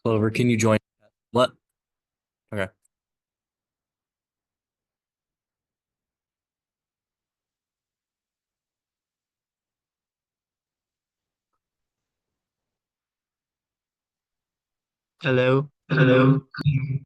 Clover, can you join? What? Okay. Hello, hello. Hello.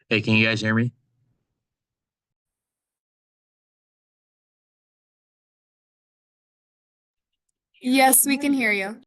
Hey, can you guys hear me? Yes, we can hear you.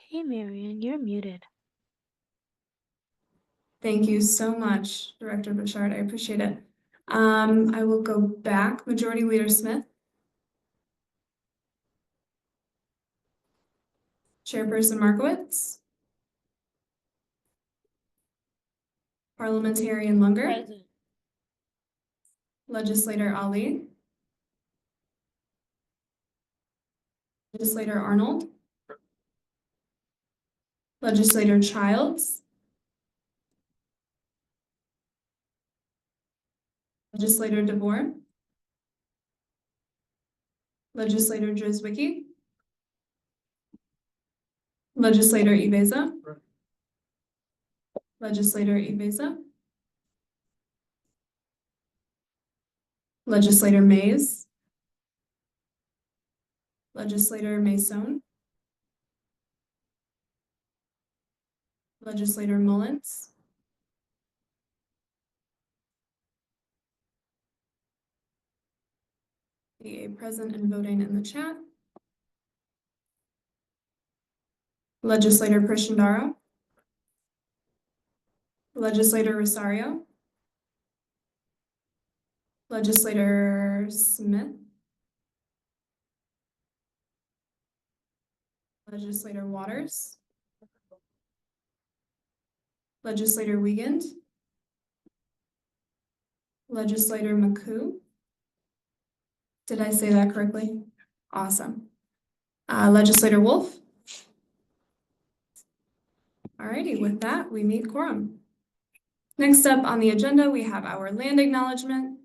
Hey Marion, you're muted. Thank you so much, Director Bouchard. I appreciate it. I will go back. Majority Leader Smith. Chairperson Markowitz. Parliamentarian Lunger. Present. Legislator Ali. Legislator Arnold. Legislator Childs. Legislator DeBoer. Legislator Drzwicki. Legislator Ibeza. Legislator Ibeza. Legislator Mays. Legislator Mason. Legislator Mullins. The present and voting in the chat. Legislator Prishandaro. Legislator Rosario. Legislator Smith. Legislator Waters. Legislator Wiegand. Legislator McCoo. Did I say that correctly? Awesome. Legislator Wolf. Alrighty, with that, we meet quorum. Next up on the agenda, we have our land acknowledgement.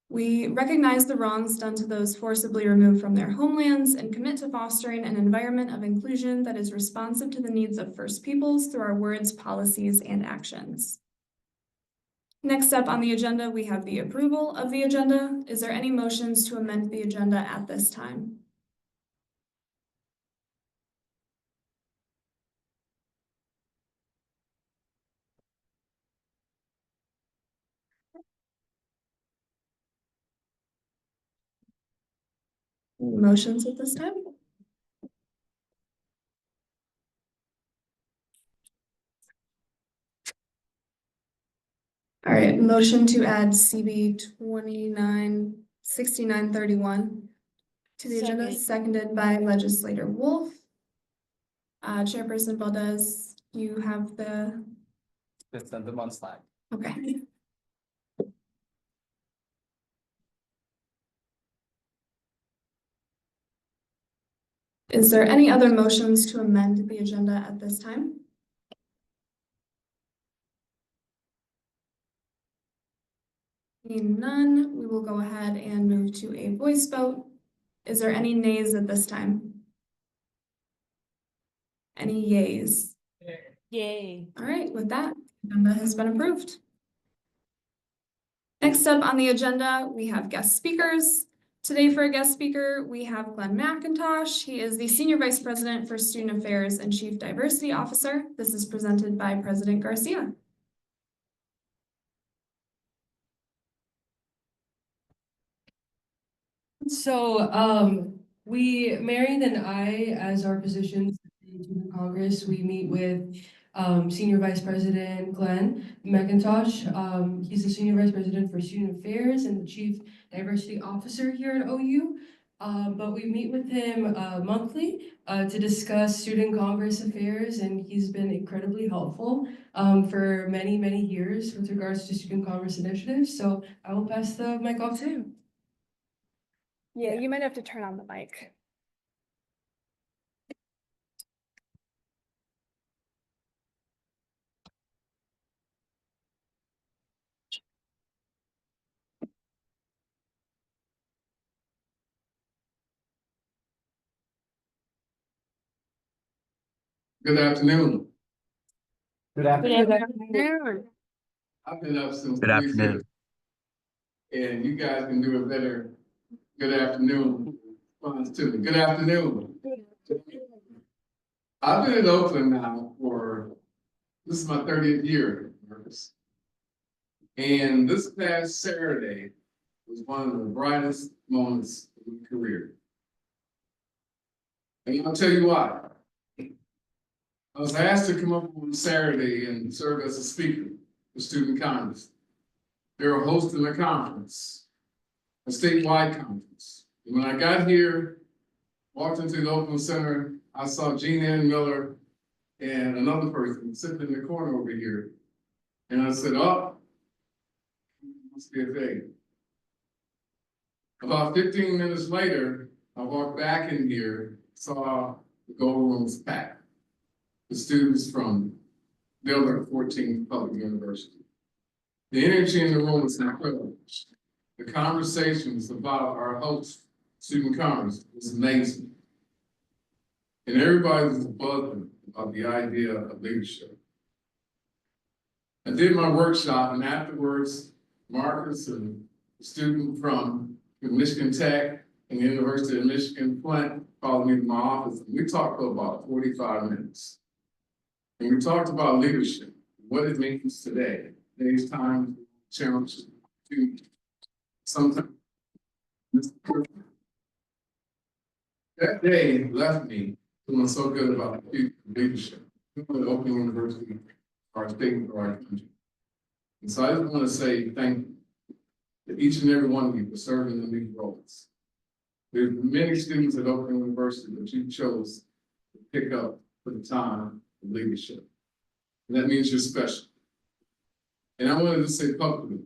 We recognize the wrongs done to those forcibly removed from their homelands and commit to fostering an environment of inclusion that is responsive to the needs of First Peoples through our words, policies, and actions. Next up on the agenda, we have the approval of the agenda. Is there any motions to amend the agenda at this time? Motions at this time? All right, motion to add CB 296931 to the agenda, Second. seconded by legislator Wolf. Chairperson Valdez, you have the, Just send them on Slack. okay. Is there any other motions to amend the agenda at this time? Seeing none, we will go ahead and move to a voice vote. Is there any nays at this time? Any yays? Yay. All right, with that, agenda has been approved. Next up on the agenda, we have guest speakers. Today for a guest speaker, we have Glenn McIntosh. He is the Senior Vice President for Student Affairs and Chief Diversity Officer. This is presented by President Garcia. So, Marion and I, as our positions in Student Congress, we meet with Senior Vice President Glenn McIntosh. He's the Senior Vice President for Student Affairs and the Chief Diversity Officer here at OU. But we meet with him monthly to discuss Student Congress affairs, and he's been incredibly helpful for many, many years with regards to Student Congress initiatives. So I will pass the mic off to him. Yeah, you might have to turn on the mic. Good afternoon. Good Good afternoon. I've been up since. Good afternoon. 3:30, and you guys can do a better good afternoon response to me. Good afternoon. I've been in Oakland now this is my 30th year, Marcus. And this past Saturday was one of the brightest moments of my career. And I'll tell you why. I was asked to come up on Saturday and serve as a speaker for Student Congress. They were hosting a conference, a statewide conference. And when I got here, walked into the Oakland Center, I saw Jean Ann Miller and another person sitting in the corner over here. And I said, oh, must be a thing. About 15 minutes later, I walked back in here, saw the gold room was packed. The students from Dillard 14th Public University. The energy in the room was incredible. The conversations about our host, Student Congress, was amazing. And everybody was buzzing about the idea of leadership. I did my workshop, and afterwards, Marcus and a student from Michigan Tech and the University of Michigan, Flint, called me to my office, and we talked for about 45 minutes. And we talked about leadership, what it means today, today's time, challenge to sometimes. That day left me feeling so good about the future of leadership, the Oakland University, our state, or our country. And so I just want to say thank you to each and every one of you for serving in these roles. There's many students at Oakland University that you chose to pick up for the time of leadership. And that means you're special. And I wanted to say publicly,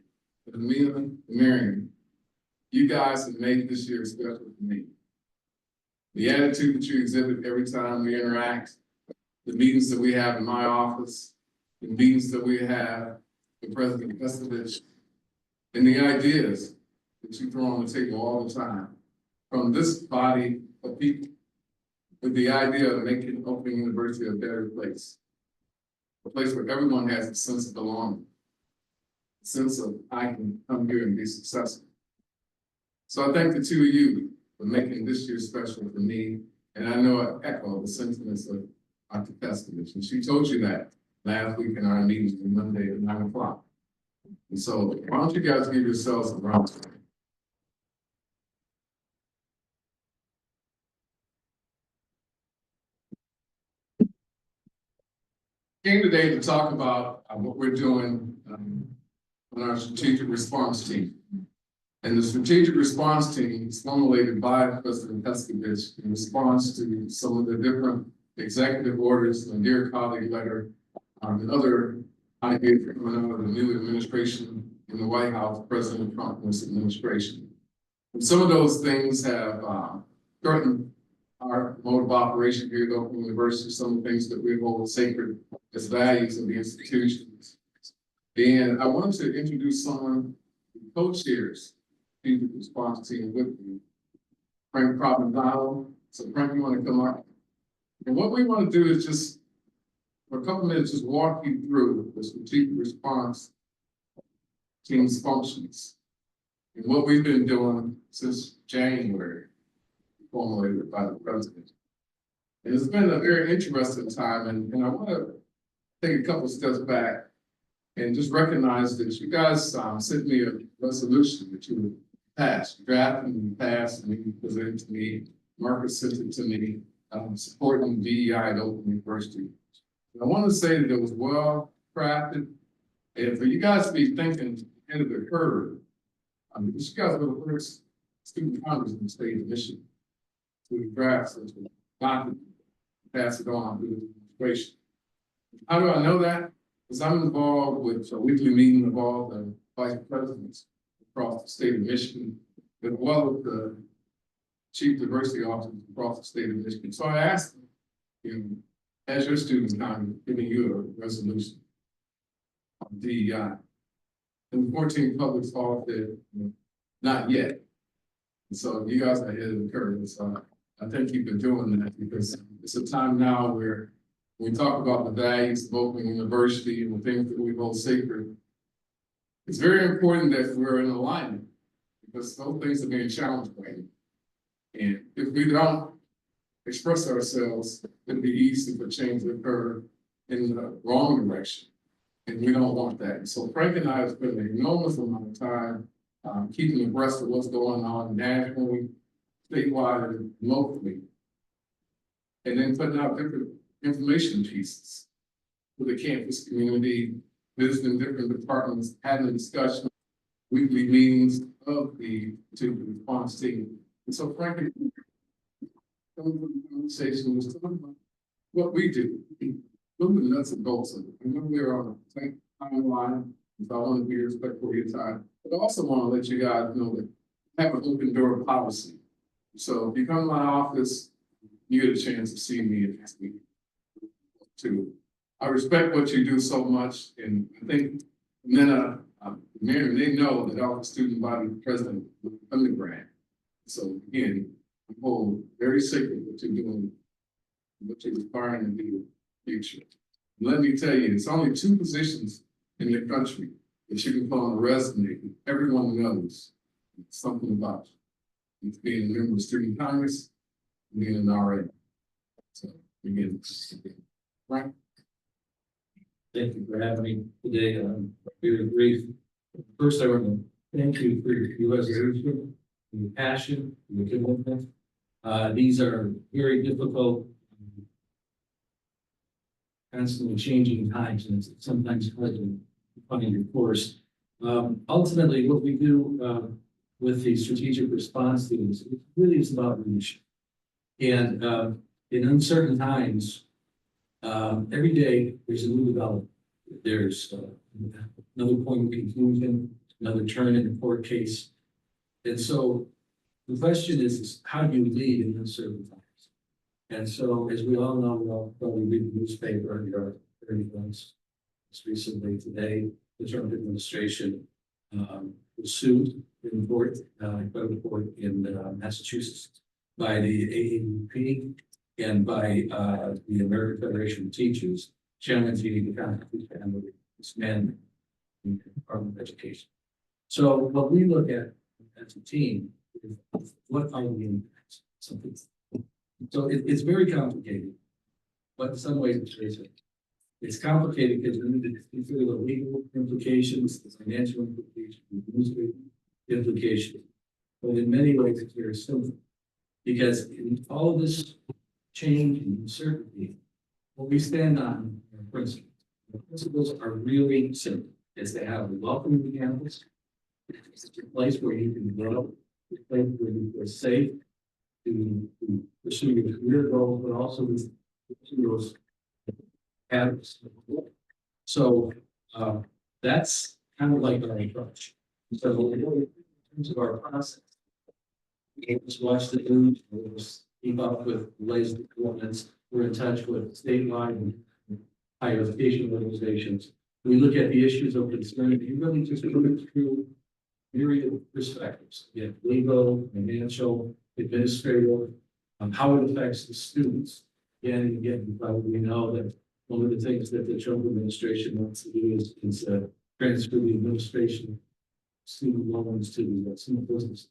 that Amelia and Marion, you guys have made this year special for me. The attitude that you exhibit every time we interact, the meetings that we have in my office, the meetings that we have with President Pestovich, and the ideas that you throw on the table all the time from this body of people with the idea of making Oakland University a better place. A place where everyone has a sense of belonging, sense of I can come here and be successful. So I thank the two of you for making this year special for me. And I know I echo the sentiments of Dr. Pestovich, and she told you that last week in our meeting on Monday at 9 o'clock. And so why don't you guys give yourselves a round of applause? Came today to talk about what we're doing on our strategic response team. And the strategic response team is formulated by President Pestovich in response to some of the different executive orders, the Dear Colleague letter, and other ideas coming out of the new administration in the White House, President Trump's administration. And some of those things have threatened our mode of operation here at Oakland University, some of the things that we hold sacred as values of the institutions. And I wanted to introduce someone who co-chairs the response team with me, Frank Provenzano. So Frank, you want to come up? And what we want to do is just, for a couple of minutes, just walk you through the strategic response team's functions and what we've been doing since January, formulated by the president. And it's been a very interesting time, and I want to take a couple steps back and just recognize that you guys sent me a resolution that you passed, drafted and passed, and you presented to me. Marcus sent it to me, supporting DEI at Oakland University. And I want to say that it was well crafted, and for you guys to be thinking ahead of the curve, because you guys were the first student congress in the state of Michigan to draft such a document, pass it on to the administration. How do I know that? Because I'm involved with a weekly meeting of all the vice presidents across the state of Michigan, as well as the chief diversity officers across the state of Michigan. So I asked them, you know, as your student congress, giving you a resolution on DEI. And 14 public schools said, not yet. And so you guys are ahead of the curve. So I think you've been doing that because it's a time now where we talk about the values of Oakland University and the things that we hold sacred. It's very important that we're in alignment because those things are being challenged right now. And if we don't express ourselves, it'll be easy for change to occur in the wrong direction. And we don't want that. And so Frank and I have spent an enormous amount of time keeping abreast of what's going on nationally, statewide, and locally. And then putting out different information pieces for the campus community, visiting different departments, having a discussion, weekly meetings of the response team. And so frankly, some of the conversation was talking about what we do, look at the nuts and bolts of it. I know we're on a tight timeline, so I want to be respectful of your time, but I also want to let you guys know that I have an open door policy. So if you come to my office, you get a chance to see me and ask me too. I respect what you do so much, and I think Nina, Mary, they know that I was a student body president of the undergrad. So again, I hold very sacred what you're doing, what you're aspiring to do in the future. And let me tell you, it's only 2 positions in the country that you can put on a resume. Everyone knows something about you. It's being a member of student congress, and being an RA. So again, right. Thank you for having me today. Very brief. First, I want to thank you for your resolution, your passion, your commitment. These are very difficult, constantly changing times, and it's sometimes hard to find your course. Ultimately, what we do with the strategic response teams, it really is about leadership. And in uncertain times, every day there's a new development. There's another point of conclusion, another turn in the court case. And so the question is how do you lead in uncertain times? And so, as we all know, we'll probably read the newspaper and your events. Just recently today, the Trump administration was sued in court, federal court in Massachusetts by the AAUP and by the American Federation of Teachers, challenging the Constitution and its amendment. in the Department of Education. So what we look at as a team is what are the impacts? Something. So it's very complicated, but in some ways it's very simple. It's complicated because we need to consider the legal implications, the financial implications, the administrative implications. But in many ways, it's very simple. Because in all this change and uncertainty, what we stand on are principles. The principles are really simple. It's to have a welcoming campus. It's a place where you can grow, a place where you feel safe to pursue your career goals, but also to pursue those habits. So that's kind of like our approach. So in terms of our process, we just watch the news, we just keep up with the latest developments. We're in touch with statewide and higher education organizations. We look at the issues of concern. You really just look through myriad of perspectives. You have legal, financial, administrative, how it affects the students. Again and again, you probably know that one of the things that the Trump administration wants to do is transfer the administration of student loans to the small business.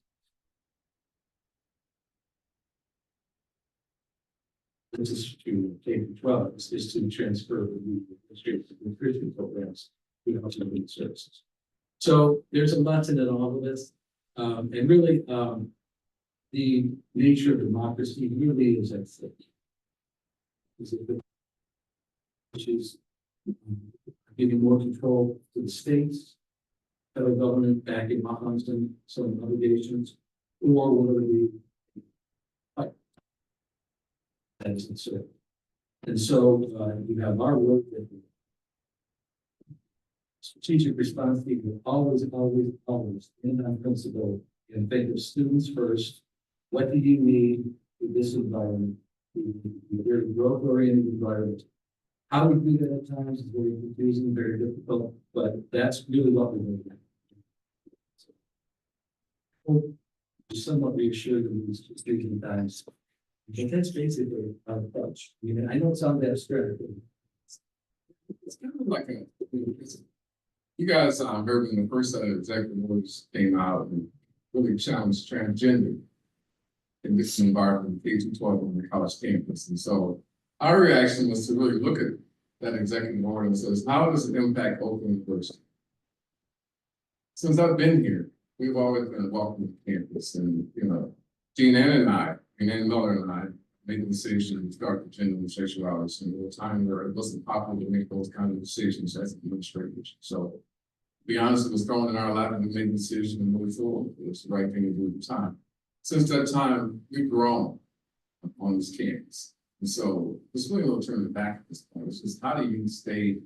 This is to K-12, is to transfer the administrative nutrition programs to health and human services. So there's a lesson in all of this. And really, the nature of democracy really is at stake. Which is giving more control to the states, federal government backing some obligations, or whether we that is concerned. And so you have our work that strategic response team will always in on principle and think of students first. What do you need in this environment? Very growth-oriented environment. How we do that at times is very confusing, very difficult, but that's really what we're doing. So, somewhat reassured in these speaking times. And that's basically our approach. I mean, I know it sounds abstract. It's kind of like you guys, heard when the first set of executive orders came out and really challenged transgender in this environment, K-12 on the college campus. And so our reaction was to really look at that executive order and says, how does it impact Oakland University? Since I've been here, we've always been welcome to campus. And, you know, Jean Ann Miller and I made the decision to start the gender and sexuality. And there was a time where it wasn't popular to make those kind of decisions as administrators. So, to be honest, it was thrown in our lap and we made the decision and moved forward. It was the right thing to do at the time. Since that time, we've grown on this campus. And so there's really no turning back at this point. It's just how do you stay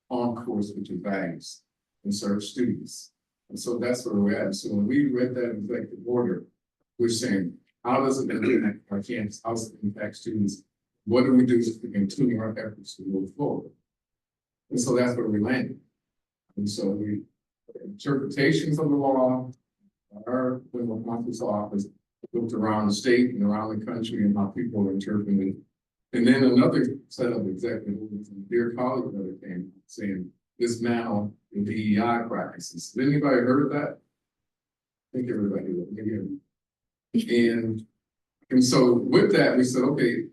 on course with your values and serve students? And so that's where we're at. So when we read that executive order, we're saying, how does it impact our campus? How does it impact students? What do we do to continue our efforts to move forward? And so that's where we landed. And so we interpretations of the law, our criminal counsel's office looked around the state and around the country and how people are interpreting it. And then another set of executive orders and dear colleague that came saying, dismantle the DEI practices. Has anybody heard of that? I think everybody did. And so with that, we said, okay,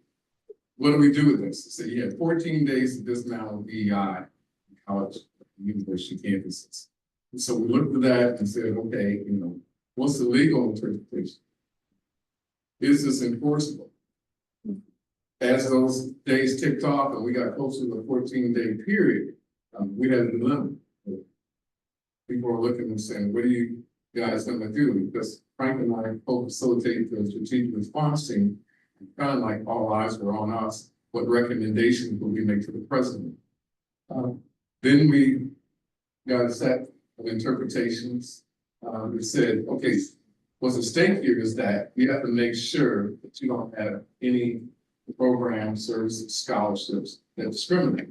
what do we do with this? So you had 14 days to dismantle DEI in college, university campuses. And so we looked at that and said, okay, you know, what's the legal interpretation? Is this enforceable? As those days ticked off and we got closer to the 14-day period, we had a dilemma. People were looking and saying, what are you guys going to do? Because Frank and I both facilitate the strategic response team. Kind of like all eyes were on us. What recommendations will we make to the president? Then we got a set of interpretations. We said, okay, what's at stake here is that you have to make sure that you don't have any programs, services, scholarships that discriminate.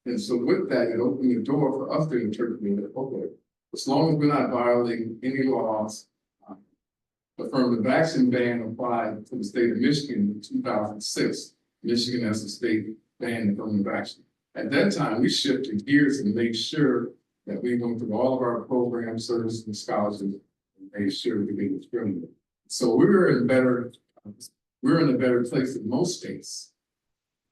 And so with that, it opened the door for us to interpret that, okay, as long as we're not violating any laws, affirmative action ban applied to the state of Michigan in 2006. Michigan has a state ban affirmative action. At that time, we shifted gears and made sure that we went through all of our programs, services, and scholarships, and made sure we didn't discriminate. So we're in a better place than most states.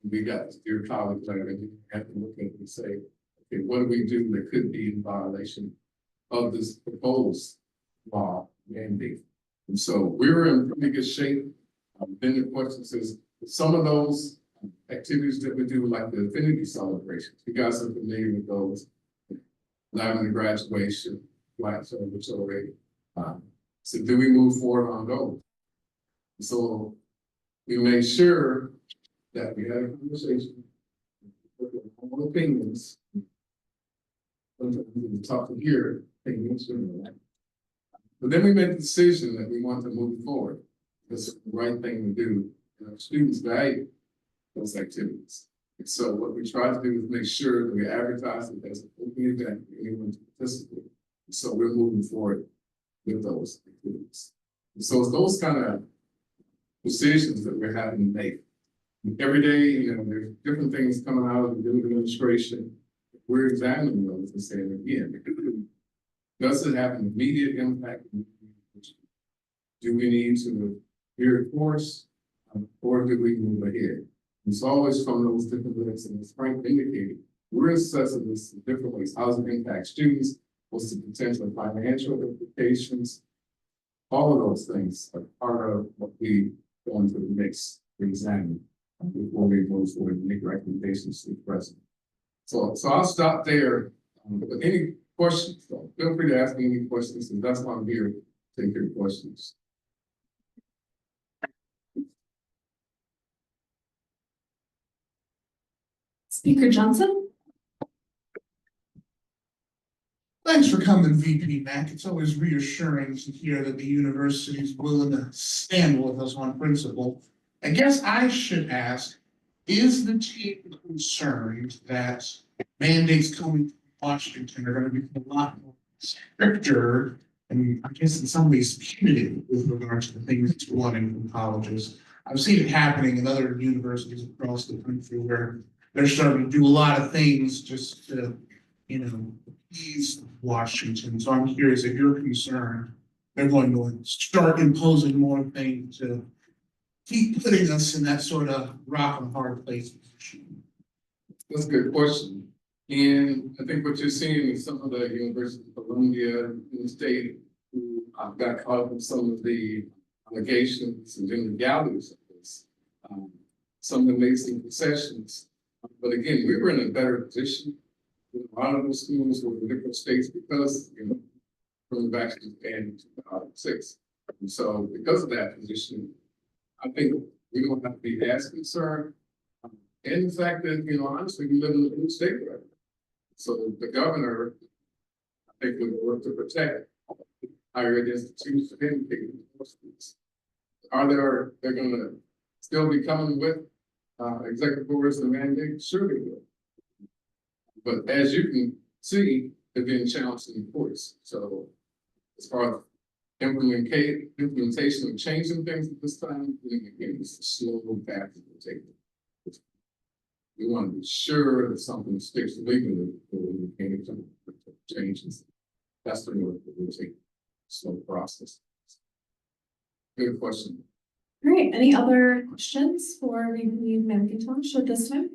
We got this dear college letter, and you have to look at it and say, okay, what do we do that could be in violation of this proposed law mandate? And so we were in pretty good shape. Then the question is, some of those activities that we do, like the affinity celebrations, you guys are familiar with those. Allowing the graduation, black celebratory. So do we move forward on those? So we made sure that we had a conversation, with our own opinions. Sometimes we talk to hear opinions, but then we made the decision that we want to move forward. That's the right thing to do, and our students value those activities. And so what we try to do is make sure that we advertise it as an open event for anyone to participate. And so we're moving forward with those activities. And so it's those kind of decisions that we're having to make. Every day, there's different things coming out of the new administration. We're examining those and saying again, does it have an immediate impact? Do we need to veer course, or do we move ahead? It's always from those different ways, and as Frank indicated, we're assessing this in different ways. How does it impact students? What's the potential financial implications? All of those things are part of what we go into the mix to examine before we move forward and make recommendations to the president. So I'll stop there. But any questions, feel free to ask me any questions, and that's why I'm here to take your questions. Speaker Johnson? Thanks for coming, VP Mack. It's always reassuring to hear that the university is willing to stand with us on principle. I guess I should ask, is the team concerned that mandates coming from Washington are going to become a lot more stricter and I guess in some ways punitive with regard to the things it's wanting from colleges? I've seen it happening in other universities across the country where they're starting to do a lot of things just to, appease Washington. So I'm curious if you're concerned, they're going to start imposing more things to keep putting us in that sort of rock and hard place position. That's a good question. And I think what you're seeing is some of the University of Columbia in the state who got caught up in some of the allegations and legalities of this. Some of them made some concessions. But again, we were in a better position. A lot of those schools were in different states because, from the vaccine ban in 2006. And so because of that position, I think we don't have to be as concerned. And the fact that, honestly, we live in a blue state right now. So the governor, I think, would work to protect higher ed institutions and schools. They're going to still be coming with executive orders and mandates? Sure they will. But as you can see, they're being challenged in courts. So as far as implementation of changing things at this time, again, it's a slow path to take. We want to be sure that something sticks legally before we can changes. That's the way we'll take slow process. Good question. All right, any other questions for VP McIntosh at this time?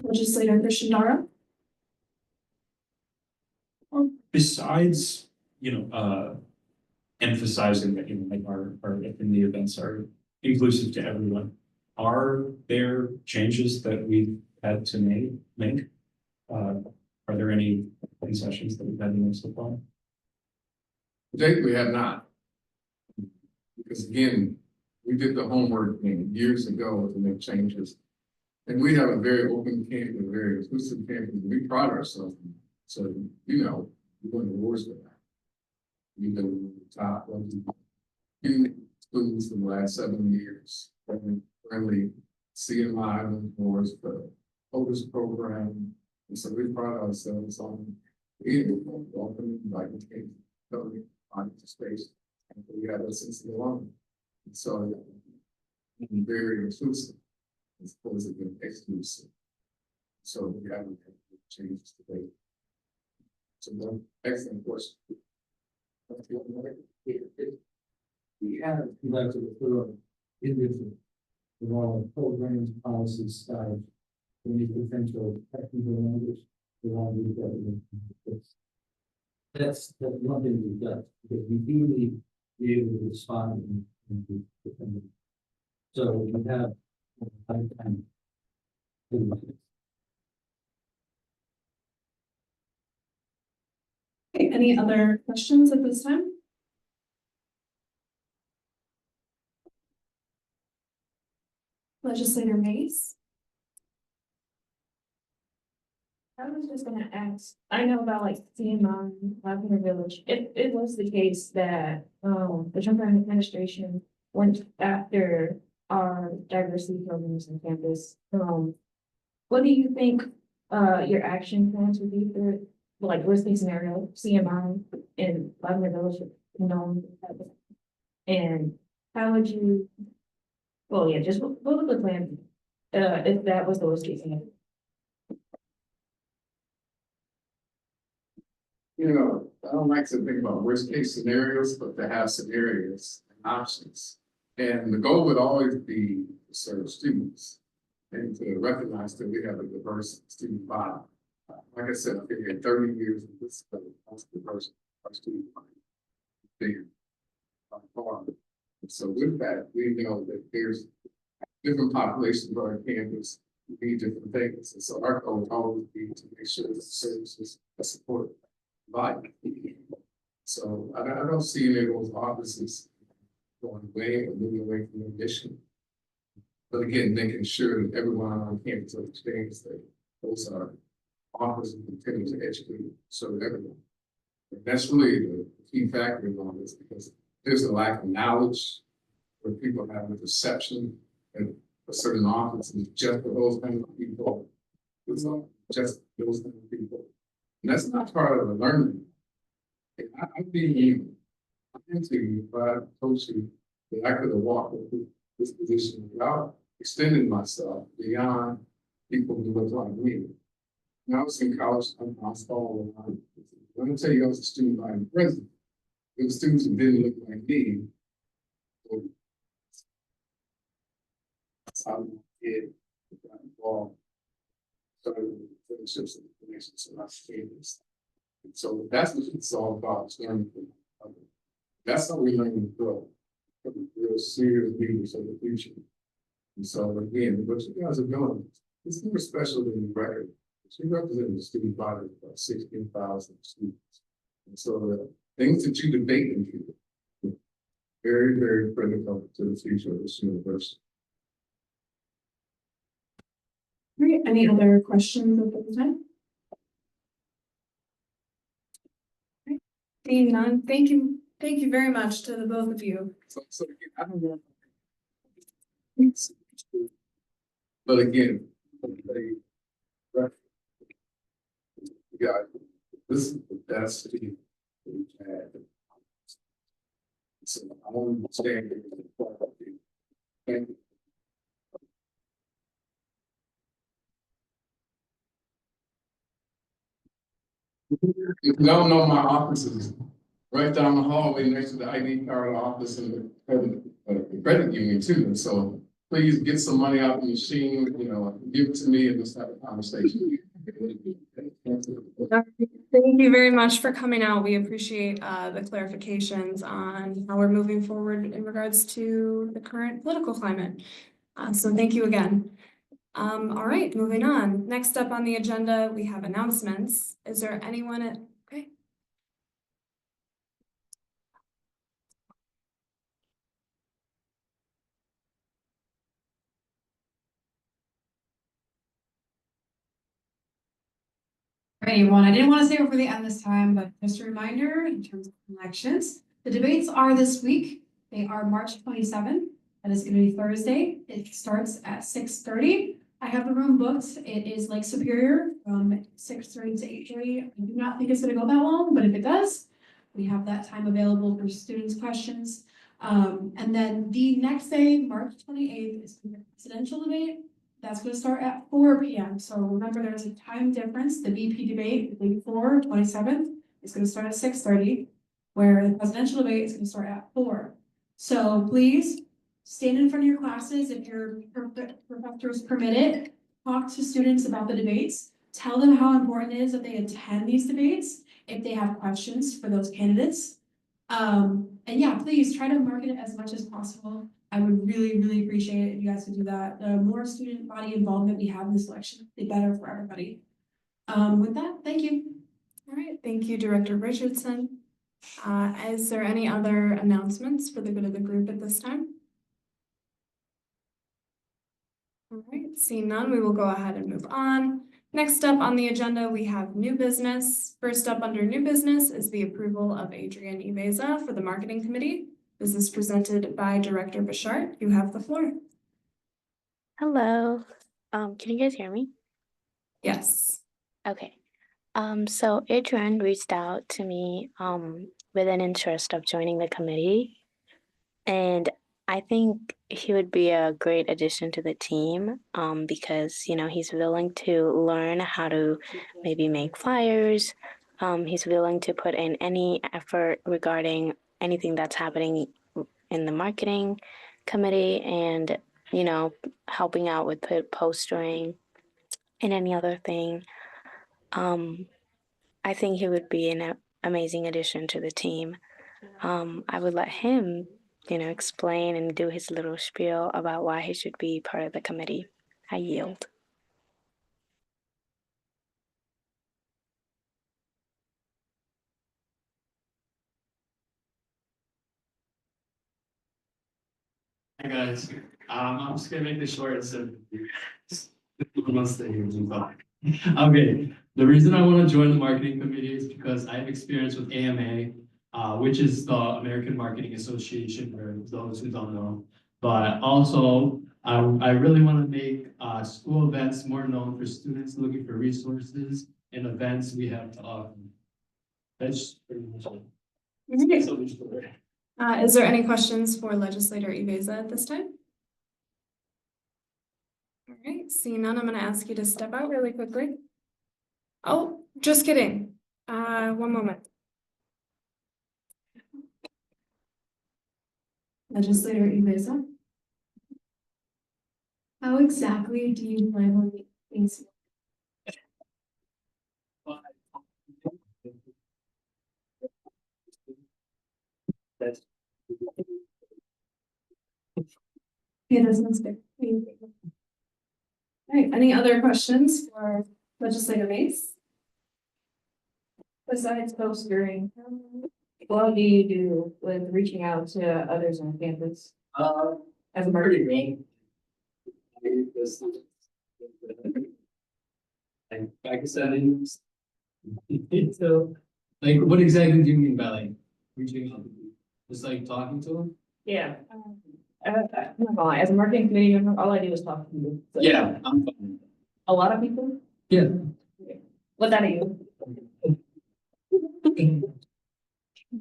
Legislator Christian Dara? Besides, emphasizing that, like our in the events are inclusive to everyone, are there changes that we've had to make? Are there any concessions that we've had to make so far? Today we have not. Because again, we did the homework years ago to make changes. And we have a very open campus, a very inclusive campus. We pride ourselves in that. So, we won awards for that. We've been the top schools in the last 7 years. Friendly CMI awards for the oldest program. And so we pride ourselves on being open, inviting kids, finding space. And we have a sense of belonging. So and very inclusive as opposed to being exclusive. So we haven't changed today. So one excellent question. We have conducted a thorough individual with all programs, policies, styles, any potential technical language, along with government. That's one thing we've done, because we do need to be able to respond and be dependent. So we have lifetime. Okay, any other questions at this time? Legislator Mays? I was just gonna ask, I know about like CMI, Lavender Village, if it was the case that, the Trump administration went after our diversity programs on campus, what do you think, your action plans would be for, like, worst case scenario, CMI in Lavender Village, and how would you, well, yeah, just what would the plan be, if that was the worst case scenario? You know, I don't like to think about worst case scenarios, but to have scenarios and options. And the goal would always be to serve students and to recognize that we have a diverse student body. Like I said, I've been here 30 years and this is the most diverse our student body. There, by far. And so with that, we know that there's different populations on our campus who need different things. And so our goal would always be to make sure that the services are supported. So I don't see any of those offices going away or moving away from the mission. But again, making sure that everyone on campus understands that those are offices that continue to educate, serve everyone. And that's really the key factor in all this, because there's a lack of knowledge where people have a perception and a certain office is just for those kind of people. It's not just those kind of people. And that's not part of the learning. I'd be into you if I told you that I could have walked into this position without extending myself beyond people who look like me. When I was in college, I was following around. Let me tell you, I was a student body president. There were students who didn't look like me. That's how I did got involved. Started with friendships and connections and our students. And so that's what it's all about, is learning from others. That's how we learn to grow. Real serious leaders of the future. And so again, what you guys are doing, it's more special than the record. You represent the student body of about 16,000 students. And so the things that you debate in here, very, very critical to the future of this university. All right, any other questions at this time? All right, seeing none, thank you very much to the both of you. So again, I don't know. But again, yeah, this is the best team we've had. So I want to stand here with the quality. Thank you. If you don't know, my office is right down the hallway next to the ID card office and the credit union too. And so please get some money out of the machine, you know, give it to me and let's have a conversation. Thank you very much for coming out. We appreciate the clarifications on how we're moving forward in regards to the current political climate. So thank you again. All right, moving on. Next up on the agenda, we have announcements. Is there anyone okay? Everyone, I didn't want to save it for the end this time, but just a reminder in terms of elections, the debates are this week. They are March 27th. That is going to be Thursday. It starts at 6:30. I have the room booked. It is Lake Superior from 6:30 to 8:30. I do not think it's going to go that long, but if it does, we have that time available for students' questions. And then the next day, March 28th, is the presidential debate. That's gonna start at 4 p.m. So remember, there's a time difference. The VP debate, the day before, 27th, is gonna start at 6:30, where the presidential debate is gonna start at 4. So please stand in front of your classes if your professors permit it. Talk to students about the debates. Tell them how important it is that they attend these debates if they have questions for those candidates. And yeah, please try to market it as much as possible. I would really, really appreciate it if you guys could do that. The more student body involvement we have in this election, the better for everybody. With that, thank you. All right, thank you, Director Richardson. Is there any other announcements for the good of the group at this time? All right, seeing none, we will go ahead and move on. Next up on the agenda, we have new business. First up under new business is the approval of Adrienne Ibeza for the marketing committee. This is presented by Director Bishart. You have the floor. Hello. Can you guys hear me? Yes. Okay. So Adrian reached out to me with an interest of joining the committee, and I think he would be a great addition to the team because he's willing to learn how to maybe make flyers. He's willing to put in any effort regarding anything that's happening in the marketing committee, and helping out with postering and any other thing. I think he would be an amazing addition to the team. I would let him, explain and do his little spiel about why he should be part of the committee. I yield. Hi guys, I'm just gonna make this short, so. Let's stay here, okay, the reason I want to join the marketing committee is because I have experience with AMA, which is the American Marketing Association, for those who don't know. But also, I really want to make school events more known for students looking for resources and events we have to offer. That's pretty much it. So much for it. Is there any questions for Legislator Ibeza at this time? All right, seeing none, I'm going to ask you to step out really quickly. Oh, just kidding. One moment. Legislator Ibeza. How exactly do you plan on making things? That's Yeah, that sounds good. All right, any other questions for Legislator Mace? Besides postering, what do you do with reaching out to others on campus? As a pretty marketing? green. Like back setting. So, like, what exactly do you mean by like reaching out to people? Just like talking to them? Yeah. I'm not gonna lie, as a marketing committee member, all I do is talk to people. So, Yeah, I'm fine. a lot of people. Yeah. What that you?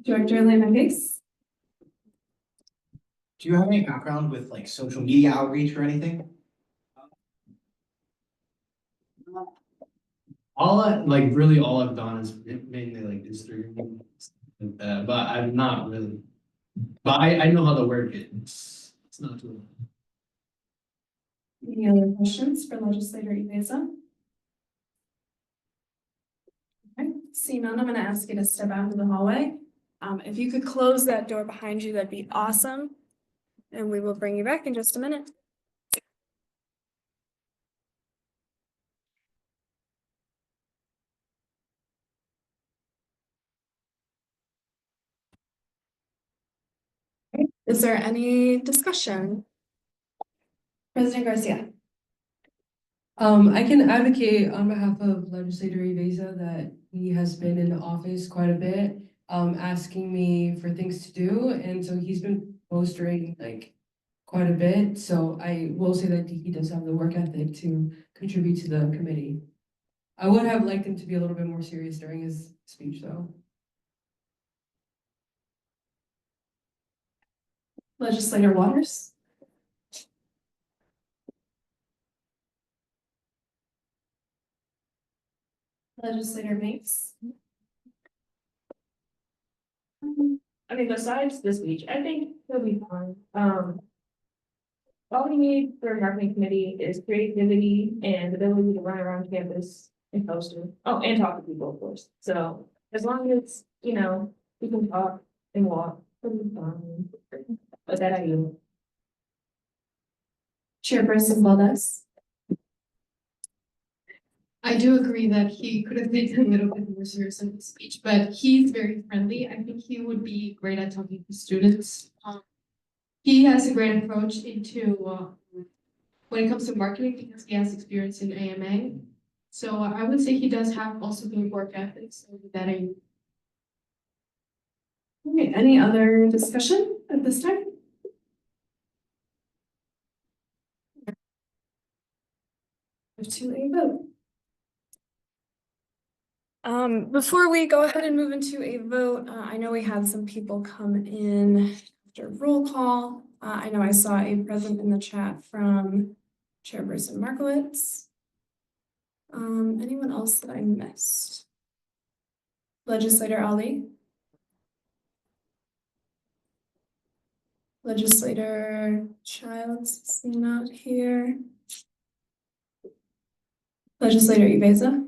Director Lehman Case? Do you have any background with like social media outreach or anything? All I've done is mainly like Instagram, like that, but I'm not really. But I know how to work it. It's not too. Any other questions for Legislator Ibeza? Okay, seeing none, I'm going to ask you to step out into the hallway. If you could close that door behind you, that'd be awesome. And we will bring you back in just a minute. Is there any discussion? President Garcia. I can advocate on behalf of Legislator Ibeza that he has been in the office quite a bit, asking me for things to do, and so he's been postering like quite a bit. So I will say that he does have the work ethic to contribute to the committee. I would have liked him to be a little bit more serious during his speech, though. Legislator Waters. Legislator Mace. I mean, besides the speech, I think he'll be fine. All we need for a marketing committee is creativity and the ability to run around campus and poster. Oh, and talk to people, of course. So as long as, you know, we can talk and walk, it'll be fine. But that I do. Chairperson Valdez. I do agree that he could have taken a little bit more serious in his speech, but he's very friendly. I think he would be great at talking to students. He has a great approach into when it comes to marketing because he has experience in AMA. So I would say he does have also good work ethics. So that I Okay, any other discussion at this time? Move to a vote. Before we go ahead and move into a vote, I know we had some people come in after roll call. I know I saw a present in the chat from Chairperson Markowitz. Anyone else that I missed? Legislator Ali? Legislator Childs is not here. Legislator Ibeza?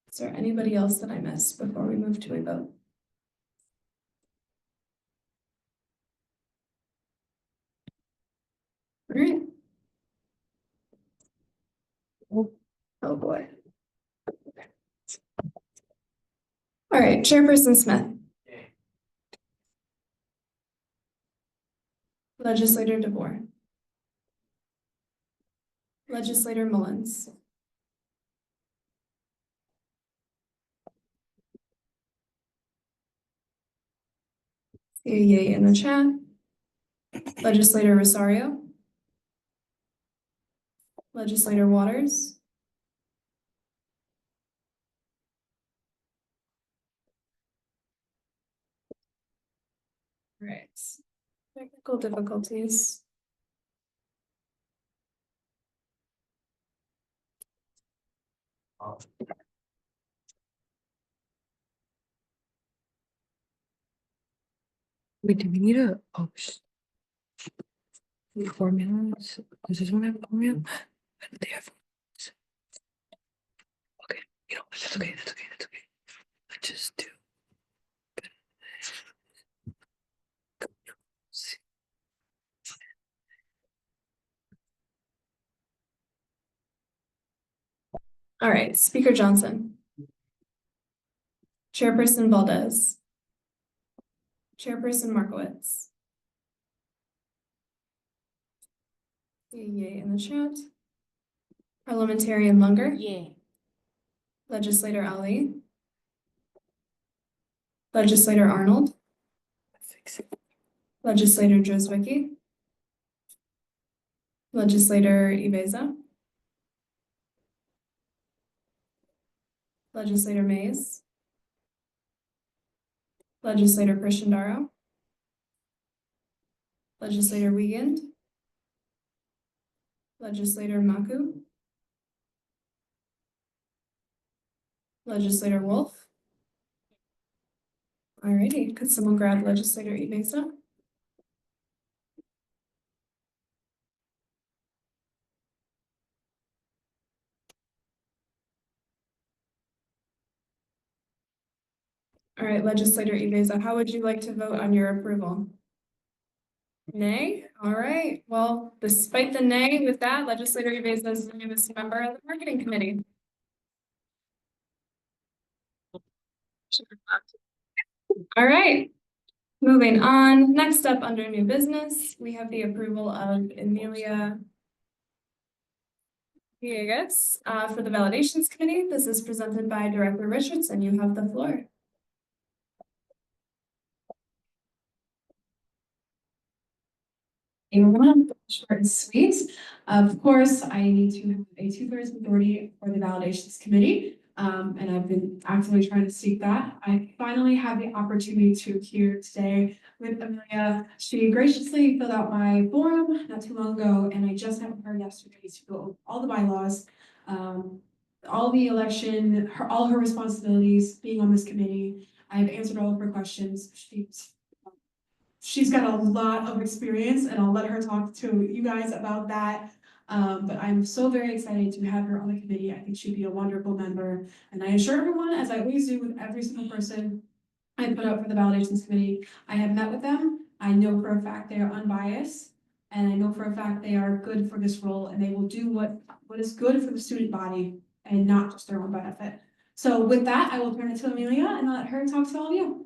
Is there anybody else that I missed before we move to a vote? All right. Oh boy. All right, Chairperson Smith. Legislator DeVore. Legislator Mullins. See a yay in the chat. Legislator Rosario. Legislator Waters. All right. Technical difficulties. Wait, do we need a, oh, formulas? Does this one have a formula? They have. Okay, you know, that's okay, that's okay, that's okay. I just do. All right, Speaker Johnson. Chairperson Valdez. Chairperson Markowitz. Yay in the chat. Parliamentarian Lunger. Yay. Legislator Ali. Legislator Arnold. Legislator Joswicki. Legislator Ibeza. Legislator Mays. Legislator Prishendaro. Legislator Wiegand. Legislator Maku. Legislator Wolf. Alrighty, could someone grab Legislator Ibeza? All right, Legislator Ibeza, how would you like to vote on your approval? Nay? All right. Well, despite the nay with that, Legislator Ibeza is the newest member of the Marketing Committee. All right. Moving on. Next up under new business, we have the approval of Emilia Villegas for the Validations Committee. This is presented by Director Richardson. You have the floor. everyone, short and sweet. Of course, I need to have a 2/3 majority for the validations committee. And I've been actively trying to seek that. I finally had the opportunity to hear today with Amelia. She graciously filled out my form not too long ago, and I just met with her yesterday to go over all the bylaws, all the election, all her responsibilities, being on this committee. I've answered all of her questions. She's got a lot of experience, and I'll let her talk to you guys about that. But I'm so very excited to have her on the committee. I think she'd be a wonderful member. And I assure everyone, as I always do with every single person I put up for the validations committee, I have met with them. I know for a fact they are unbiased. And I know for a fact they are good for this role, and they will do what is good for the student body and not just their own benefit. So with that, I will turn it to Amelia and let her talk to all of you.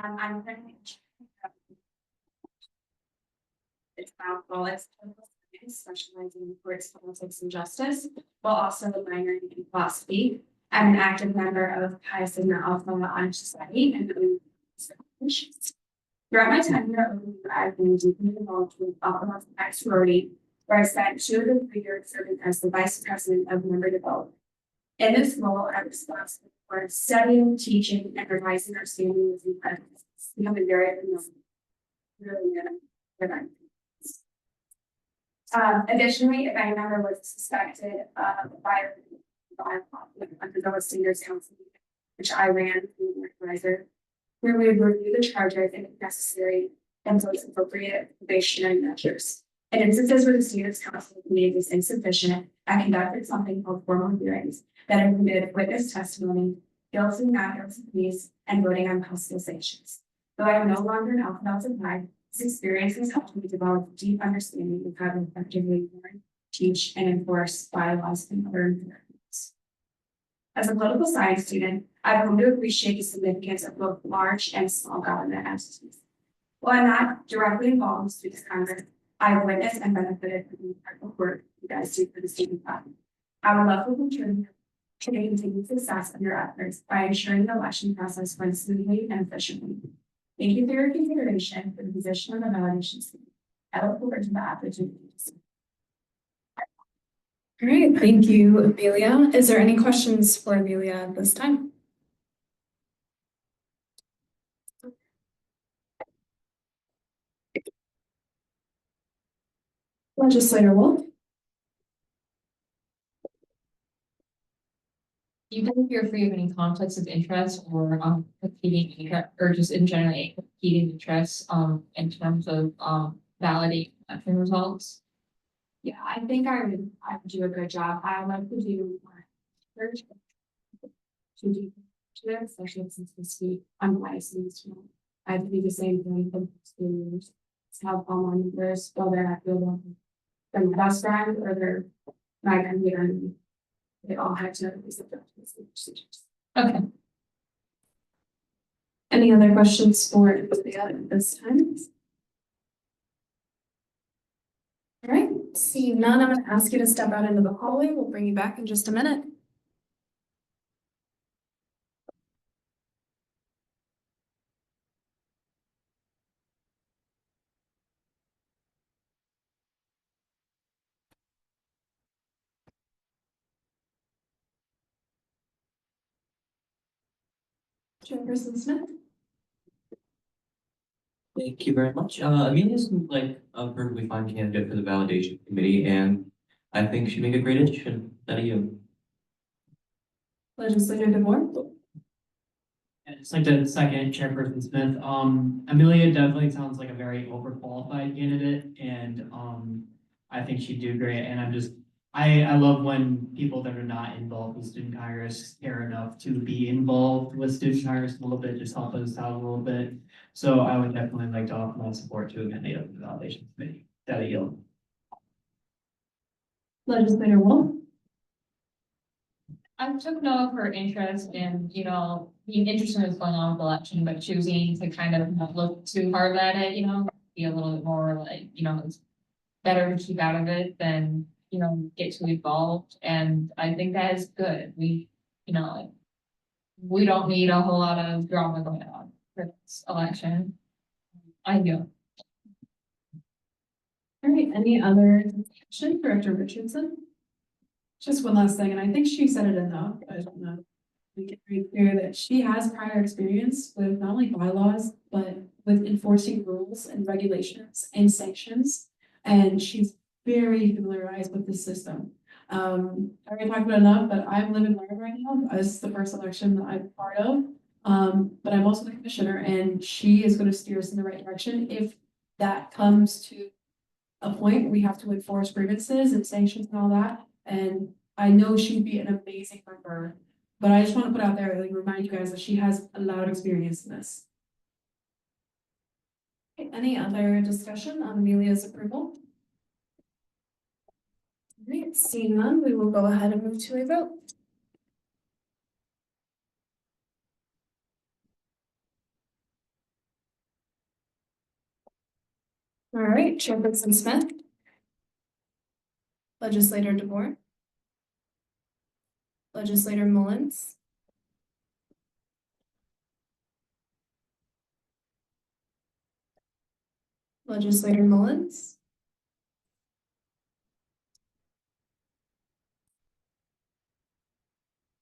I'm currently it's about politics, specializing in courts, politics, and justice, while also minoring in philosophy. I'm an active member of Pi Sigma Alpha Honor Society and throughout my time here at OU, I've been deeply involved with Alpha X sorority, where I spent 2 of the 3 years serving as the vice president of member development. In this role, I'm responsible for studying, teaching, and revising our standing as incredible. Becoming very additionally, if any member was suspected of under the Seniors Council, which I ran as the advisor, where we would review the charges and, if necessary, impose appropriate probationary measures. In instances where the Seniors Council made this insufficient, I conducted something called formal hearings that included witness testimony, guilty and not guilty pleas, and voting on possible sanctions. Though I am no longer an Alpha Delta Pi, this experience has helped me develop a deep understanding of how to effectively learn, teach, and enforce bylaws and other environments. As a political science student, I've come to appreciate the significance of both large and small government entities. While I'm not directly involved in Students' Congress, I have witnessed and benefited from the incredible work you guys do for the student body. I would love to contribute to the continued success of your efforts by ensuring the election process runs smoothly and efficiently. Thank you for your consideration for the position of the validation student. I look forward to the opportunity. Great, thank you, Amelia. Is there any questions for Amelia at this time? Legislator Wolf? You don't hear free of any conflicts of interest or competing interest, or just in general competing interests in terms of validating election results? Yeah, I think I would do a good job. I would like to do research to do to it, especially since we speak unlicensed. I have to do the same thing for students. To help all my members, whether I feel them the best friend or their my community. They all have to be subject to the same procedures. Okay. Any other questions for Amelia at this time? All right, seeing none, I'm going to ask you to step out into the hallway. We'll bring you back in just a minute. Chairperson Smith? Thank you very much. Amelia's like a perfectly fine candidate for the validation committee, and I think she'd make a great addition. That are you. Legislator DeVore? I'd just like to second Chairperson Smith. Amelia definitely sounds like a very overqualified candidate, and I think she'd do great. And I love when people that are not involved with Student Congress care enough to be involved with Student Congress a little bit, just help us out a little bit. So I would definitely like to offer my support to Amelia for the validation committee. That I yield. Legislator Wolf? I took note of her interest in, being interested in what's going on with the election, but choosing to kind of not look too hard at it, be a little bit more like, it's better to keep out of it than, get too involved. And I think that is good. We don't need a whole lot of drama going on. for this election. Ideal. All right, any other discussion, Director Richardson? Just one last thing, and I think she said it enough, but I don't know. Make it very clear that she has prior experience with not only bylaws, but with enforcing rules and regulations and sanctions. And she's very familiarized with the system. I already talked about enough, but I'm living large right now as the first election that I'm part of. But I'm also the commissioner, and she is going to steer us in the right direction if that comes to a point where we have to enforce grievances and sanctions and all that. And I know she'd be an amazing member, but I just want to put out there, like, remind you guys that she has a lot of experience in this. Okay, any other discussion on Amelia's approval? All right, seeing none, we will go ahead and move to a vote. All right, Chairperson Smith. Legislator DeVore. Legislator Mullins. Legislator Mullins.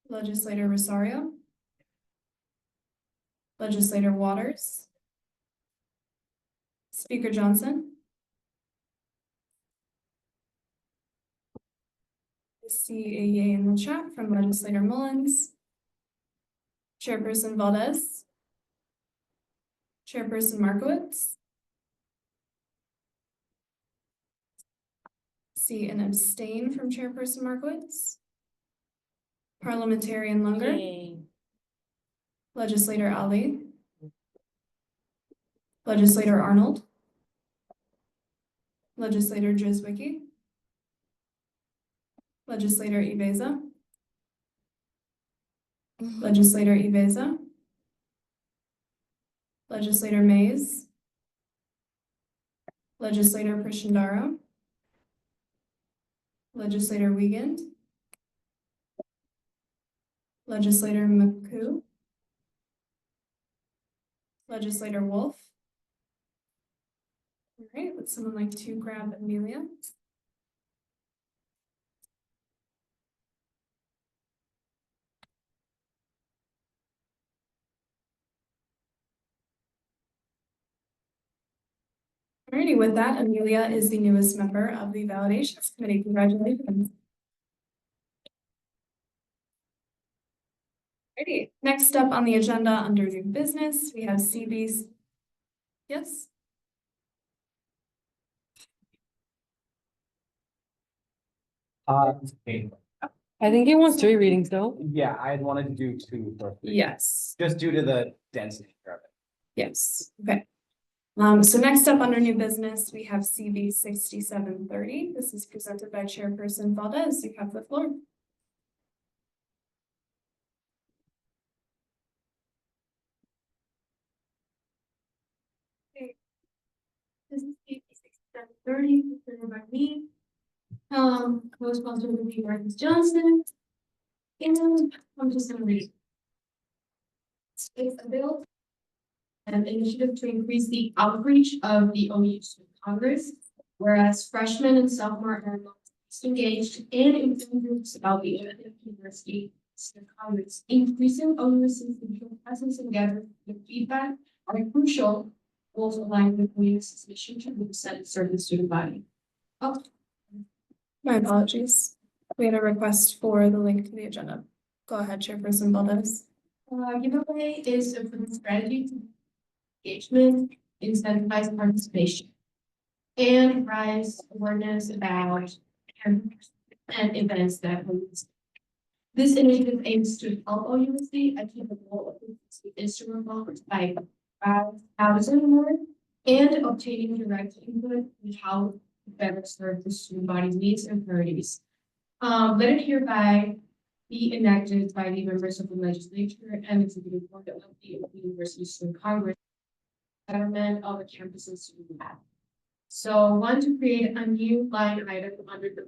Legislator Rosario. Legislator Waters. Speaker Johnson. I see a yay in the chat from Legislator Mullins. Chairperson Valdez. Chairperson Markowitz. See an abstain from Chairperson Markowitz. Parliamentarian Lunger. Yay. Legislator Ali. Legislator Arnold. Legislator Jizwicki. Legislator Ibeza. Legislator Ibeza. Legislator Mays. Legislator Prishandaro. Legislator Wiegand. Legislator McCoo. Legislator Wolf. All right, would someone like to grab Amelia? Alrighty, with that, Amelia is the newest member of the Validations Committee. Congratulations. Alrighty, next up on the agenda under new business, we have CB's. Yes? I think he wants 3 readings though. Yeah, I had wanted to do 2 for 3. Yes. Just due to the density of it. Yes, okay. So next up under new business, we have CB 6730. This is presented by Chairperson Valdez. You have the floor. Okay. This is CB 6730, presented by me. Co-sponsored with Marcus Johnson. And I'm just gonna read. It's a bill. An initiative to increase the outreach of the OU Student Congress, whereas freshmen and sophomore are most engaged and informed groups about the University Student Congress. Increasing OU's institutional presence and gathering feedback are crucial, goals aligned with OU's mission to represent and serve the student body. Oh. My apologies. We had a request for the link to the agenda. Go ahead, Chairperson Valdez. Giveaway is a proven strategy to engagement, incentivize participation, and raise awareness about campus and events that host. This initiative aims to help OUSD achieve the goal of instrument bonds by 5,000 more and obtaining direct input on how to better serve the student body's needs and priorities. Let it hereby be enacted by the members of the legislature and executive board of the University Student Congress. Betterment of the campus and student life. So one, to create a new line item under the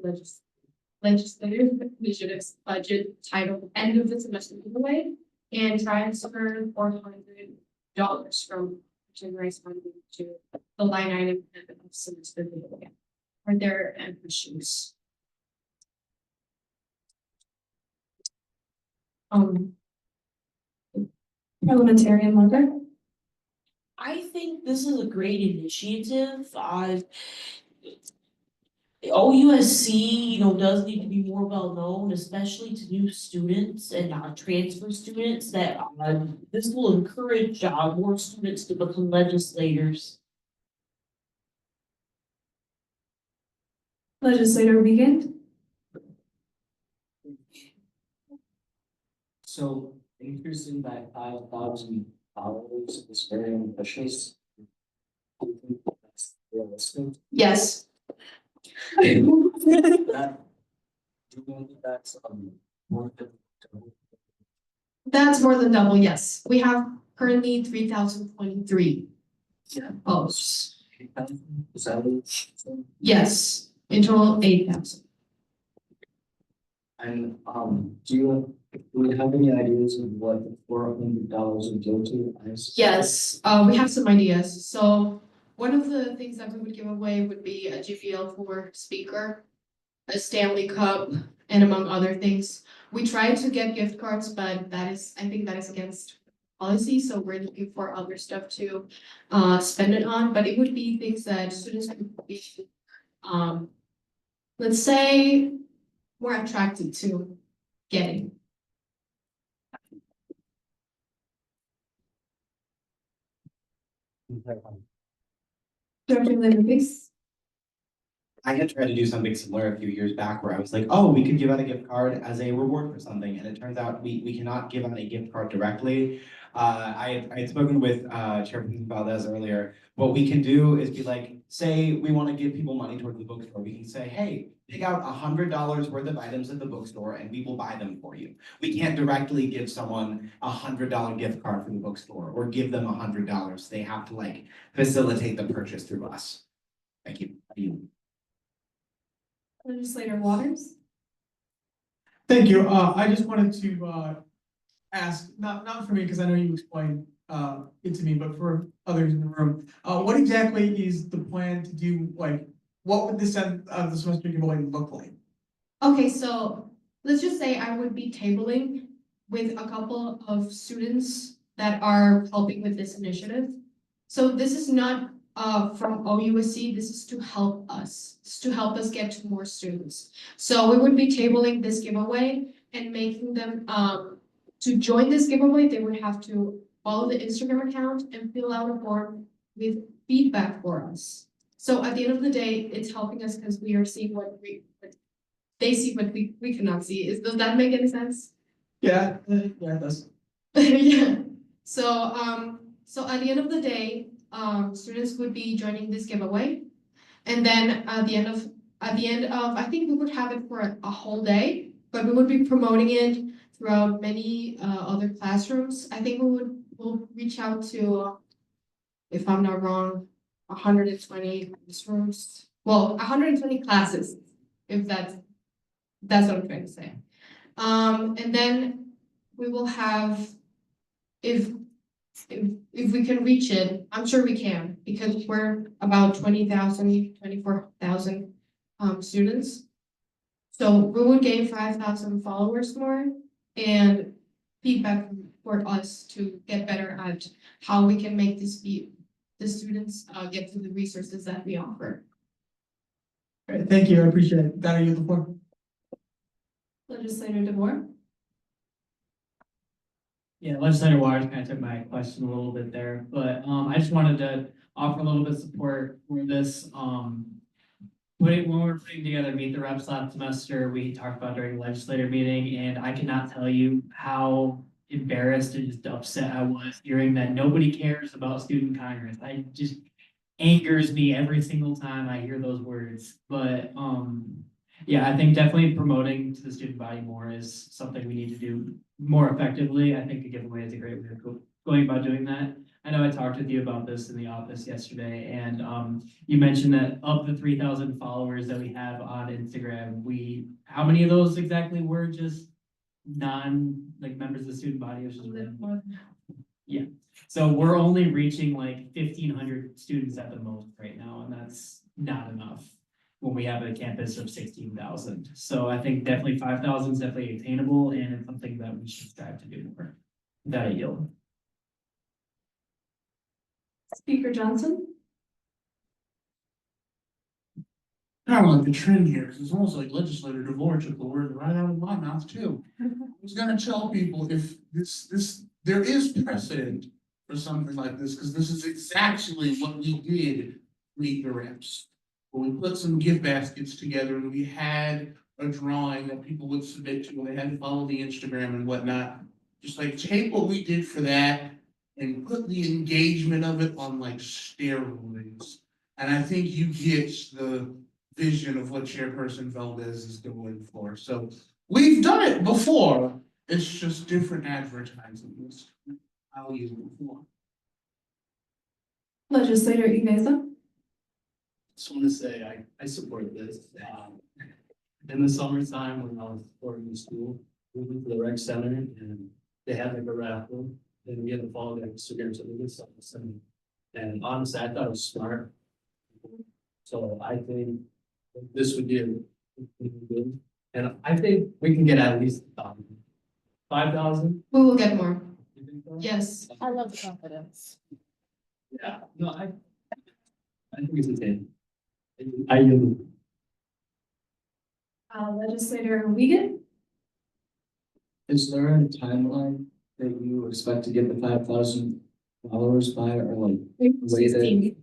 legislative initiatives budget titled End of the Semester Giveaway and transfer $400 dollars from generous funding to the line item of semester again. Are there any questions? Parliamentarian Munger. I think this is a great initiative. OUSC, does need to be more well known, especially to new students and transfer students, that this will encourage more students to become legislators. Legislator Wiegand. So increasing by 5,000 followers is very ambitious. Do you think that's realistic? Yes. Do you think that's more than double? That's more than double, yes. We have currently 3,023 posts. 8,000? Is that what it's saying? Yes, in total 8,000. And do we have any ideas of what the $400 would go to as? Yes, we have some ideas. So one of the things that we would give away would be a GPL4 speaker, a Stanley Cup, and among other things. We tried to get gift cards, but I think that is against policy, so we're looking for other stuff to spend it on, but it would be things that students would be, let's say, more attracted to getting. Dr. Liverpiece. I had tried to do something similar a few years back where I was like, oh, we could give out a gift card as a reward for something. And it turns out we cannot give out a gift card directly. I had spoken with Chairperson Valdez earlier. What we can do is be like, say we want to give people money towards the bookstore. We can say, hey, pick out $100 worth of items at the bookstore and we will buy them for you. We can't directly give someone $100 gift card for the bookstore or give them $100. They have to facilitate the purchase through us. Thank you. Legislator Waters. Thank you. I just wanted to ask, not for me, because I know you explained it to me, but for others in the room. What exactly is the plan to do? What would this end of the semester giveaway look like? Okay, so let's just say I would be tabling with a couple of students that are helping with this initiative. So this is not from OUSC, this is to help us. It's to help us get to more students. So we would be tabling this giveaway and making them to join this giveaway, they would have to follow the Instagram account and fill out a form with feedback for us. So at the end of the day, it's helping us because we are seeing what they see what we cannot see. Does that make any sense? Yeah, it does. Yeah. So at the end of the day, students would be joining this giveaway. And then at the end of, I think we would have it for a whole day, but we would be promoting it throughout many other classrooms. I think we'll reach out to, if I'm not wrong, 120 classrooms. Well, 120 classes, if that's what I'm trying to say. And then we will have, if we can reach it, I'm sure we can, because we're about 24,000 students. So we would gain 5,000 followers more and feedback for us to get better at how we can make this be the students get to the resources that we offer. All right, thank you, I appreciate it. Donna, you have the floor. Legislator DeVore. Yeah, Legislator Waters kind of took my question a little bit there, but I just wanted to offer a little bit of support for this. When we were putting together Meet the Reps last semester, we talked about during the legislator meeting, and I cannot tell you how embarrassed and just upset I was hearing that nobody cares about student congress. I just angers me every single time I hear those words. But yeah, I think definitely promoting to the student body more is something we need to do more effectively. I think a giveaway is a great way of going about doing that. I know I talked with you about this in the office yesterday, and you mentioned that of the 3,000 followers that we have on Instagram, how many of those exactly were just members of the student body? Yeah. So we're only reaching like 1,500 students at the most right now, and that's not enough when we have a campus of 16,000. So I think definitely 5,000 is definitely attainable, and it's something that we should strive to do more. That I yield. Speaker Johnson? I don't like the trend here, because it's almost like legislator DeVore took the word right out of my mouth too. I was gonna tell people if there is precedent for something like this, because this is exactly what we did meet the reps. When we put some gift baskets together and we had a drawing that people would submit to, and they had to follow the Instagram and whatnot. Just like take what we did for that and put the engagement of it on like steroids. And I think you get the vision of what Chairperson Valdez is going for. So we've done it before. It's just different advertising. I'll use it before. Legislator Iveza? Just want to say I support this. In the summertime when I was supporting the school, we went to the rec center and they had like a raffle. And we had to follow the Instagram so they did something. And honestly, I thought it was smart. So I think this would be a good. And I think we can get at least 5,000. We will get more. You think so? Yes. I love the confidence. Yeah, no, I think it's a 10. I yield. Legislator Wiegand? Is there a timeline that you expect to get the 5,000 followers by, or like way that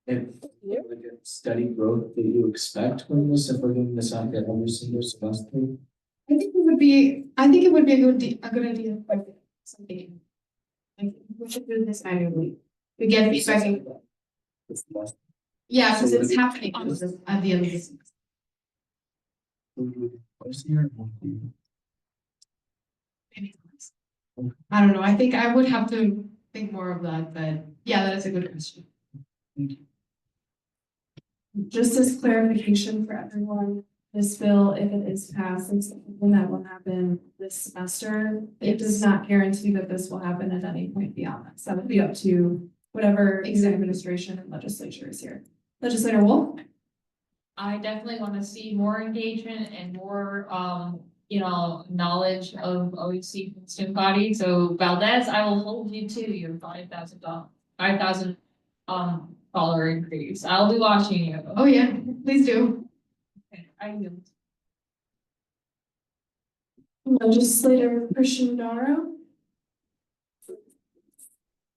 if like a steady growth that you expect from this, if we're doing this out there every single semester? I think it would be a good idea for something. Like, we should do this annually. We get feedback. Yeah, because it's happening at the end of the semester. Maybe twice. I don't know. I think I would have to think more of that, but yeah, that is a good question. Just as clarification for everyone, this bill, if it is passed, it's something that will happen this semester. It does not guarantee that this will happen at any point beyond that. So that would be up to whatever administration and legislature is here. Legislator Wolf? I definitely want to see more engagement and more, knowledge of OEC from the student body. So Valdez, I will hold you to your 5,000 follower increase. I'll be watching you. Oh yeah, please do. Okay, I yield. Legislator Christian Darrow?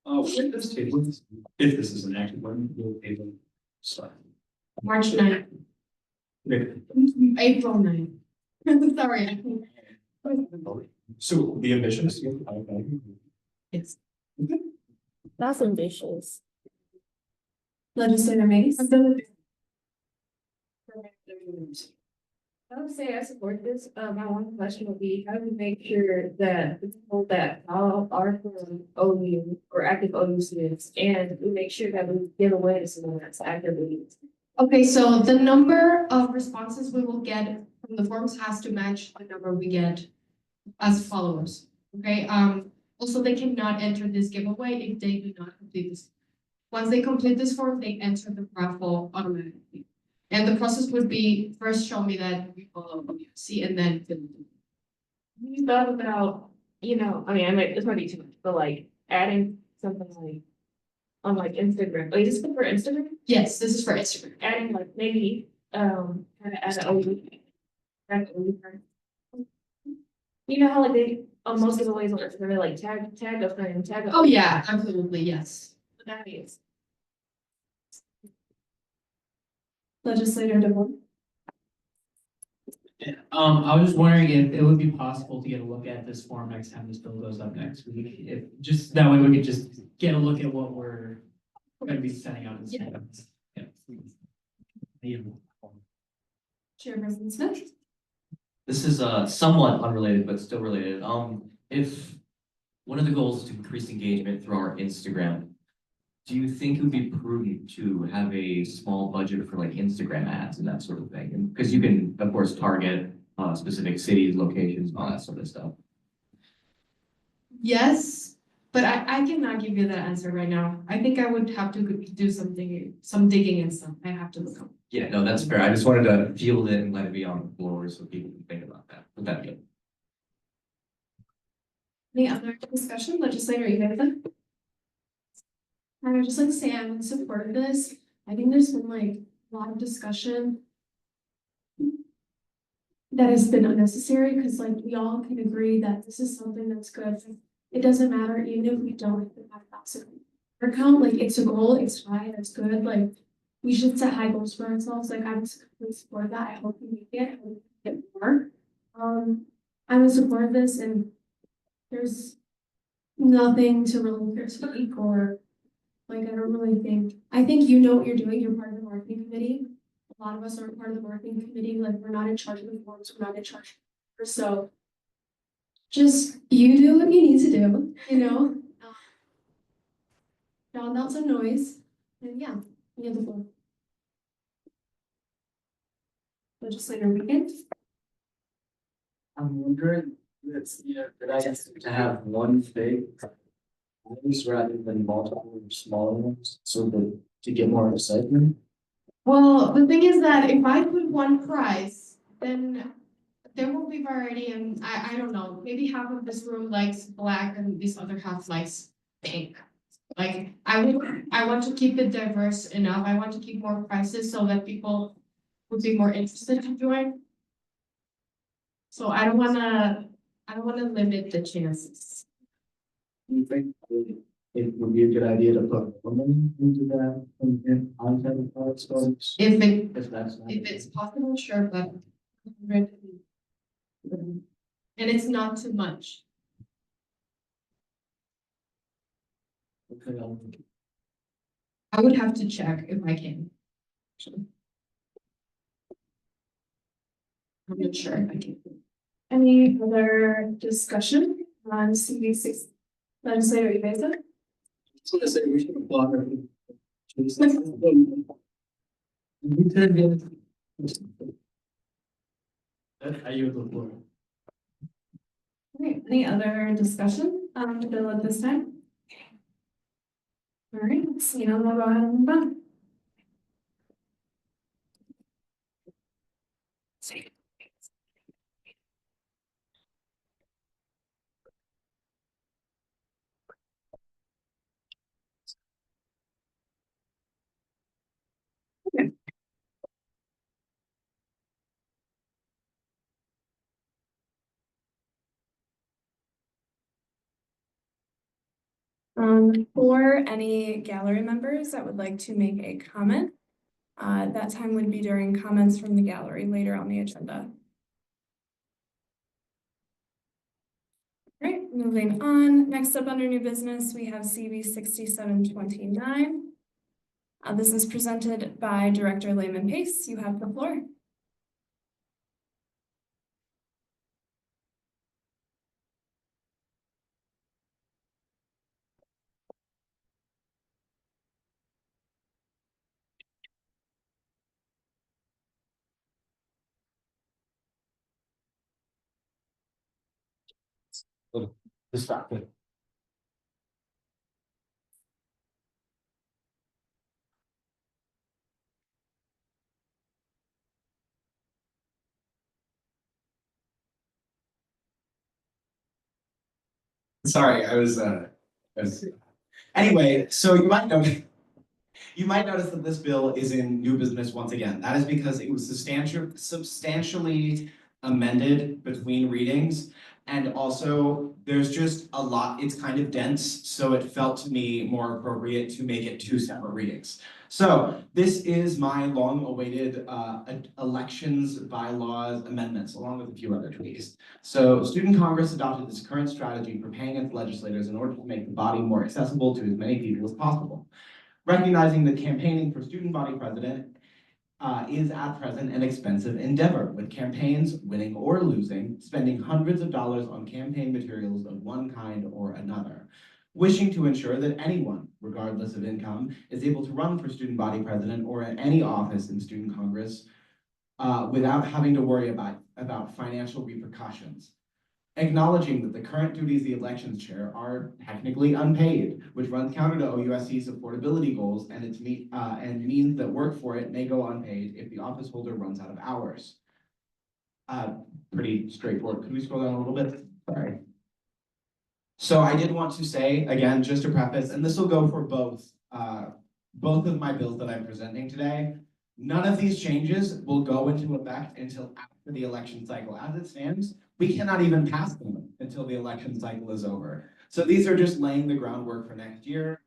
If this is an active one, we'll table slide. March 9th. Okay. April 9th. Sorry. So the ambition is. Yes. That's ambitious. Legislator Mace? I would say I support this. My one question would be, how do we make sure that the people that all are from OU or active OU students, and we make sure that we give away to someone that's actively. Okay, so the number of responses we will get from the forms has to match the number we get as followers. Okay, also they cannot enter this giveaway if they do not complete this. Once they complete this form, they enter the raffle automatically. And the process would be first show me that we follow OUC and then fill it in. You thought about, this might be too much, but like adding something like on like Instagram, like just for Instagram, Yes, this is for Instagram. adding like maybe, kind of add an OU. You know how like they, on most of the ways on Instagram, they like tag a friend, tag. Oh yeah, absolutely, yes. That is. Legislator DeVore? I was just wondering if it would be possible to get a look at this form next time this bill goes up next week. If just that way we could just get a look at what we're gonna be sending out. Yeah. Yeah. Chairperson Smith? This is somewhat unrelated, but still related. If one of the goals is to increase engagement through our Instagram, do you think it would be prudent to have a small budget for like Instagram ads and that sort of thing? And because you can, of course, target specific cities, locations, all that sort of stuff. Yes, But I cannot give you that answer right now. I think I would have to do something, some digging and stuff. I have to look up. Yeah, no, that's fair. I just wanted to field it and let it be on the floor so people can think about that. Would that be good? Any other discussion, legislator, you have them? I would just like to say I'm in support of this. I think there's been like a lot of discussion that has been unnecessary, because like we all can agree that this is something that's good. It doesn't matter even if we don't hit the 5,000 count, like it's a goal, it's high, that's good, like we should set high goals for ourselves, like I'm completely support of that, I hope we make it, I hope we get more. I'm in support of this, and there's nothing to really critique or like, I don't really think, I think you know what you're doing, you're part of the marketing committee. A lot of us aren't part of the marketing committee, like we're not in charge of the forms, we're not in charge. So just you do what you need to do, you know? Drown out some noise, and yeah, you have the floor. Legislator Weekend? I'm wondering, did I ask to have one big prize rather than multiple smaller ones, so that to get more excitement? Well, the thing is that if I put one prize, then there will be variety, and I don't know, maybe half of this room likes black and this other half likes pink. Like, I want to keep it diverse enough, I want to keep more prizes so that people would be more interested in join. So I don't wanna limit the chances. Do you think it would be a good idea to put a woman into that content of our stories? If That's not. it's possible, sure, but. And it's not too much. Okay, I would have to check if I can. I'm not sure if I can. Any other discussion on CV6 legislator Ibeza? So I say we should applaud her. I yield the floor. Okay, any other discussion on the bill at this time? All right, so we'll go ahead and move on. For any gallery members that would like to make a comment, that time would be during comments from the gallery later on the agenda. All right, moving on. Next up under new business, we have CV 6729. This is presented by Director Lehman Pace. You have the floor. Distracted. Sorry, I was, anyway, so you might notice that this bill is in new business once again. That is because it was substantially amended between readings. And also, there's just a lot, it's kind of dense, so it felt to me more appropriate to make it 2 separate readings. So this is my long-awaited elections bylaws amendments, along with a few other tweaks. So Student Congress adopted this current strategy for paying its legislators in order to make the body more accessible to as many people as possible. Recognizing that campaigning for student body president is at present an expensive endeavor, with campaigns, winning or losing, spending hundreds of dollars on campaign materials of one kind or another. Wishing to ensure that anyone, regardless of income, is able to run for student body president or at any office in Student Congress without having to worry about financial repercussions. Acknowledging that the current duties of the elections chair are technically unpaid, which runs counter to OUSC's affordability goals and and means that work for it may go unpaid if the office holder runs out of hours. Pretty straightforward. Could we scroll down a little bit? Sorry. So I did want to say, again, just to preface, and this will go for both of my bills that I'm presenting today. None of these changes will go into effect until after the election cycle. As it stands, we cannot even pass them until the election cycle is over. So these are just laying the groundwork for next year.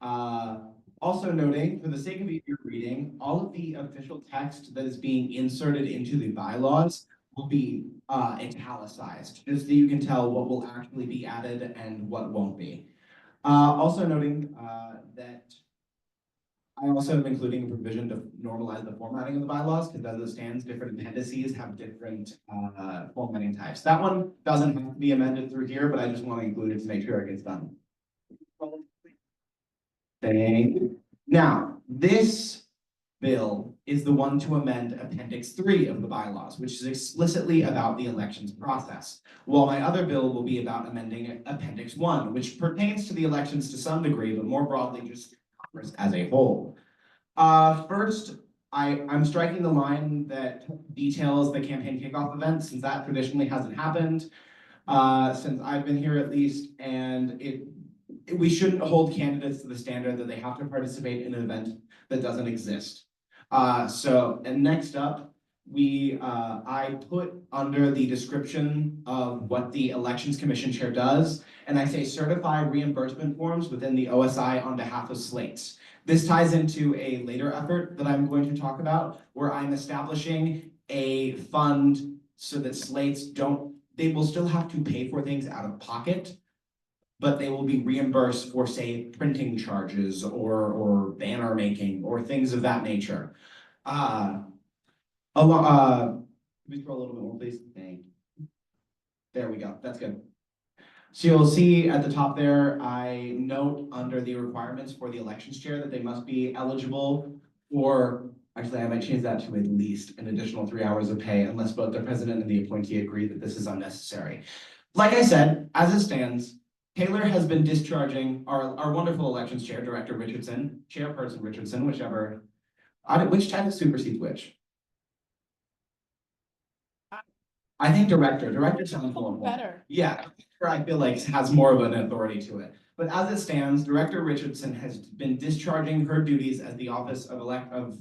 Also noting, for the sake of easier reading, all of the official text that is being inserted into the bylaws will be italicized, just so you can tell what will actually be added and what won't be. Also noting that I also am including a provision to normalize the formatting of the bylaws, because as it stands, different appendices have different formatting types. That one doesn't have to be amended through here, but I just want to include it to make sure it gets done. Thank you. Now, this bill is the one to amend Appendix 3 of the bylaws, which is explicitly about the elections process, while my other bill will be about amending Appendix 1, which pertains to the elections to some degree, but more broadly just Congress as a whole. First, I'm striking the line that details the campaign kickoff event, since that traditionally hasn't happened since I've been here at least, and we shouldn't hold candidates to the standard that they have to participate in an event that doesn't exist. And next up, I put under the description of what the Elections Commission Chair does, and I say certify reimbursement forms within the OSI on behalf of slates. This ties into a later effort that I'm going to talk about, where I'm establishing a fund so that slates they will still have to pay for things out of pocket, but they will be reimbursed for, say, printing charges or banner making or things of that nature. Can we scroll a little bit more, please? Thank you. There we go. That's good. So you'll see at the top there, I note under the requirements for the elections chair that they must be eligible for, actually, I might change that to at least an additional 3 hours of pay unless both the president and the appointee agree that this is unnecessary. Like I said, as it stands, Taylor has been discharging our wonderful elections chair, Director Richardson, Chairperson Richardson, whichever, which title supersedes which? I think director sounds more better. Yeah, I feel like has more of an authority to it. But as it stands, Director Richardson has been discharging her duties as the Office of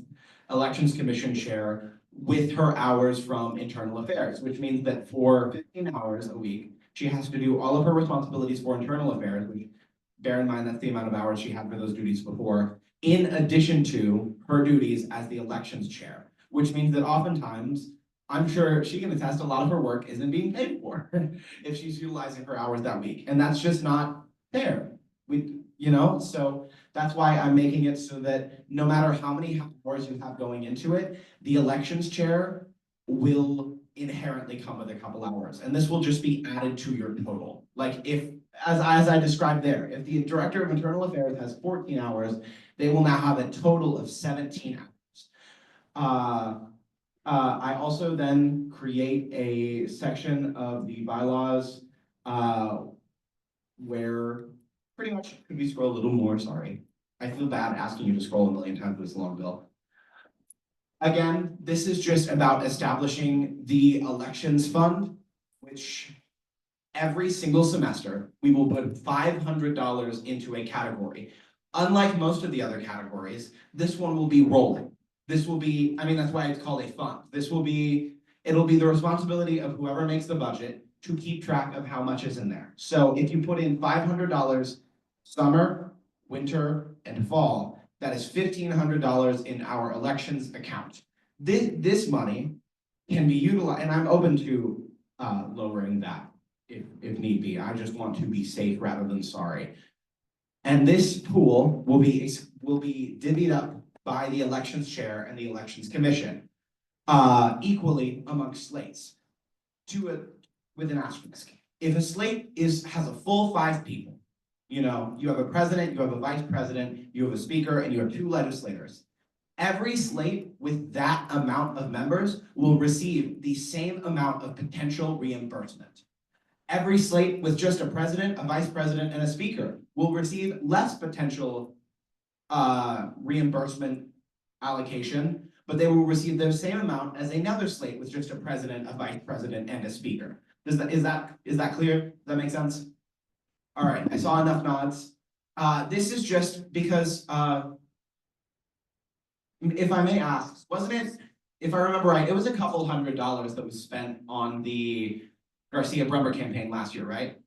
Elections Commission Chair with her hours from Internal Affairs, which means that for 15 hours a week, she has to do all of her responsibilities for internal affairs, which bear in mind that's the amount of hours she had for those duties before, in addition to her duties as the elections chair, which means that oftentimes, I'm sure she can attest, a lot of her work isn't being paid for if she's utilizing her hours that week. And that's just not fair. So that's why I'm making it so that no matter how many hours you have going into it, the elections chair will inherently come with a couple hours. And this will just be added to your total. Like as I described there, if the Director of Internal Affairs has 14 hours, they will now have a total of 17 hours. I also then create a section of the bylaws where pretty much, could we scroll a little more? Sorry. I feel bad asking you to scroll a million times with this long bill. Again, this is just about establishing the elections fund, which every single semester, we will put $500 into a category. Unlike most of the other categories, this one will be rolling. This will be, that's why it's called a fund. It'll be the responsibility of whoever makes the budget to keep track of how much is in there. So if you put in $500 summer, winter, and fall, that is $1,500 in our elections account. This money can be utilized, and I'm open to lowering that if need be. I just want to be safe rather than sorry. And this pool will be divvied up by the elections chair and the elections commission equally amongst slates with an asterisk. If a slate has a full 5 people, you have a president, you have a vice president, you have a speaker, and you have 2 legislators. Every slate with that amount of members will receive the same amount of potential reimbursement. Every slate with just a president, a vice president, and a speaker will receive less potential reimbursement allocation, but they will receive the same amount as another slate with just a president, a vice president, and a speaker. Is that clear? Does that make sense? All right, I saw enough nods. This is just because, if I may ask, wasn't it, if I remember right, it was a couple $100 that was spent on the Garcia Brummer campaign last year, right?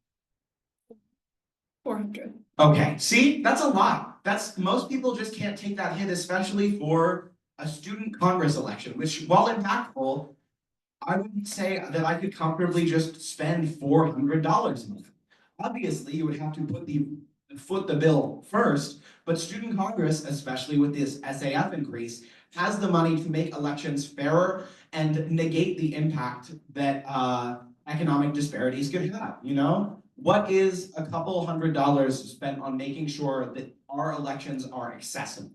400. Okay, see, that's a lot. Most people just can't take that hit, especially for a student Congress election, which, while impactful, I wouldn't say that I could comfortably just spend $400 a month. Obviously, you would have to foot the bill first, but student Congress, especially with this SAF increase, has the money to make elections fairer and negate the impact that economic disparities could have, you know? What is a couple $100 spent on making sure that our elections are accessible?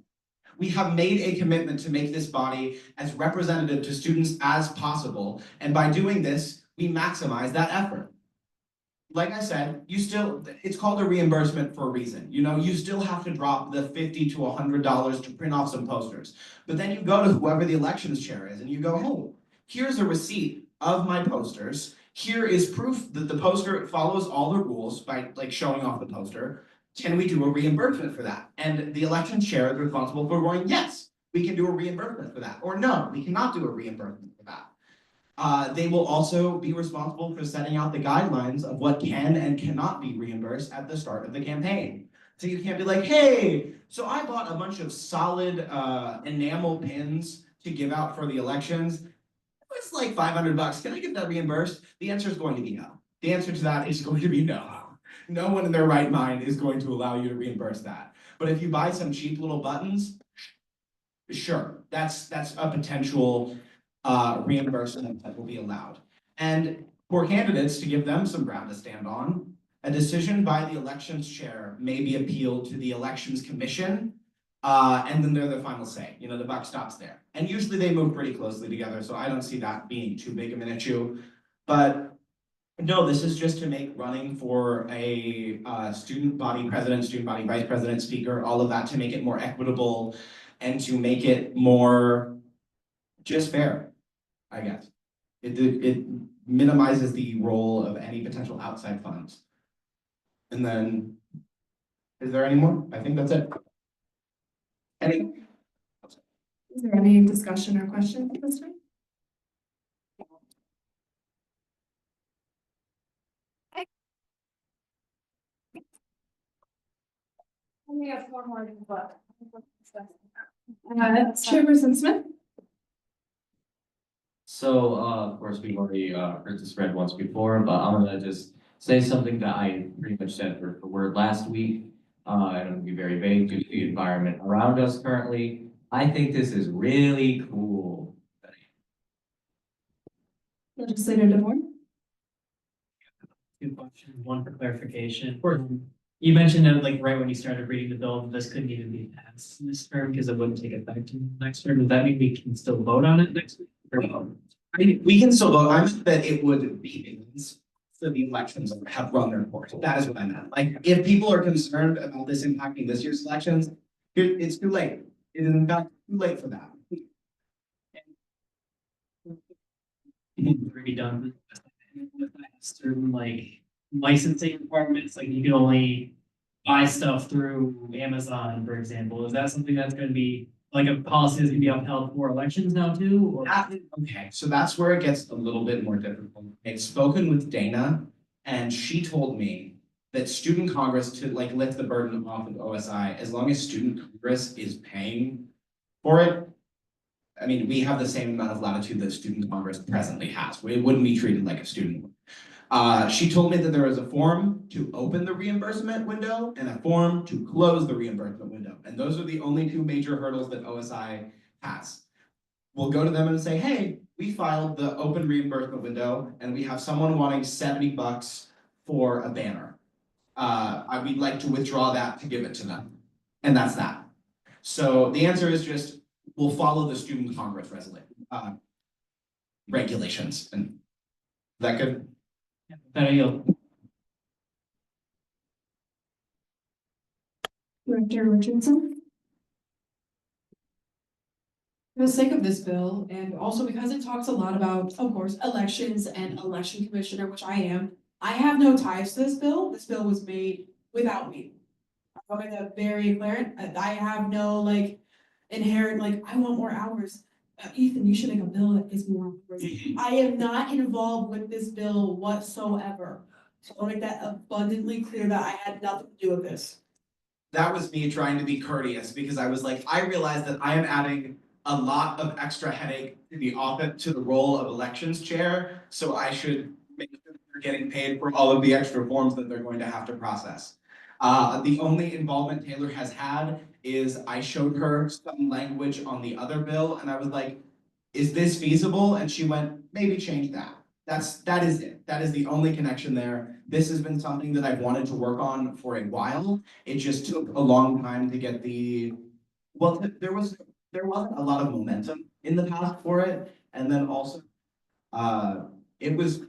We have made a commitment to make this body as representative to students as possible, and by doing this, we maximize that effort. Like I said, it's called a reimbursement for a reason. You know, you still have to drop the $50 to $100 to print off some posters. But then you go to whoever the elections chair is and you go, hey, here's a receipt of my posters. Here is proof that the poster follows all the rules by like showing off the poster. Can we do a reimbursement for that? And the election chair is responsible for going, yes, we can do a reimbursement for that. Or no, we cannot do a reimbursement for that. They will also be responsible for setting out the guidelines of what can and cannot be reimbursed at the start of the campaign. So you can't be like, hey, so I bought a bunch of solid enamel pins to give out for the elections. It's like $500. Can I get that reimbursed? The answer is going to be no. The answer to that is going to be no. No one in their right mind is going to allow you to reimburse that. But if you buy some cheap little buttons, sure, that's a potential reimbursement that will be allowed. And for candidates, to give them some ground to stand on, a decision by the elections chair may be appealed to the elections commission, and then they're the final say. You know, the buck stops there. And usually they move pretty closely together, so I don't see that being too big of an issue. But no, this is just to make running for a student body president, student body vice president, speaker, all of that, to make it more equitable and to make it more just fair, I guess. It minimizes the role of any potential outside funds. And then, is there any more? I think that's it. Is there any discussion or questions at this time? We have one more, but. Chairperson Smith? So, of course, we've already heard this read once before, but I'm gonna just say something that I pretty much said for word last week. And it'll be very vague due to the environment around us currently. I think this is really cool. Legislator DeVore? Two questions, one for clarification. You mentioned that like right when you started reading the bill, this couldn't even be passed in this term because it wouldn't take effect in the next term. Does that mean we can still vote on it next week? Or no? We can still vote. I meant that it would be so the elections have run their course. That is what I meant. Like, if people are concerned about this impacting this year's elections, it's too late. It is in fact too late for that. Already done with certain like licensing requirements, like you can only buy stuff through Amazon, for example. Is that something that's gonna be like a policy that's gonna be upheld for elections now too? Or Okay, so that's where it gets a little bit more difficult. I've spoken with Dana, and she told me that student Congress, to like lift the burden off of OSI, as long as student Congress is paying for it. I mean, we have the same amount of latitude that student Congress presently has. It wouldn't be treated like a student. She told me that there is a form to open the reimbursement window and a form to close the reimbursement window. And those are the only two major hurdles that OSI has. We'll go to them and say, hey, we filed the open reimbursement window and we have someone wanting $70 for a banner. We'd like to withdraw that to give it to them. And that's that. So the answer is just, we'll follow the student Congress regulations. And is that good? better yield. Director Richardson? For the sake of this bill, and also because it talks a lot about, of course, elections and election commissioner, which I am, I have no ties to this bill. This bill was made without me. I'll make that very clear. I have no like inherent, like, I want more hours. Ethan, you should make a bill that gives more hours. I am not involved with this bill whatsoever. So I'll make that abundantly clear that I had nothing to do with this. That was me trying to be courteous because I was like, I realized that I am adding a lot of extra headache to the office, to the role of elections chair, so I should make sure that they're getting paid for all of the extra forms that they're going to have to process. The only involvement Taylor has had is I showed her some language on the other bill and I was like, is this feasible? And she went, maybe change that. That is it. That is the only connection there. This has been something that I've wanted to work on for a while. It just took a long time to get there wasn't a lot of momentum in the past for it. And then also, it was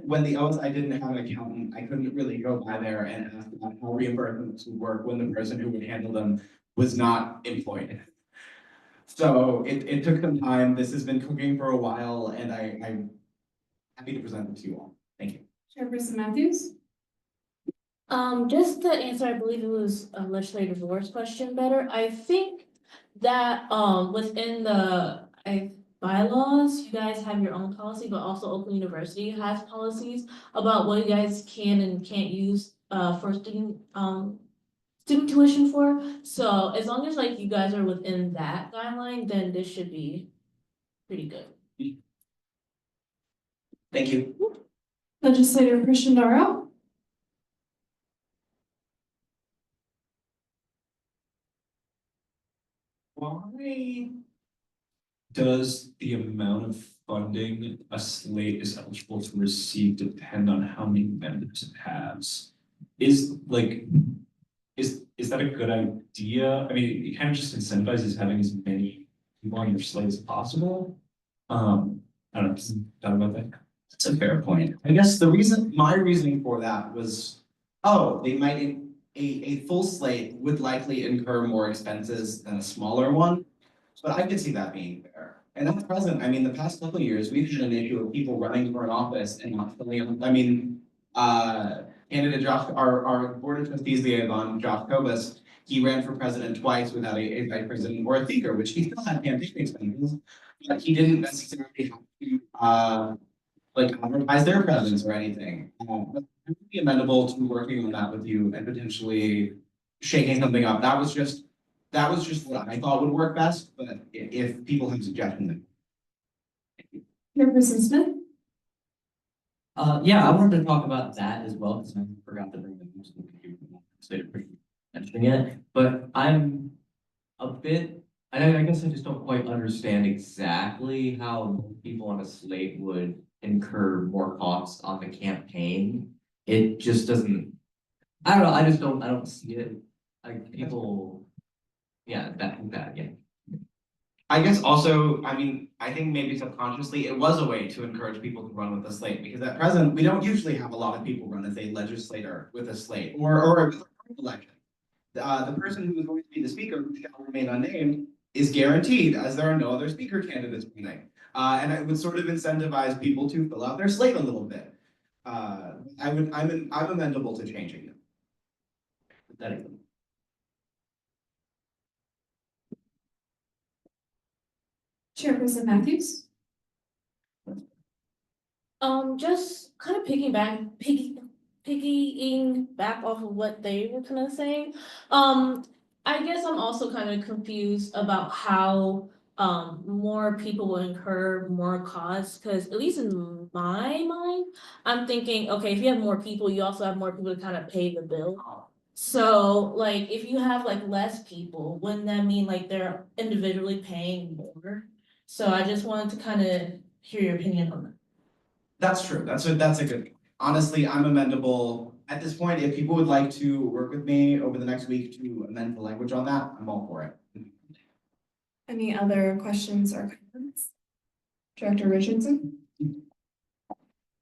when the OSI didn't have an accountant, I couldn't really go by there and ask about how reimbursements would work when the person who would handle them was not employed. So it took some time. This has been cooking for a while and I'm happy to present it to you all. Thank you. Chairperson Matthews? Just to answer, I believe it was a legislative divorce question better. I think that, within the, bylaws, you guys have your own policy, but also Oakland University has policies about what you guys can and can't use, for student tuition for. So as long as like you guys are within that guideline, then this should be pretty good. Thank you. Legislator Christian Darrow? Why does the amount of funding a slate is eligible to receive depend on how many members it has? Is that a good idea? I mean, it kind of just incentivizes having as many people on your slate as possible. I don't know, thought about that. That's a fair point. I guess my reasoning for that was, a full slate would likely incur more expenses than a smaller one. But I could see that being fair. And at present, I mean, the past couple of years, we've had an issue of people running for an office and not filling, candidate Josh, our board of trustees liaison, Josh Kobus, he ran for president twice without a vice president or a speaker, which he still had campaign expenses, but he didn't necessarily have to advertise their presence or anything. But I would be amenable to working on that with you and potentially shaking something up. That was just what I thought would work best, but if people have suggestions, then. Chairperson Smith? Yeah, I wanted to talk about that as well, because I forgot to bring the news mentioning it, but I'm a bit, I guess I just don't quite understand exactly how people on a slate would incur more costs on the campaign. It just doesn't, I don't know, I don't see it, like people, yeah, that, yeah. I guess also, I mean, I think maybe subconsciously it was a way to encourage people to run with a slate, because at present, we don't usually have a lot of people run as a legislator with a slate or with a election. The person who is going to be the speaker, who shall remain unnamed, is guaranteed, as there are no other speaker candidates running. And it would sort of incentivize people to fill out their slate a little bit. I'm amenable to changing it. Chairperson Matthews? Just kind of picking back off of what they were kind of saying. I guess I'm also kind of confused about how more people will incur more costs, because at least in my mind, I'm thinking, okay, if you have more people, you also have more people to kind of pay the bill. So like if you have like less people, wouldn't that mean like they're individually paying more? So I just wanted to kind of hear your opinion on that. That's true. That's a good. Honestly, I'm amenable at this point. If people would like to work with me over the next week to amend the language on that, I'm all for it. Any other questions or comments? Director Richardson?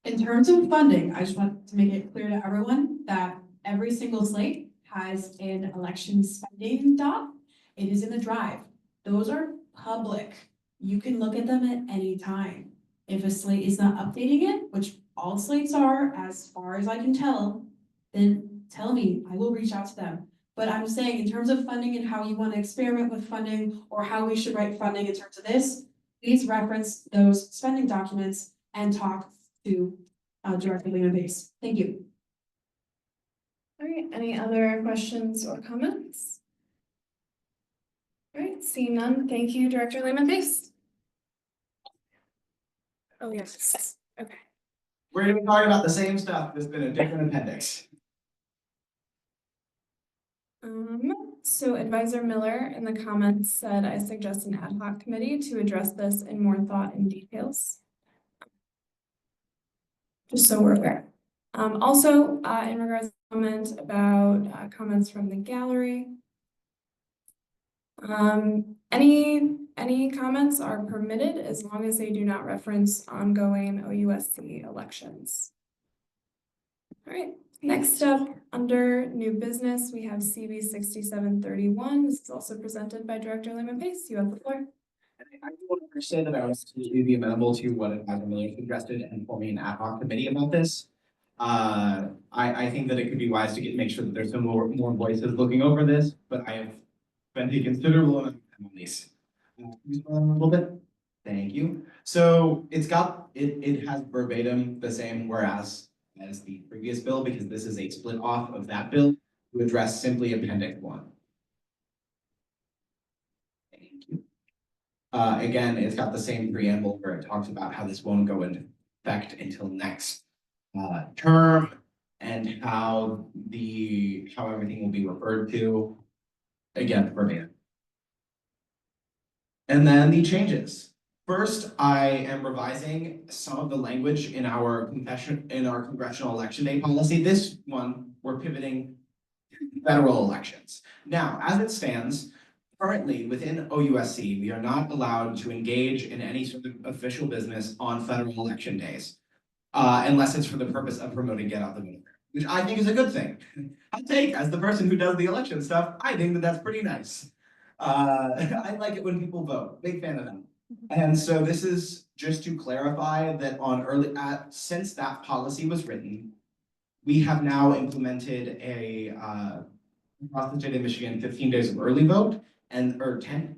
In terms of funding, I just want to make it clear to everyone that every single slate has an election spending doc. It is in the drive. Those are public. You can look at them at any time. If a slate is not updating it, which all slates are, as far as I can tell, then tell me, I will reach out to them. But I'm saying in terms of funding and how you want to experiment with funding or how we should write funding in terms of this, please reference those spending documents and talk to Director Lena Base. Thank you. All right, any other questions or comments? All right, seeing none, thank you, Director Lehman Pace. Oh, yes, okay. We're gonna be talking about the same stuff, there's been a different appendix. So Advisor Miller in the comments said, I suggest an ad hoc committee to address this in more thought and details. Just so we're aware. Also, in regards to comment about comments from the gallery. Any comments are permitted as long as they do not reference ongoing OUSC elections. All right, next up, under new business, we have CB 6731. This is also presented by Director Lehman Pace. You have the floor. I don't understand that I was completely be amenable to what Advisor Miller suggested and forming an ad hoc committee about this. I think that it could be wise to make sure that there's some more voices looking over this, but I have spent a considerable amount of time on these. A little bit. Thank you. So it has verbatim the same whereas as the previous bill, because this is a split off of that bill to address simply Appendix 1. Thank you. Again, it's got the same preamble where it talks about how this won't go into effect until next term and how everything will be referred to. Again, verbatim. And then the changes. First, I am revising some of the language in our congressional election day policy. This one, we're pivoting to federal elections. Now, as it stands, currently within OUSC, we are not allowed to engage in any sort of official business on federal election days, unless it's for the purpose of promoting Get Out the Vote, which I think is a good thing. I take, as the person who does the election stuff, I think that that's pretty nice. I like it when people vote, big fan of them. And so this is just to clarify that since that policy was written, we have now implemented across the state of Michigan, 15 days of early vote or 10.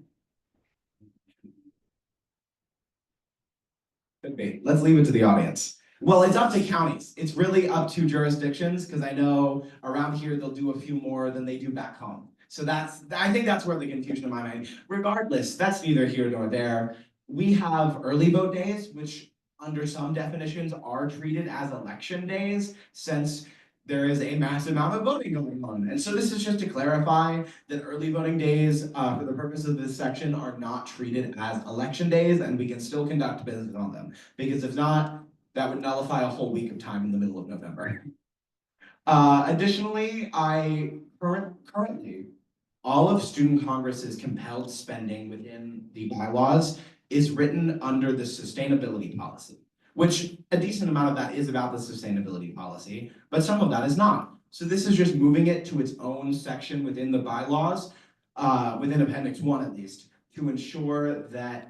Could be. Let's leave it to the audience. Well, it's up to counties. It's really up to jurisdictions because I know around here they'll do a few more than they do back home. So I think that's where the confusion in my mind. Regardless, that's neither here nor there. We have early vote days, which under some definitions are treated as election days since there is a massive amount of voting going on. And so this is just to clarify that early voting days for the purpose of this section are not treated as election days and we can still conduct business on them. Because if not, that would nullify a whole week of time in the middle of November. Additionally, currently, all of Student Congress's compelled spending within the bylaws is written under the sustainability policy, which a decent amount of that is about the sustainability policy, but some of that is not. So this is just moving it to its own section within the bylaws, within Appendix 1 at least, to ensure that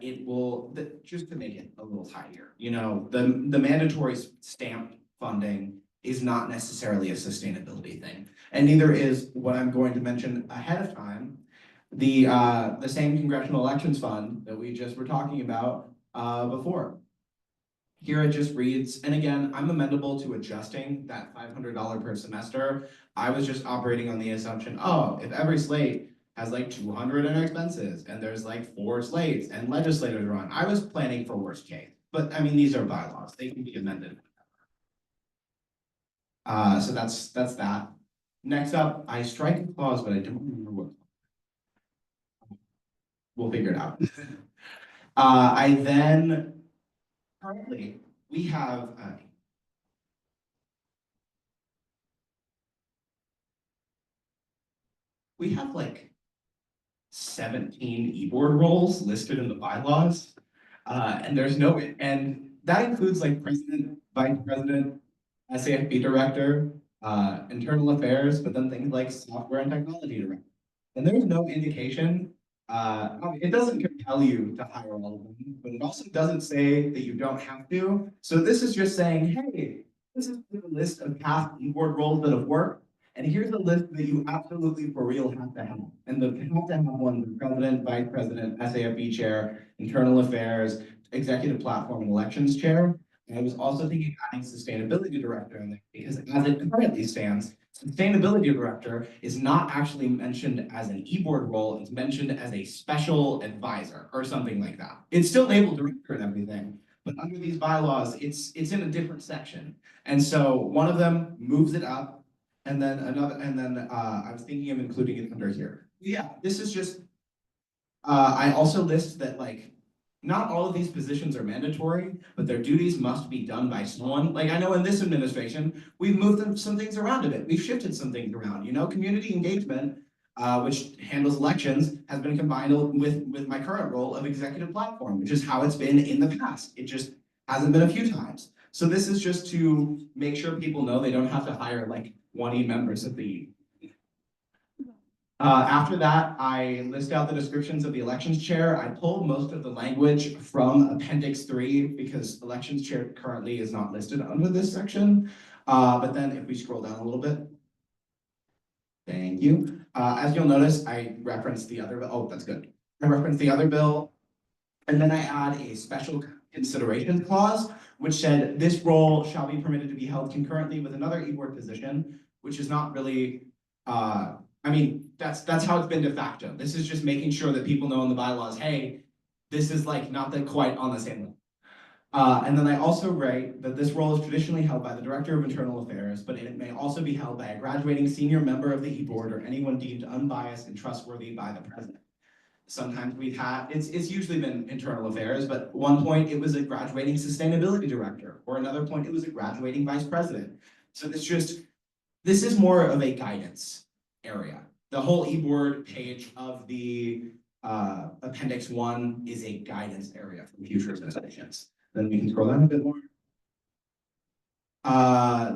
just to make it a little tighter. You know, the mandatory stamp funding is not necessarily a sustainability thing. And neither is what I'm going to mention ahead of time, the same Congressional Elections Fund that we just were talking about before. Here it just reads, and again, I'm amenable to adjusting that $500 per semester. I was just operating on the assumption, oh, if every slate has like 200 in expenses and there's like 4 slates and legislators are on, I was planning for worst case. But I mean, these are bylaws, they can be amended. So that's that. Next up, I strike a clause, but I don't remember what. We'll figure it out. Currently, we have like 17 e-board roles listed in the bylaws, and that includes like president, vice president, SAFB director, internal affairs, but then things like software and technology director. And there's no indication, it doesn't compel you to hire all of them, but it also doesn't say that you don't have to. So this is just saying, hey, this is the list of past board roles that have worked. And here's a list that you absolutely for real have to have. And the have to have one, the president, vice president, SAFB chair, internal affairs, executive platform and elections chair. And I was also thinking adding sustainability director in there because as it currently stands, sustainability director is not actually mentioned as an e-board role, it's mentioned as a special advisor or something like that. It's still labeled director and everything, but under these bylaws, it's in a different section. And so one of them moves it up and then another, and then I was thinking of including it under here. Yeah, this is just, I also list that like, not all of these positions are mandatory, but their duties must be done by someone. Like I know in this administration, we've moved some things around a bit. We've shifted some things around, you know, community engagement, which handles elections, has been combined with my current role of executive platform, which is how it's been in the past. It just hasn't been a few times. So this is just to make sure people know they don't have to hire like 20 members of the after that, I list out the descriptions of the elections chair. I pulled most of the language from Appendix 3 because elections chair currently is not listed under this section. But then if we scroll down a little bit, thank you. As you'll notice, I referenced the other bill. Oh, that's good. I referenced the other bill, and then I add a special consideration clause, which said this role shall be permitted to be held concurrently with another e-board position, which is not really, I mean, that's how it's been de facto. This is just making sure that people know in the bylaws, hey, this is like not that quite on the same level. And then I also write that this role is traditionally held by the Director of Internal Affairs, but it may also be held by a graduating senior member of the e-board or anyone deemed unbiased and trustworthy by the president. Sometimes we've had, it's usually been internal affairs, but at one point it was a graduating sustainability director, or another point it was a graduating vice president. So this is more of a guidance area. The whole e-board page of the Appendix 1 is a guidance area for future administrations. Then we can scroll down a bit more.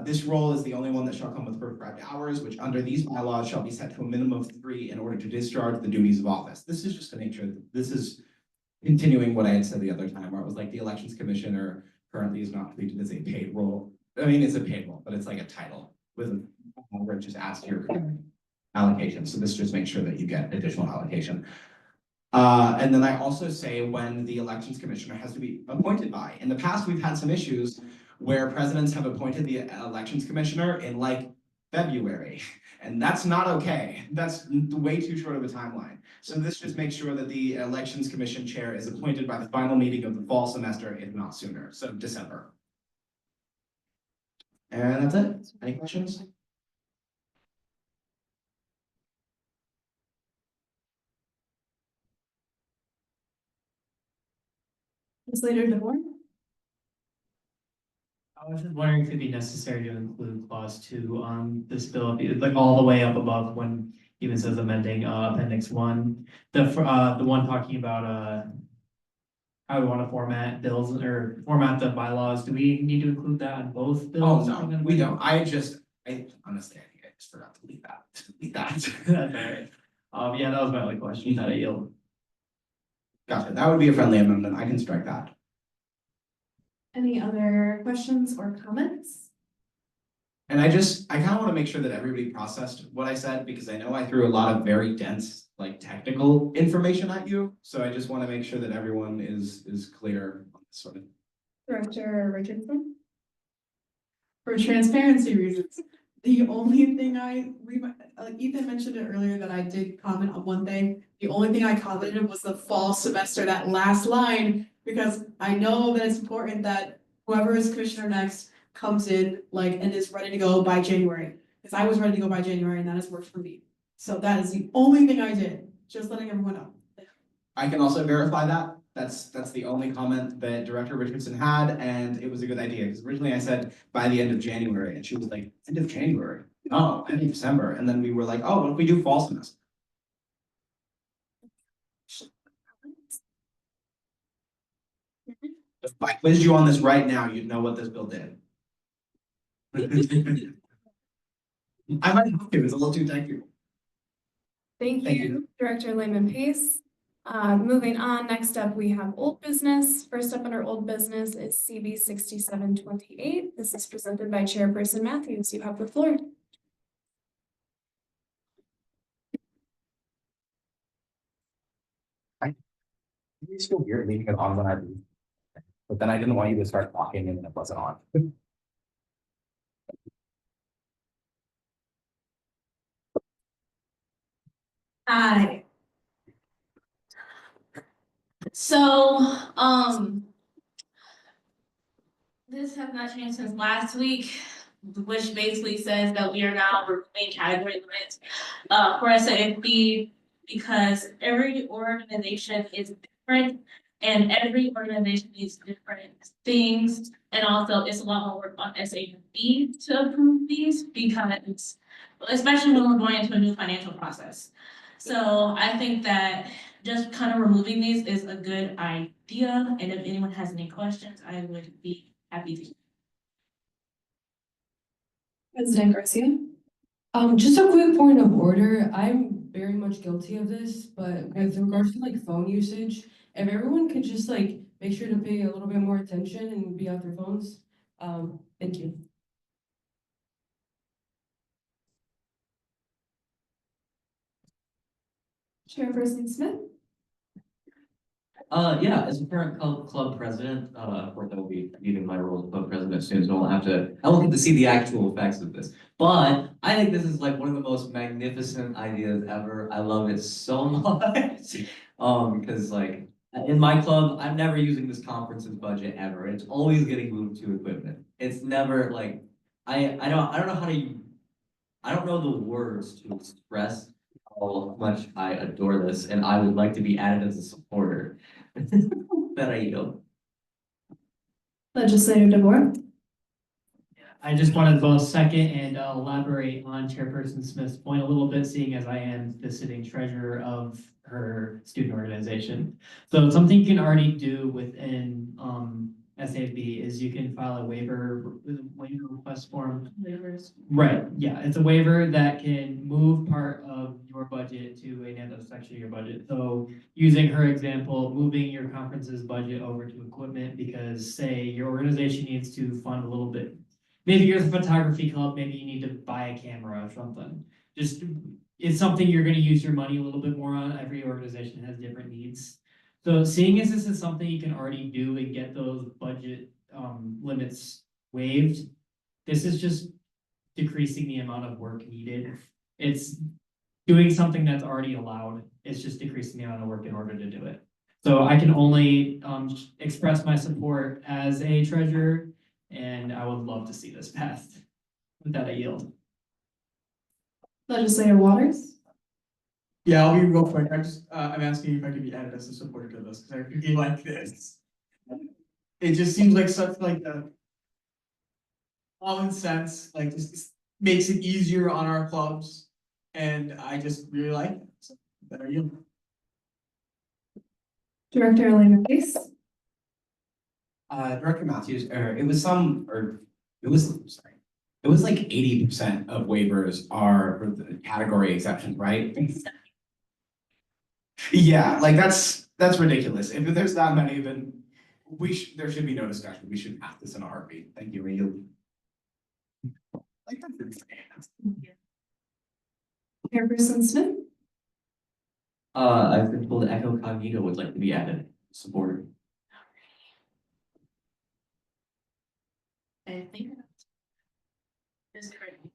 This role is the only one that shall come with prescribed hours, which under these bylaws shall be set to a minimum of 3 in order to discharge the duties of office. This is just to make sure that this is continuing what I had said the other time, where it was like the elections commissioner currently is not treated as a paid role. I mean, it's a paid role, but it's like a title with where it just asks your allocation. So this just makes sure that you get additional allocation. And then I also say when the elections commissioner has to be appointed by. In the past, we've had some issues where presidents have appointed the elections commissioner in like February, and that's not okay. That's way too short of a timeline. So this just makes sure that the elections commission chair is appointed by the final meeting of the fall semester, if not sooner, so December. And that's it. Any questions? Ms. Leader DeVore? I was just wondering if it'd be necessary to include clause 2 on this bill, like all the way up above when even says amending appendix 1. The one talking about how we want to format bills or format the bylaws. Do we need to include that on both bills? Oh, no, we don't. I honestly, I think I just forgot to leave that. That's all right. Yeah, that was my only question that I yield. Gotcha. That would be a friendly amendment. I can strike that. Any other questions or comments? And I kind of want to make sure that everybody processed what I said, because I know I threw a lot of very dense, like technical information at you. So I just want to make sure that everyone is clear on this sort of. Director Richardson? For transparency reasons, the only thing Ethan mentioned it earlier that I did comment on one thing. The only thing I commented was the fall semester, that last line, because I know that it's important that whoever is commissioner next comes in and is ready to go by January. Because I was ready to go by January and that has worked for me. So that is the only thing I did, just letting everyone know. I can also verify that. That's the only comment that Director Richardson had, and it was a good idea, because originally I said by the end of January, and she was like, end of January? No, end of December. And then we were like, oh, what if we do fall semester? If I quizzed you on this right now, you'd know what this bill did. I might have to, it's a little too technical. Thank Thank you, Director Lehman Pace. Moving on, next up, we have old business. First up under old business is CB 6728. This is presented by Chairperson Matthews. You have the floor. It's feel weird leaving it on when I leave. But then I didn't want you to start talking and it wasn't on. Hi. So, this has not changed since last week, which basically says that we are now removing category limits for SAFB because every organization is different and every organization needs different things. And also it's a lot more work on SAFB to approve these because, especially when we're going into a new financial process. So I think that just kind of removing these is a good idea. And if anyone has any questions, I would be happy to. President Garcia? Just a quick point of order. I'm very much guilty of this, but with regards to like phone usage, if everyone could just like make sure to pay a little bit more attention and be off their phones. Thank you. Chairperson Smith? Yeah, as a current club president, of course I will be leaving my role as club president soon, so I won't get to see the actual effects of this. But I think this is like one of the most magnificent ideas ever. I love it so much. Because like in my club, I'm never using this conference's budget ever. It's always getting moved to equipment. It's never like, I don't know how to, I don't know the words to express how much I adore this, and I would like to be added as a supporter. That I yield. Legislator DeVore? I just wanted to both second and elaborate on Chairperson Smith's point a little bit, seeing as I am the sitting treasurer of her student organization. So something you can already do within SAFB is you can file a waiver request form. Waivers. Right, yeah, it's a waiver that can move part of your budget to another section of your budget. So using her example, moving your conference's budget over to equipment because say your organization needs to fund a little bit. Maybe you're the photography club, maybe you need to buy a camera or something. Just, it's something you're gonna use your money a little bit more on. Every organization has different needs. So seeing as this is something you can already do and get those budget limits waived, this is just decreasing the amount of work needed. It's doing something that's already allowed. It's just decreasing the amount of work in order to do it. So I can only express my support as a treasurer, and I would love to see this passed. With that, I yield. Legislator Waters? Yeah, I'll be real quick. I'm asking if I could be added as a supporter to this, because I really like this. It just seems like such like a common sense, like just makes it easier on our clubs. And I just really like it. So better you. Director Elena Pace? Director Matthews, it was like 80% of waivers are for the category exceptions, right? Yeah, like that's ridiculous. If there's that many, then there should be no discussion. We should pass this in a heartbeat. Thank you, Rachel. Like that's insane. Chairperson Smith? I've been told Echo Cognito would like to be added, supporter. I think that's correct.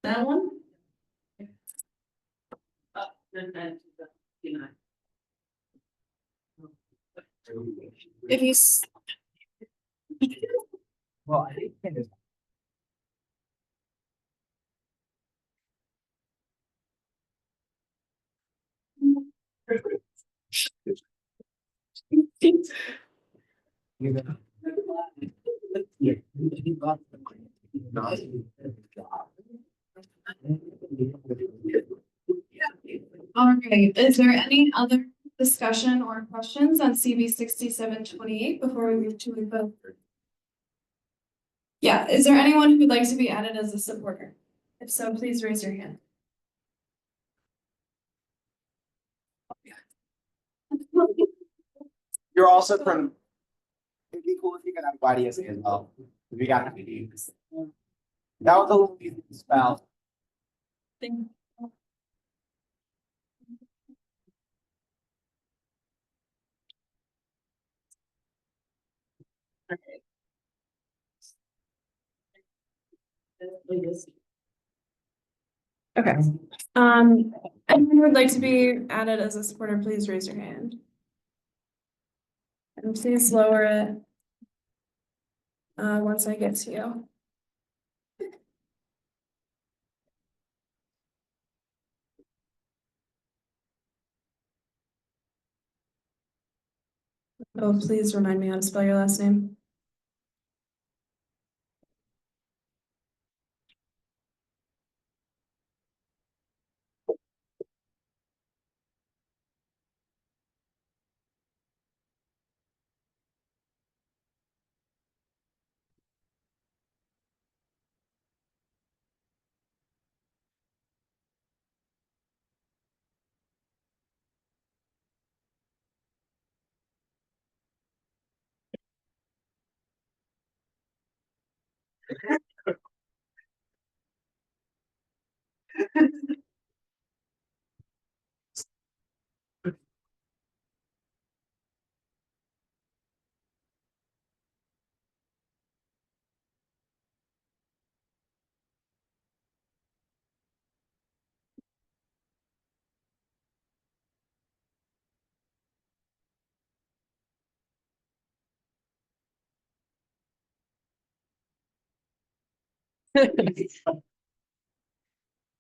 That one? If you Well, I think it is. All right, is there any other discussion or questions on CB 6728 before we move to a vote? Yeah, is there anyone who would like to be added as a supporter? If so, please raise your hand. You're also from, it'd be cool if you could have YDSA as well. If you got any. That was a little easy to spell. Okay. Anyone who would like to be added as a supporter, please raise your hand. And please lower it. Once I get to you. Oh, please remind me how to spell your last name.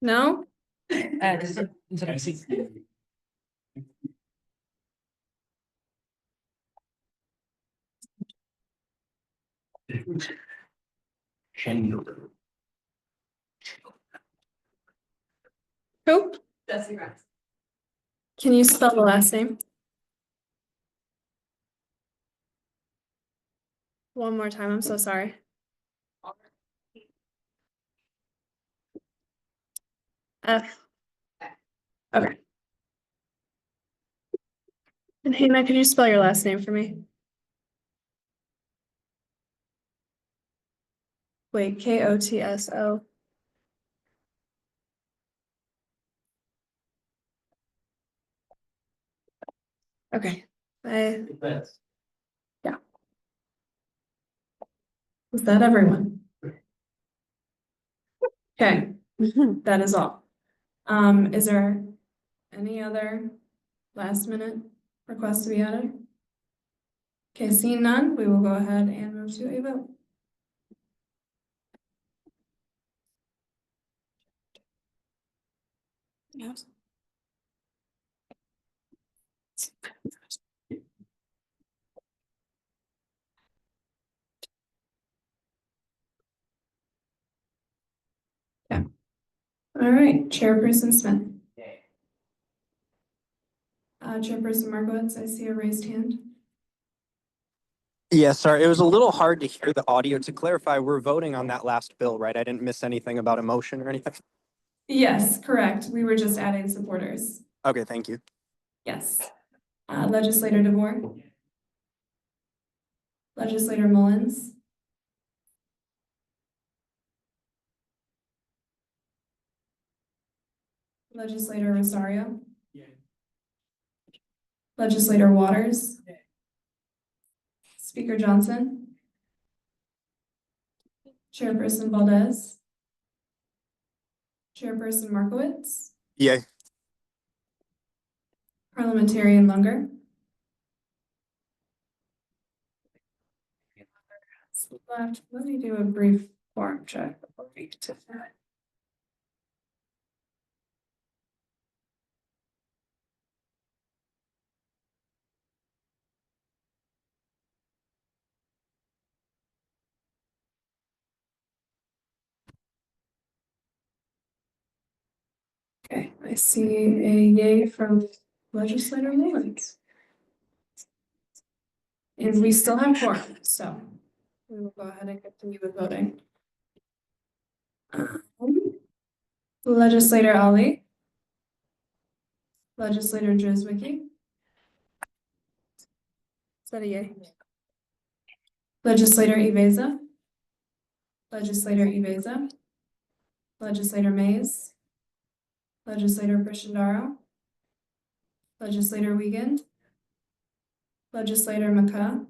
No? Who? Jesse Grimes. Can you spell the last name? One more time, I'm so sorry. F. Okay. And Hannah, could you spell your last name for me? Wait, Kotso. Okay. Yeah. Is that everyone? Okay, that is all. Is there any other last minute requests to be added? Okay, seeing none, we will go ahead and move to a vote. Yes. Yeah. All right, Chairperson Smith. Chairperson Markowitz, I see a raised hand. Yeah, sorry, it was a little hard to hear the audio. To clarify, we're voting on that last bill, right? I didn't miss anything about a motion or anything. Yes, correct. We were just adding supporters. Okay, thank you. Yes. Legislator DeVore. Legislator Mullins. Legislator Rosario. Legislator Waters. Speaker Johnson. Chairperson Valdez. Chairperson Markowitz. Yeah. Parliamentarian Lunger. Left. Let me do a brief form check before we get to that. Okay, I see a yay from Legislator Mullins. And we still have quorum, so we will go ahead and continue with voting. Legislator Ali. Legislator Drizwicki. Is that a yay? Legislator Iveza. Legislator Iveza. Legislator Mays. Legislator Prishandaro. Legislator Wiegand. Legislator McCaw.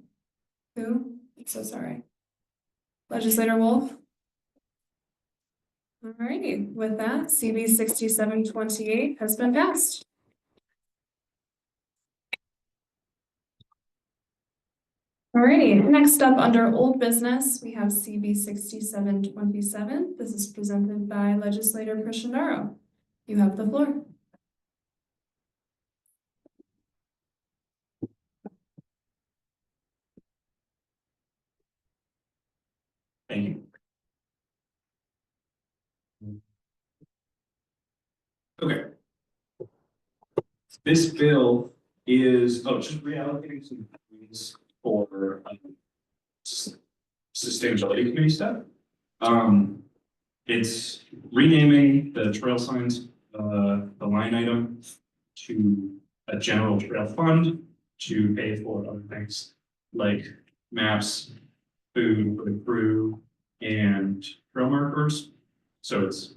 Who? I'm so sorry. Legislator Wolf. Alrighty, with that, CB 6728 has been passed. Alrighty, next up under old business, we have CB 6727. This is presented by Legislator Prishandaro. You have the floor. Thank you. Okay. This bill is, just reallocating some funds for sustainability committee stuff. It's renaming the trail signs, the line item to a general trail fund to pay for other things like maps, food for the crew, and trail markers. So it's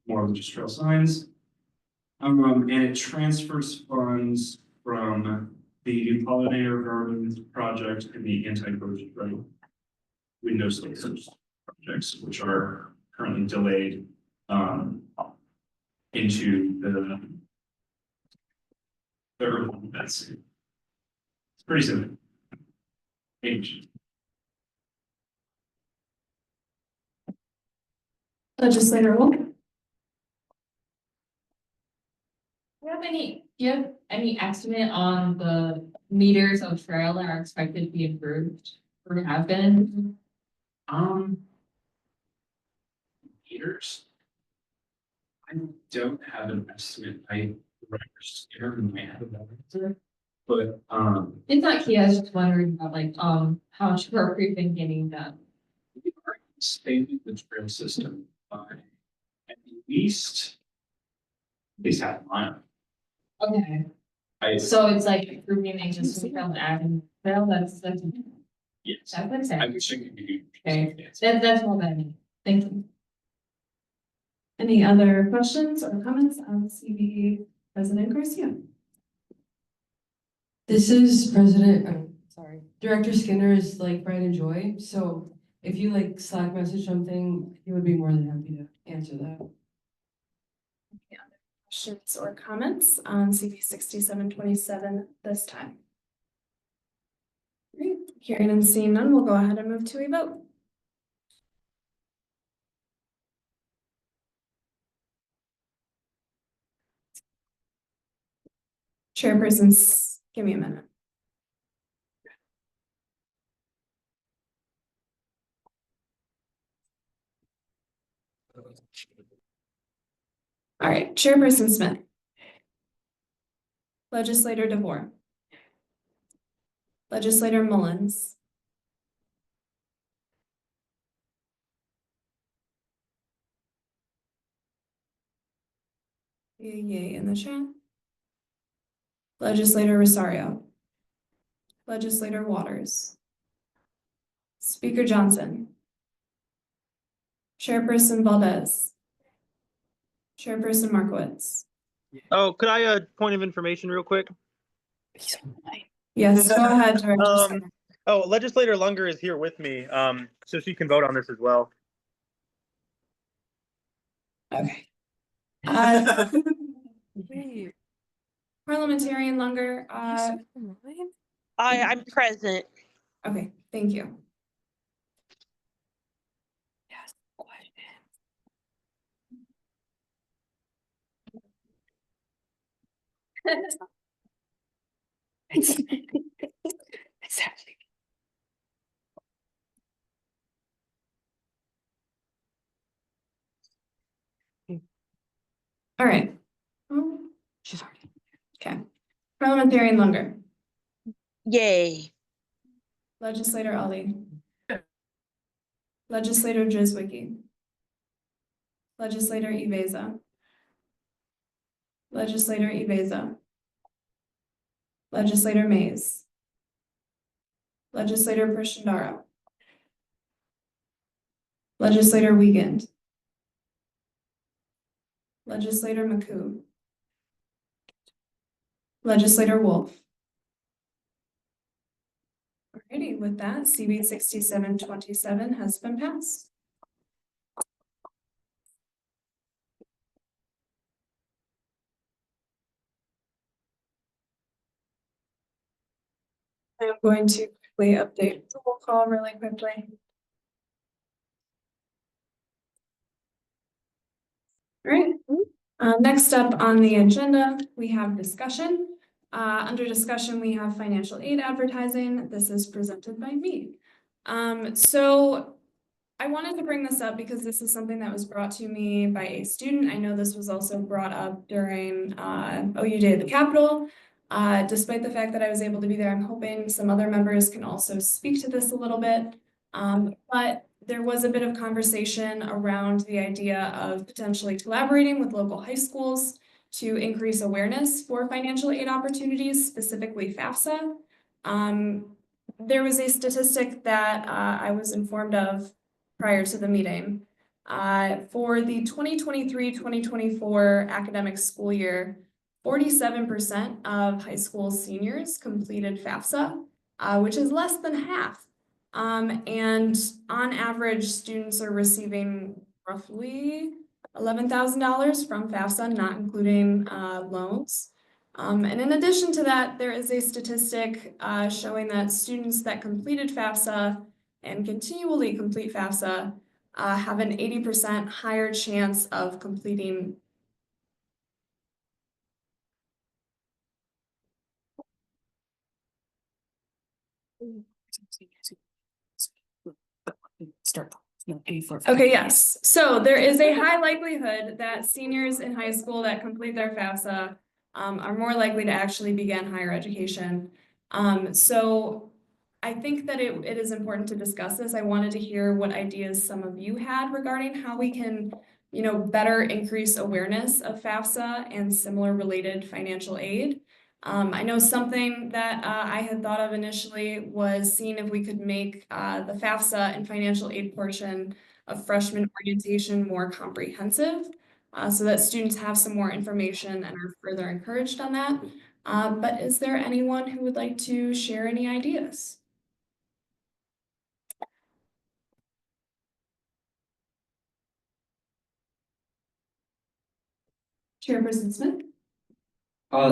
more than just trail signs. And it transfers funds from the pollinator gardens project and the anti-poaching window solutions projects, which are currently delayed into the urban events. It's pretty simple. Legislator Wolf. Do you have any estimate on the meters of trail that are expected to be improved or have been? Meters. I don't have an estimate. I might have an answer, but It's not key, I was just wondering about like, how much work we've been getting done. we are expanding the trail system by at least half a mile. Okay. So it's like improving and just from adding, well, that's. Yes. That makes sense. I wish I could give you. Okay, that's more than I need. Thank you. Any other questions or comments on CB President Garcia? This is Director Skinner is like Brian and Joy, so if you like Slack message something, he would be more than happy to answer that. Questions or comments on CB 6727 this time? Great. Hearing and seeing none, we'll go ahead and move to a vote. Chairpersons, give me a minute. All right, Chairperson Smith. Legislator DeVore. Legislator Mullins. Yay in the chat. Legislator Rosario. Legislator Waters. Speaker Johnson. Chairperson Valdez. Chairperson Markowitz. Oh, could I point of information real quick? Yes, go ahead, Director Skinner. Oh, Legislator Lunger is here with me, so she can vote on this as well. Okay. Parliamentarian Lunger, I'm present. okay, thank you. All right. She's already. Okay. Parliamentarian Lunger. Yay. Legislator Ali. Legislator Drizwicki. Legislator Iveza. Legislator Iveza. Legislator Mays. Legislator Prashandara. Legislator Wiegand. Legislator McCoo. Legislator Wolf. Alrighty, with that, CB 6727 has been passed. I'm going to quickly update the roll call really quickly. All right, next up on the agenda, we have discussion. Under discussion, we have financial aid advertising. This is presented by me. So I wanted to bring this up because this is something that was brought to me by a student. I know this was also brought up during OU Day at the Capitol. Despite the fact that I was able to be there, I'm hoping some other members can also speak to this a little bit. But there was a bit of conversation around the idea of potentially collaborating with local high schools to increase awareness for financial aid opportunities, specifically FAFSA. There was a statistic that I was informed of prior to the meeting. For the 2023-2024 academic school year, 47% of high school seniors completed FAFSA, which is less than half. And on average, students are receiving roughly $11,000 from FAFSA, not including loans. And in addition to that, there is a statistic showing that students that completed FAFSA and continually complete FAFSA have an 80% higher chance of completing Okay, yes. So there is a high likelihood that seniors in high school that complete their FAFSA are more likely to actually begin higher education. So I think that it is important to discuss this. I wanted to hear what ideas some of you had regarding how we can, better increase awareness of FAFSA and similar related financial aid. I know something that I had thought of initially was seeing if we could make the FAFSA and financial aid portion of freshman orientation more comprehensive so that students have some more information and are further encouraged on that. But is there anyone who would like to share any ideas? Chairperson Smith?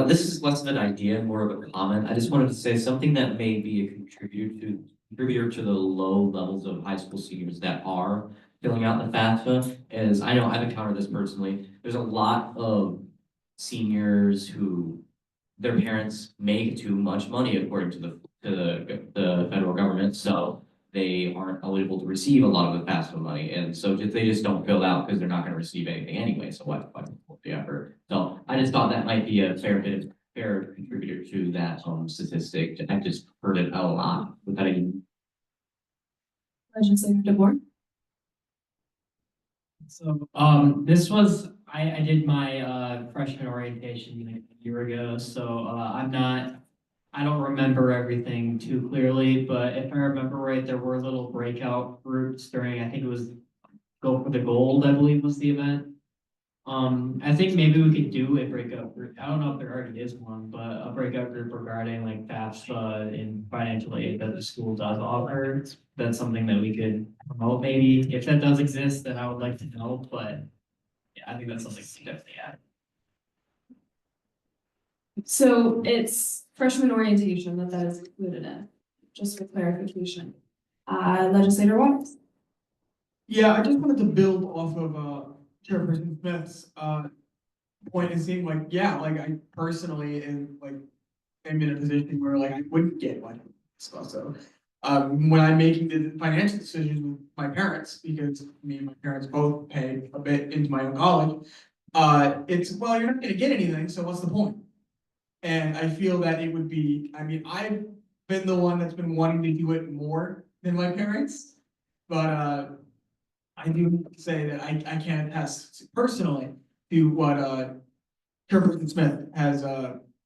This is less of an idea, more of a comment. I just wanted to say something that may be a contributor to the low levels of high school seniors that are filling out the FAFSA is, I know I've encountered this personally. There's a lot of seniors who their parents make too much money according to the federal government, so they aren't eligible to receive a lot of the FAFSA money, and so they just don't fill out because they're not going to receive anything anyway. So why the effort? So I just thought that might be a fair contributor to that statistic. I just heard it a lot without even. Legislator DeBoer? So this was I did my freshman orientation like a year ago, so I don't remember everything too clearly, but if I remember right, there were little breakout groups during, I think it was Go for the Gold, I believe was the event. I think maybe we could do a breakout group. I don't know if there already is one, but a breakout group regarding like FAFSA and financial aid that the school does offer. That's something that we could promote maybe. If that does exist, then I would like to know, but yeah, I think that's something we definitely add. So it's freshman orientation that is included in, just for clarification. Legislator Waters? Yeah, I just wanted to build off of Chairperson Smith's point and seeing like, yeah, like I personally am in a position where like I wouldn't get like so when I'm making the financial decisions with my parents, because me and my parents both pay a bit into my own college, it's well, you're not gonna get anything, so what's the point? And I feel that it would be, I mean, I've been the one that's been wanting to do it more than my parents. But I do say that I can't attest personally to what Chairperson Smith has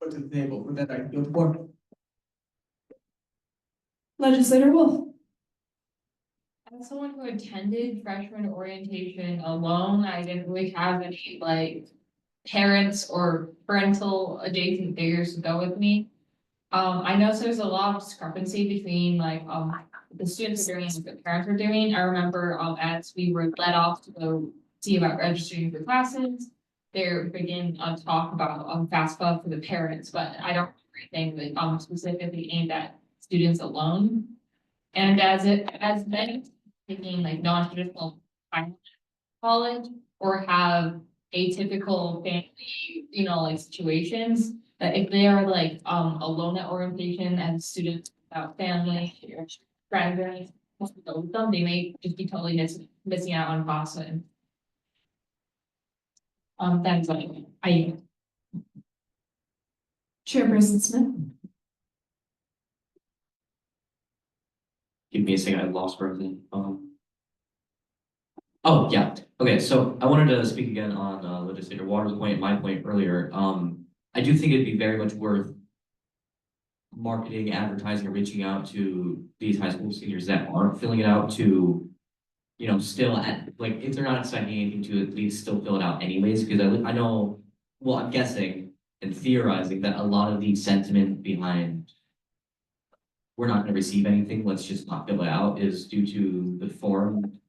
put to the table with that I yield the floor. Legislator Wolf. As someone who attended freshman orientation alone, I didn't really have any like parents or parental adjacent figures to go with me. I know there's a lot of discrepancy between like the students are doing and what the parents are doing. I remember as we were let off to go see about registering for classes, there began a talk about FAFSA for the parents, but I don't remember anything that specifically aimed at students alone. And as many taking like non-traditional college or have atypical family, like situations, that if they are like alone at orientation and students without family or friends, them, they may just be totally missing out on FAFSA. That's like I. Chairperson Smith. Give me a second, I lost for everything. Oh, yeah, okay, so I wanted to speak again on Legislator Waters' point, my point earlier. I do think it'd be very much worth marketing, advertising, or reaching out to these high school seniors that aren't filling it out to, still like, if they're not expecting anything to at least still fill it out anyways, because I know, well, I'm guessing and theorizing that a lot of the sentiment behind we're not gonna receive anything, let's just not fill it out is due to the form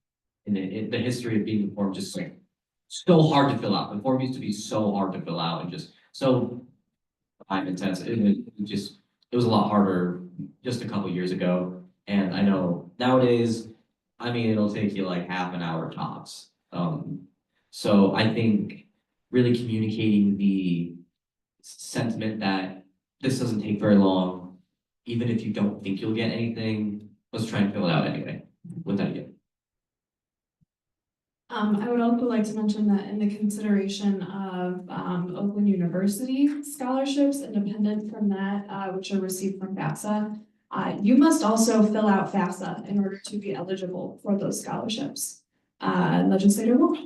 and the history of being the form just like so hard to fill out. The form used to be so hard to fill out and just so time intensive. It was a lot harder just a couple years ago. And I know nowadays, I mean, it'll take you like half an hour tops. So I think really communicating the sentiment that this doesn't take very long, even if you don't think you'll get anything, let's try and fill it out anyway. With that, yeah. I would also like to mention that in the consideration of Oakland University scholarships, independent from that, which are received from FAFSA, you must also fill out FAFSA in order to be eligible for those scholarships. Legislator Wolf.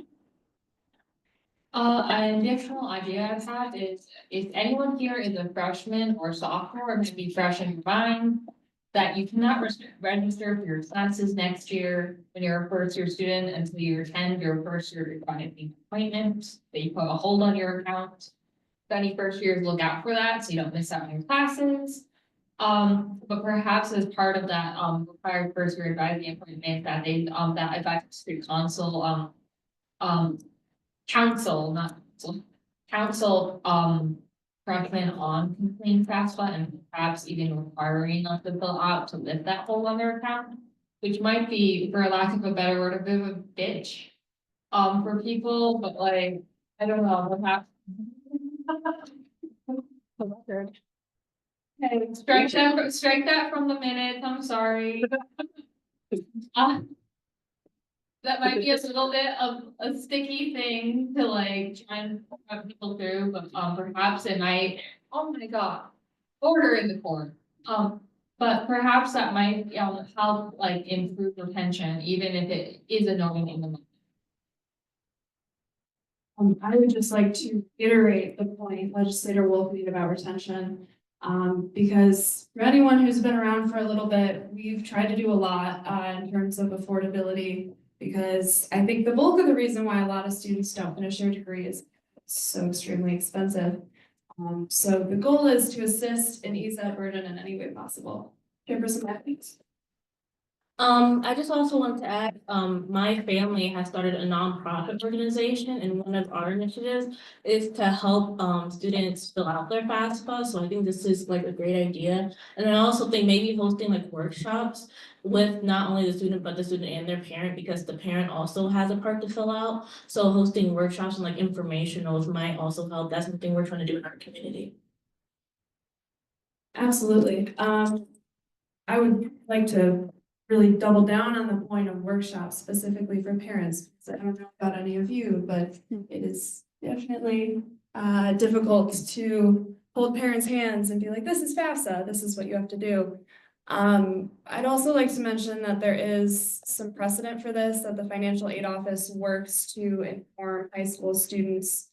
An additional idea I've had is if anyone here is a freshman or sophomore, or maybe fresh in your mind, that you cannot register for your classes next year when you're a first year student until you attend your first year required appointment, that you put a hold on your account. So any first years look out for that so you don't miss out on your classes. But perhaps as part of that required first year advising appointment that they that advisory council freshmen on completing FAFSA and perhaps even requiring them to fill out to lift that hold on their account, which might be, for lack of a better word, a bit of a bitch for people, but like, I don't know, perhaps. Okay, strike that from the minutes, I'm sorry. That might be a little bit of a sticky thing to like try and put people through, but perhaps it might, oh my god, order in the court. But perhaps that might help like improve retention, even if it is annoying in the moment. I would just like to reiterate the point Legislator Wolf made about retention. Because for anyone who's been around for a little bit, we've tried to do a lot in terms of affordability. Because I think the bulk of the reason why a lot of students don't finish their degree is it's so extremely expensive. So the goal is to assist and ease that burden in any way possible. Chairperson Matthews. I just also want to add, my family has started a nonprofit organization, and one of our initiatives is to help students fill out their FAFSA. So I think this is like a great idea. And I also think maybe hosting like workshops with not only the student, but the student and their parent, because the parent also has a part to fill out. So hosting workshops and like informationals might also help. That's something we're trying to do in our community. Absolutely. I would like to really double down on the point of workshops specifically for parents. So I don't know about any of you, but it is definitely difficult to hold parents' hands and be like, this is FAFSA, this is what you have to do. I'd also like to mention that there is some precedent for this, that the financial aid office works to inform high school students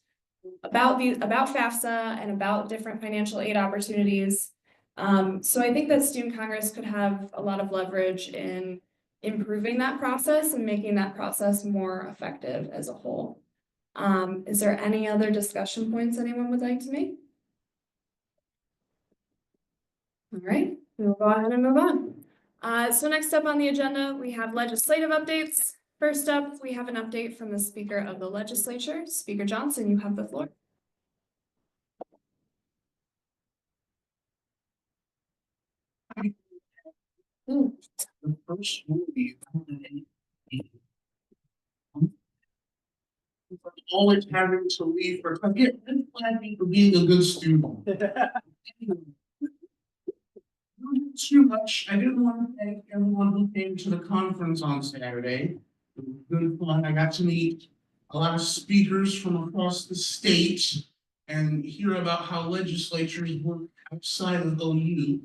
about FAFSA and about different financial aid opportunities. So I think that Student Congress could have a lot of leverage in improving that process and making that process more effective as a whole. Is there any other discussion points anyone would like to make? All right, we will go ahead and move on. So next up on the agenda, we have legislative updates. First up, we have an update from the Speaker of the Legislature. Speaker Johnson, you have the floor. The first movie. Always having to leave for, again, for being a good student. Too much. I didn't want to thank everyone who came to the conference on Saturday. It was good fun. I got to meet a lot of speakers from across the state and hear about how legislatures work outside of OU,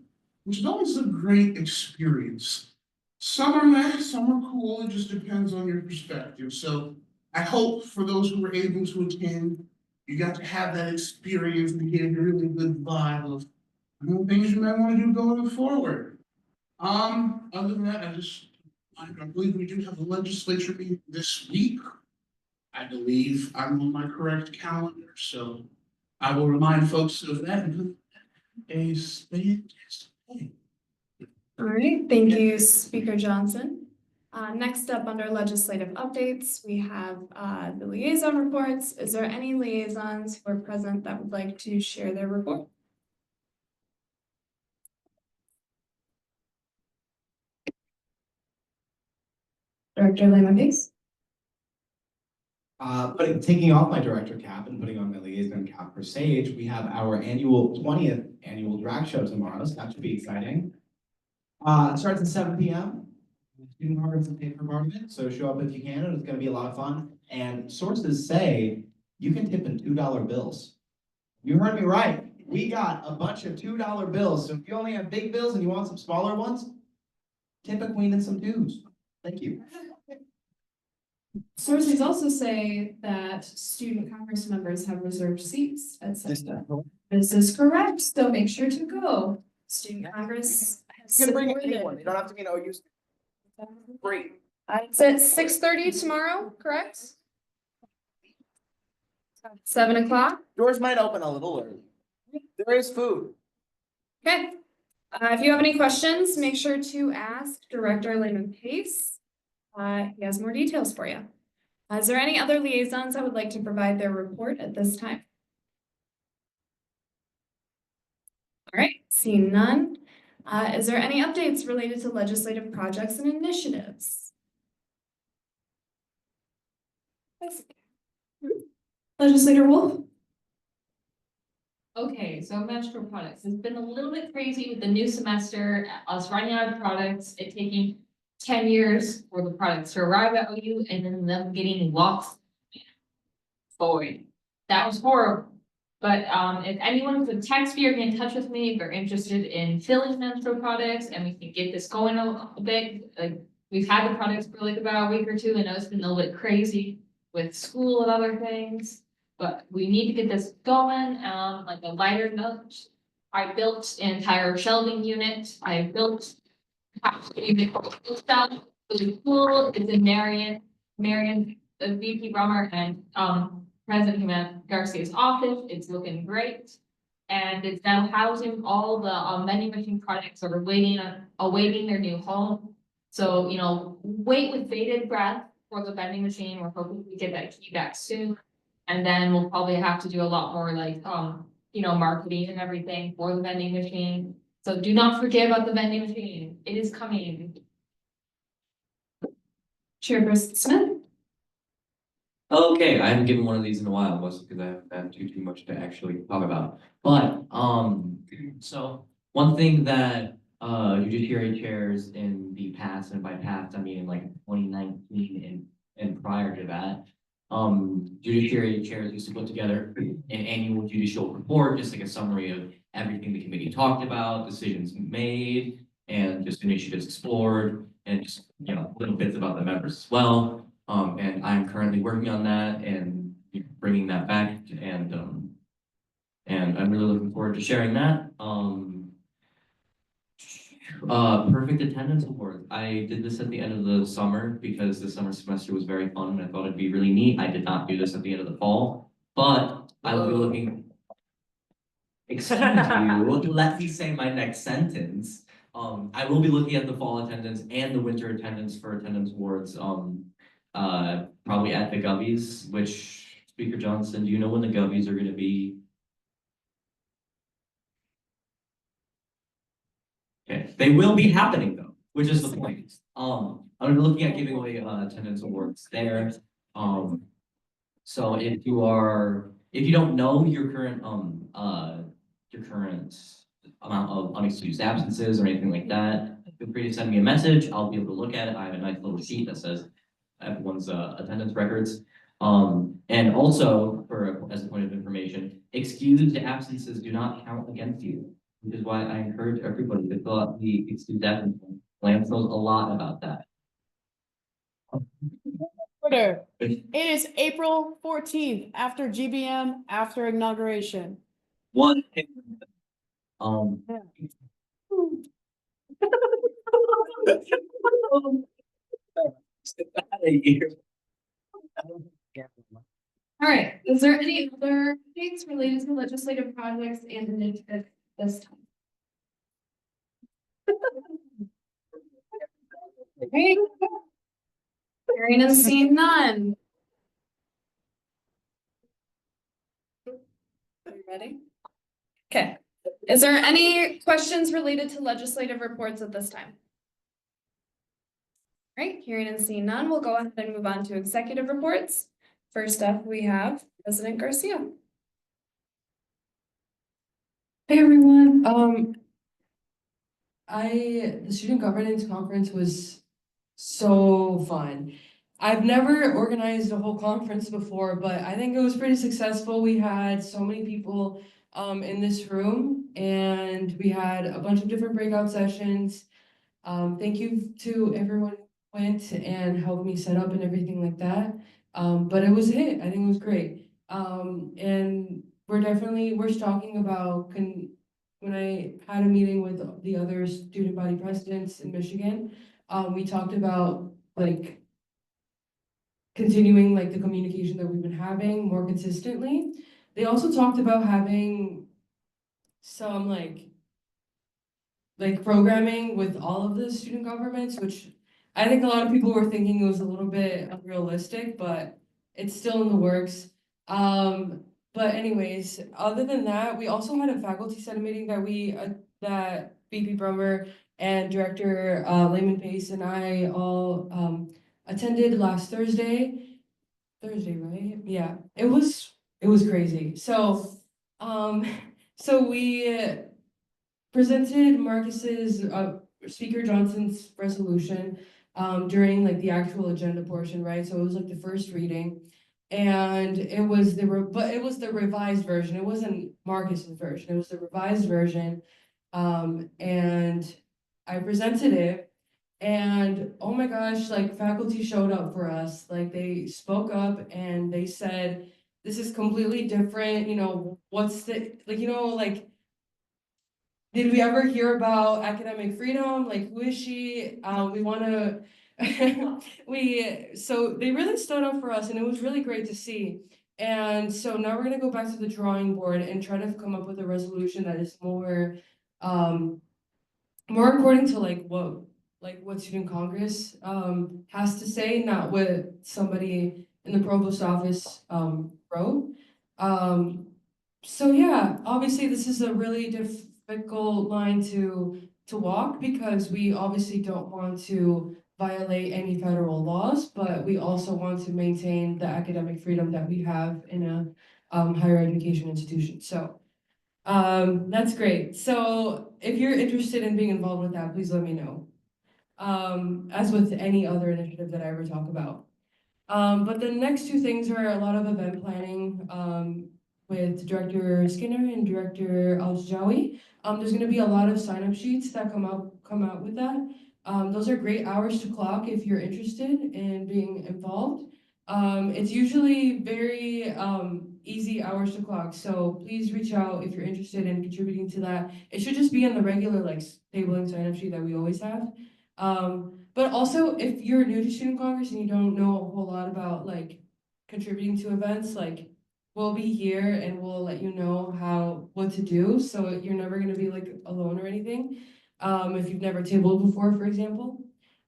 which is always a great experience. Some are nice, some are cool. It just depends on your perspective. So I hope for those who were able to attend, you got to have that experience and get a really good vibe of things you might want to do going forward. Other than that, I believe we do have a legislature meeting this week. I believe I'm on my correct calendar, so I will remind folks of that and a fantastic day. All right, thank you, Speaker Johnson. Next up under legislative updates, we have the liaison reports. Is there any liaisons who are present that would like to share their report? Director Lehman Pace. Taking off my director cap and putting on my liaison cap for Sage, we have our 20th annual drag show tomorrow, so that should be exciting. It starts at 7 p.m. Student Congress is paid for part of it, so show up if you can, and it's gonna be a lot of fun. And sources say you can tip in $2 bills. You heard me right. We got a bunch of $2 bills, so if you only have big bills and you want some smaller ones, tip a queen and some twos. Thank you. Sources also say that student Congress members have reserved seats at SEPTA. This is correct, so make sure to go. Student Congress has You can bring supported. anyone. They don't have to be an OU. Great. It's at 6:30 tomorrow, correct? 7 o'clock? Doors might open a little early. There is food. Okay. If you have any questions, make sure to ask Director Lehman Pace. He has more details for you. Is there any other liaisons that would like to provide their report at this time? All right, seeing none. Is there any updates related to legislative projects and initiatives? Legislator Wolf? Okay, so menstrual products. It's been a little bit crazy with the new semester, us running out of products, it taking 10 years for the products to arrive at OU and then them getting lost forward. That was horrible. But if anyone could text me or get in touch with me if they're interested in filling menstrual products and we can get this going a bit. Like we've had the products for like about a week or two. I know it's been a little bit crazy with school and other things, but we need to get this going. Like a lighter note, I built an entire shelving unit. I built stuff really cool. It's in Marion, the VP Brummer and President Jimenez Garcia's office. It's looking great. And it's now housing all the vending machine projects that are awaiting their new home. So, you know, wait with bated breath for the vending machine. We're hoping we get that key back soon. And then we'll probably have to do a lot more like, you know, marketing and everything for the vending machine. So do not forget about the vending machine. It is coming. Chairperson Smith? Okay, I haven't given one of these in a while, mostly because I haven't had too much to actually talk about. But, so one thing that, judiciary chairs in the past, and by past, I mean like 2019 and prior to that, Judiciary chairs used to put together an annual judicial report, just like a summary of everything the committee talked about, decisions made, and just initiatives explored, and just, you know, little bits about the members as well. And I'm currently working on that and bringing that back, and I'm really looking forward to sharing that. Perfect attendance award. I did this at the end of the summer because the summer semester was very fun and I thought it'd be really neat. I did not do this at the end of the fall, but I will be looking. Excuse you, let me say my next sentence. I will be looking at the fall attendance and the winter attendance for attendance awards, probably at the Govies, which Speaker Johnson, do you know when the Govies are gonna be? Okay, they will be happening though, which is the point. I'm gonna be looking at giving away attendance awards there. So if you don't know your current amount of unexcused absences or anything like that, feel free to send me a message. I'll be able to look at it. I have a nice little sheet that says everyone's attendance records. And also as a point of information, excused absences do not count against you, which is why I encourage everybody to fill out the excused absence form. Lance knows a lot about that. Order. It is April 14th, after GBM, after inauguration. One. All right, is there any other things related to legislative projects and initiatives this time? Okay. Hearing and seeing none. Are you ready? Okay, is there any questions related to legislative reports at this time? All right, hearing and seeing none, we'll go ahead and move on to executive reports. First up, we have President Garcia. Hey everyone, the student governance conference was so fun. I've never organized a whole conference before, but I think it was pretty successful. We had so many people in this room and we had a bunch of different breakout sessions. Thank you to everyone who went and helped me set up and everything like that. But it was a hit. I think it was great. And we're talking about when I had a meeting with the other student body presidents in Michigan, we talked about like continuing like the communication that we've been having more consistently. They also talked about having some like programming with all of the student governments, which I think a lot of people were thinking it was a little bit unrealistic, but it's still in the works. But anyways, other than that, we also had a faculty senate meeting that VP Brummer and Director Layman Pace and I all attended last Thursday. Thursday, right? Yeah, it was crazy. So we presented Marcus's Speaker Johnson's resolution during like the actual agenda portion, right? So it was like the first reading. And it was the revised version. It wasn't Marcus's version. It was the revised version. And I presented it. And oh my gosh, like faculty showed up for us. Like they spoke up and they said, this is completely different. You know, what's the, like, you know, like, did we ever hear about academic freedom? Like, who is she? We want to, so they really stood up for us and it was really great to see. And so now we're gonna go back to the drawing board and try to come up with a resolution that is more according to like what Student Congress has to say, not what somebody in the provost office wrote. So yeah, obviously this is a really difficult line to walk because we obviously don't want to violate any federal laws, but we also want to maintain the academic freedom that we have in a higher education institution. So that's great. So if you're interested in being involved with that, please let me know. As with any other initiative that I ever talk about. But the next two things are a lot of event planning, with Director Skinner and Director Al-Jawi. There's gonna be a lot of sign-up sheets that come out with that. Those are great hours to clock if you're interested in being involved. It's usually very, easy hours to clock, so please reach out if you're interested in contributing to that. It should just be on the regular, like, tabling sign-up sheet that we always have. But also, if you're new to Student Congress and you don't know a whole lot about, like, contributing to events, like, we'll be here and we'll let you know what to do, so you're never gonna be, like, alone or anything. If you've never tabled before, for example.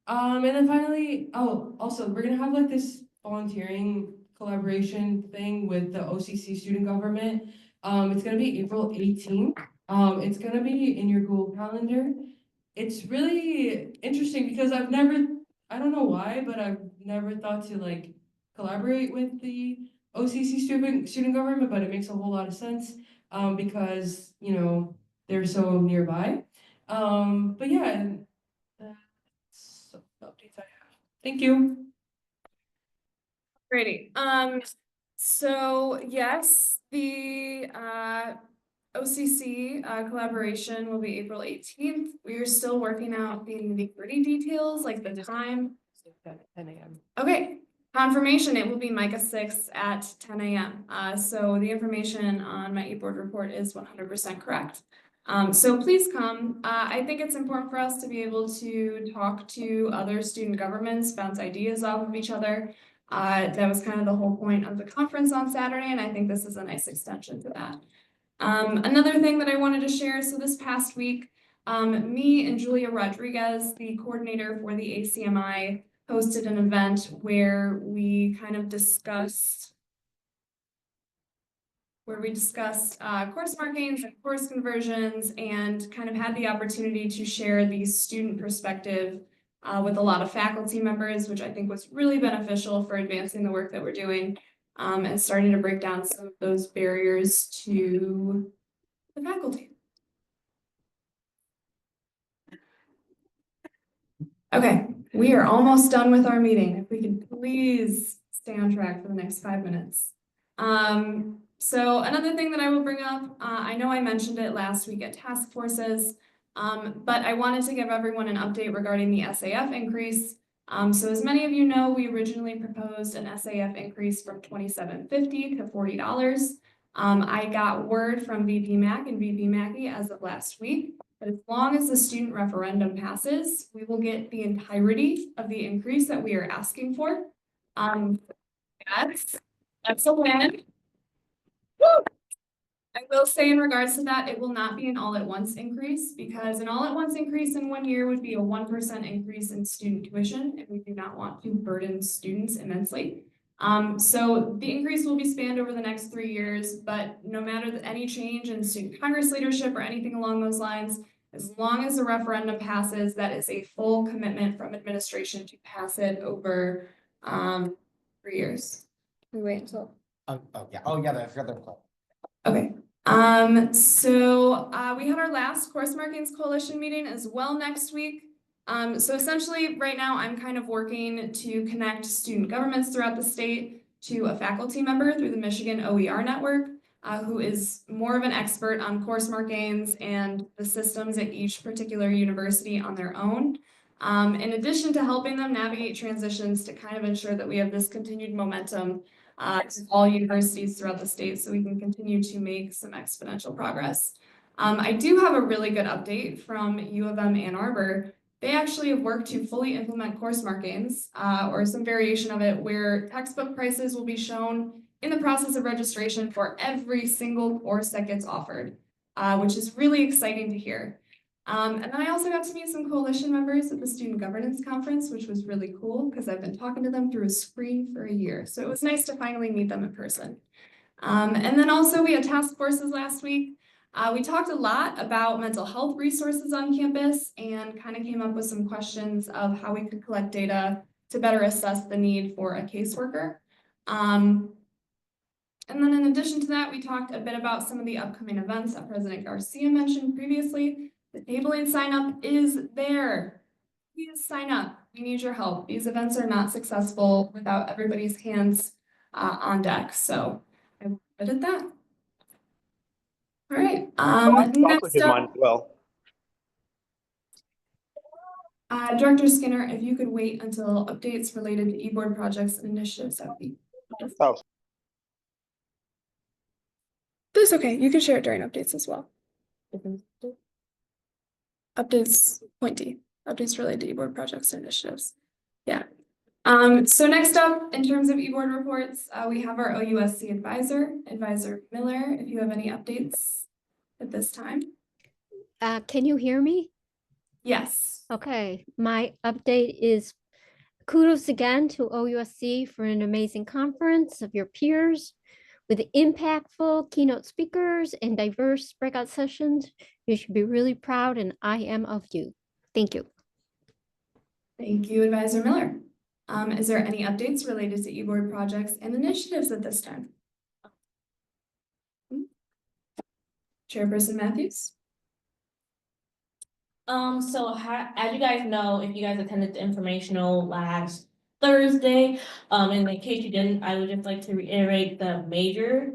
And then finally, also, we're gonna have, like, this volunteering collaboration thing with the OCC student government. It's gonna be April 18th. It's gonna be in your Google Calendar. It's really interesting because I don't know why, but I've never thought to, like, collaborate with the OCC student government, but it makes a whole lot of sense, because, they're so nearby. But yeah, and that's the updates I have. Thank you. Great. So yes, the OCC collaboration will be April 18th. We are still working out the nitty-gritty details, like the time. 10 a.m. Okay, confirmation, it will be Micah 6 at 10 a.m. So the information on my e-board report is 100% correct. So please come. I think it's important for us to be able to talk to other student governments, bounce ideas off of each other. That was kind of the whole point of the conference on Saturday, and I think this is a nice extension to that. Another thing that I wanted to share, so this past week, me and Julia Rodriguez, the coordinator for the ACMI, hosted an event where we kind of discussed course markings and course conversions, and kind of had the opportunity to share the student perspective with a lot of faculty members, which I think was really beneficial for advancing the work that we're doing, and starting to break down some of those barriers to the faculty. Okay, we are almost done with our meeting. If we could please stay on track for the next 5 minutes. So another thing that I will bring up, I know I mentioned it last week at task forces, but I wanted to give everyone an update regarding the SAF increase. So as many of you know, we originally proposed an SAF increase from $27.50 to $40. I got word from VP Mack and VP Mackey as of last week that as long as the student referendum passes, we will get the entirety of the increase that we are asking for. That's a win. Woo! I will say in regards to that, it will not be an all-at-once increase, because an all-at-once increase in 1 year would be a 1% increase in student tuition, and we do not want to burden students immensely. So the increase will be spanned over the next 3 years, but no matter any change in student Congress leadership or anything along those lines, as long as the referendum passes, that is a full commitment from administration to pass it over 3 years. Can we wait until? That's the other part. Okay. So we had our last Course Markings Coalition meeting as well next week. So essentially right now I'm kind of working to connect student governments throughout the state to a faculty member through the Michigan OER network, who is more of an expert on course markings and the systems at each particular university on their own. In addition to helping them navigate transitions to kind of ensure that we have this continued momentum to all universities throughout the state, so we can continue to make some exponential progress. I do have a really good update from U of M Ann Arbor. They actually have worked to fully implement course markings, or some variation of it, where textbook prices will be shown in the process of registration for every single course that gets offered, which is really exciting to hear. And then I also got to meet some coalition members at the Student Governance Conference, which was really cool because I've been talking to them through a screen for a year. So it was nice to finally meet them in person. And then also we had task forces last week. We talked a lot about mental health resources on campus and kind of came up with some questions of how we could collect data to better assess the need for a caseworker. And then in addition to that, we talked a bit about some of the upcoming events that President Garcia mentioned previously. The tabling sign up is there. Please sign up. we need your help. These events are not successful without everybody's hands on deck, so I will leave it at that. All right, next up, well. Director Skinner, if you could wait until updates related to e-board projects and initiatives, that would be wonderful. Oh. That's okay, you can share it during updates as well. Updates, point D, updates related to e-board projects and initiatives. Yeah. So next up, in terms of e-board reports, we have our OUSC Advisor Miller, if you have any updates at this time. Can you hear me? Yes. Okay, my update is kudos again to OUSC for an amazing conference of your peers with impactful keynote speakers and diverse breakout sessions. You should be really proud, and I am of you. Thank you. Thank you, Advisor Miller. Is there any updates related to e-board projects and initiatives at this time? Chairperson Matthews? As you guys know, if you guys attended the informational last Thursday, and in case you didn't, I would just like to reiterate the major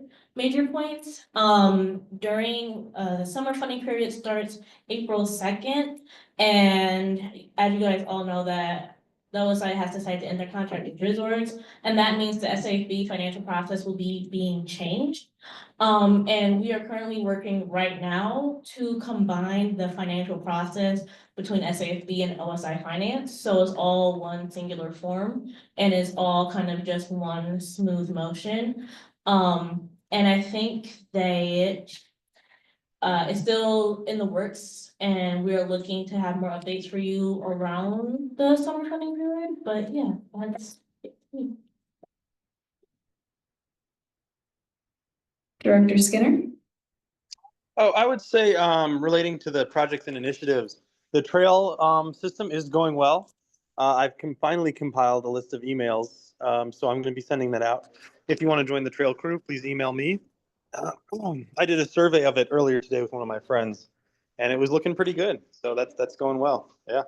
points. During the summer funding period starts April 2nd, and as you guys all know that the OSI has decided to end their contract with resorts, and that means the SAFB financial process will be being changed. And we are currently working right now to combine the financial process between SAFB and OSI Finance. So it's all one singular form and it's all kind of just one smooth motion. And I think that it's still in the works and we are looking to have more updates for you around the summer funding period. But yeah, that's it. Director Skinner? Oh, I would say, relating to the projects and initiatives, the trail system is going well. I've finally compiled a list of emails, so I'm going to be sending that out. If you want to join the trail crew, please email me. I did a survey of it earlier today with one of my friends, and it was looking pretty good. So that's going well. Yeah.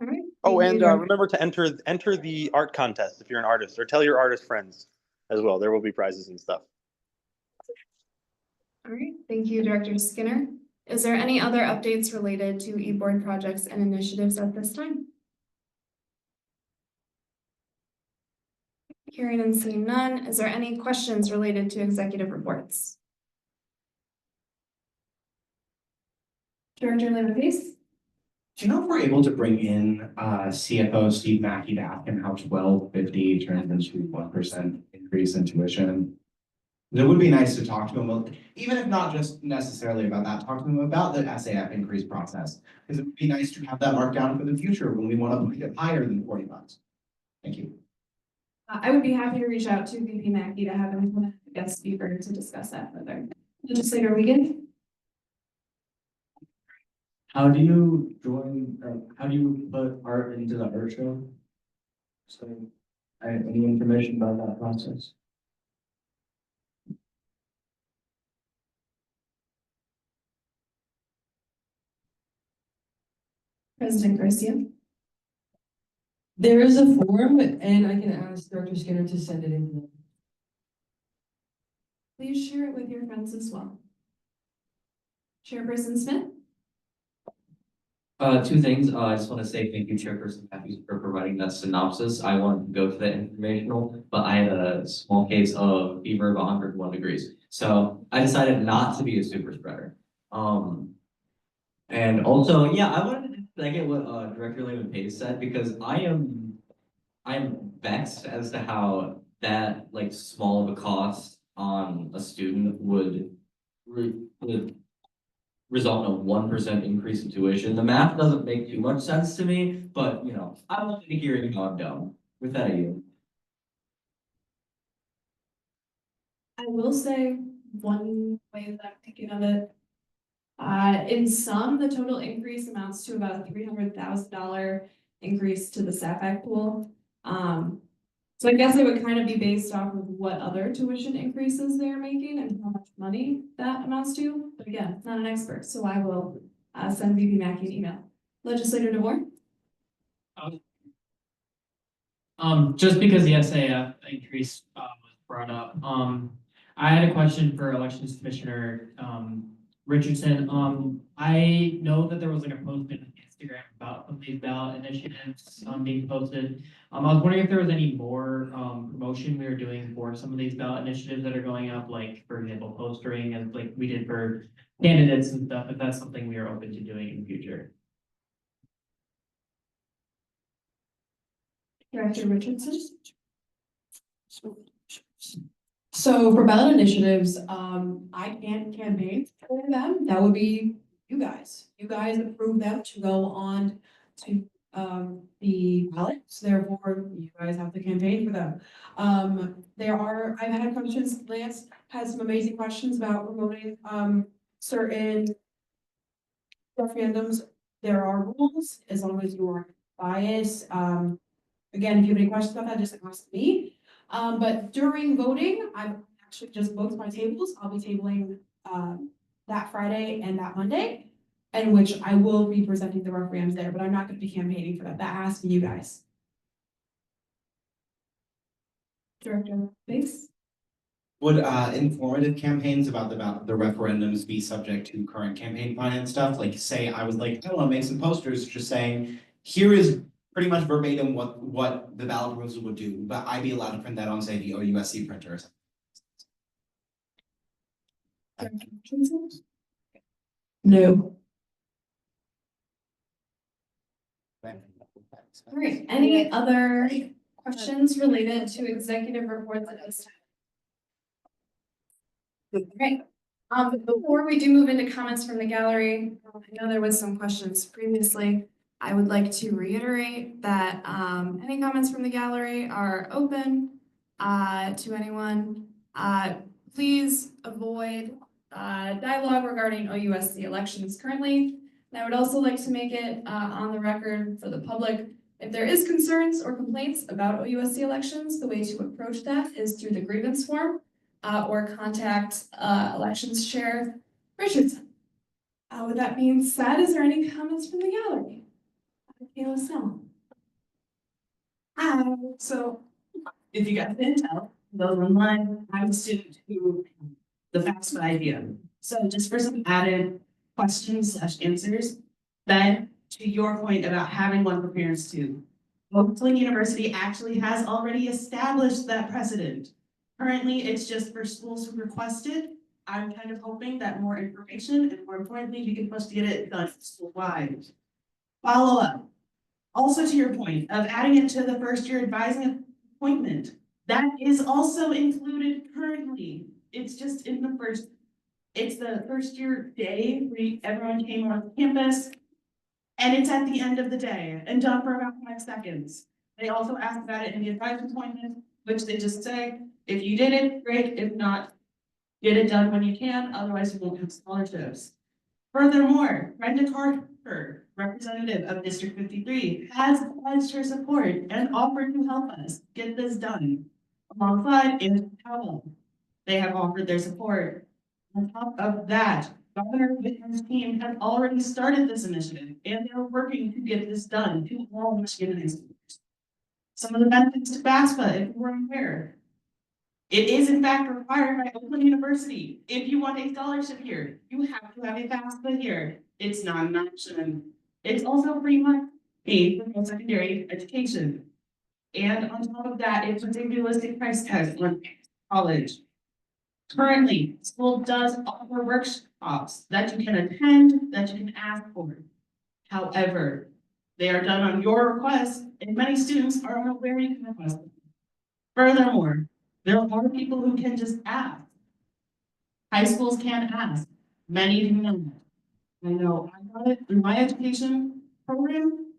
All right. Oh, and remember to enter the art contest if you're an artist, or tell your artist friends as well. There will be prizes and stuff. All right, thank you, Director Skinner. Is there any other updates related to e-board projects and initiatives at this time? Hearing and seeing none, is there any questions related to executive reports? Director Lima-Pace? Do you know if we're able to bring in CFO Steve Mackey to ask him how 1250 turns into 1% increase in tuition? It would be nice to talk to him about, even if not just necessarily about that, talk to him about the SAF increase process. Because it would be nice to have that marked down for the future when we want to put it higher than 40 bucks. Thank you. I would be happy to reach out to VP Mackey to have him come as a guest speaker to discuss that further. Legislator Wiegand? How do you join, or how do you put art into the art show? So, any information about that process? President Garcia? There is a form and I can ask Director Skinner to send it in. Please share it with your friends as well. Chairperson Smith? Two things. I just want to say thank you, Chairperson Matthews, for providing that synopsis. I wanted to go to the informational, but I had a small case of fever of 101 degrees. So I decided not to be a super spreader. And also, yeah, I wanted to second what Director Lehman-Pace said, because I'm vexed as to how that like small of a cost on a student would result in a 1% increase in tuition. The math doesn't make too much sense to me, but you know, I want to hear it how I'm done. With that, you. I will say one way that I'm thinking of it. In sum, the total increase amounts to about a $300,000 increase to the SAFAC pool. So I guess it would kind of be based off of what other tuition increases they're making and how much money that amounts to. But again, not an expert, so I will send VP Mackey an email. Legislator DeVore? Just because the SAF increase, was brought up, I had a question for Elections Commissioner, Richardson. I know that there was like a post on Instagram about some of these ballot initiatives, being posted. I was wondering if there was any more, promotion we were doing for some of these ballot initiatives that are going up, like, for example, postering and like we did for candidates and stuff, if that's something we are open to doing in the future. Director Richardson? So for ballot initiatives, I can't campaign for them. That would be you guys. You guys approve them to go on to the ballot. So therefore, you guys have to campaign for them. I've had questions, Lance has some amazing questions about promoting certain referendums. There are rules as long as you aren't biased. Again, if you have any questions about that, just ask me. But during voting, I've actually just booked my tables. I'll be tabling that Friday and that Monday, in which I will be presenting the referendums there, but I'm not going to be campaigning for that. That has to be you guys. Director Biggs? Would informative campaigns about the referendums be subject to current campaign finance stuff? Like, say I was like, I want to make some posters just saying, here is pretty much verbatim what the ballot proposal would do, but I'd be allowed to print that on, say, the OUSC printer or something. No. All right, any other questions related to executive reports at this time? Great. Before we do move into comments from the gallery, I know there was some questions previously. I would like to reiterate that any comments from the gallery are open to anyone. Please avoid dialogue regarding OUSC elections currently. And I would also like to make it on the record for the public, if there is concerns or complaints about OUSC elections, the way to approach that is through the grievance form or contact Elections Chair Richardson. With that being said, is there any comments from the gallery? Kayla Snell. Hi, so if you guys didn't tell, those online, I'm a student who the FAFSA idea. So just for some added questions/answers, Ben, to your point about having one for parents too. Oakland University actually has already established that precedent. Currently, it's just for schools who requested. I'm kind of hoping that more information and more importantly, we can push to get it done school-wide. Follow up. Also to your point of adding it to the first year advising appointment, that is also included currently. It's just in the it's the first year day where everyone came on campus. And it's at the end of the day and done for about 5 seconds. They also asked about it in the advisement appointment, which they just say, if you did it, great. If not, get it done when you can, otherwise you won't have scholarships. Furthermore, Brenda Carter, representative of District 53, has pledged her support and offered to help us get this done. Alongside Andrew Powell, they have offered their support. On top of that, Governor Whitmer's team has already started this initiative and they're working to get this done to all Michigan high schools. Some of the benefits to FAFSA, if you weren't aware. It is in fact required by Oakland University. If you want a scholarship here, you have to have a FAFSA here. It's not an option. It's also free money for post-secondary education. And on top of that, it's a realistic price tag on college. Currently, school does offer workshops that you can attend, that you can ask for. However, they are done on your request, and many students are unaware you can request them. Furthermore, there are people who can just ask. High schools can ask. Many do not. I know I got it through my education program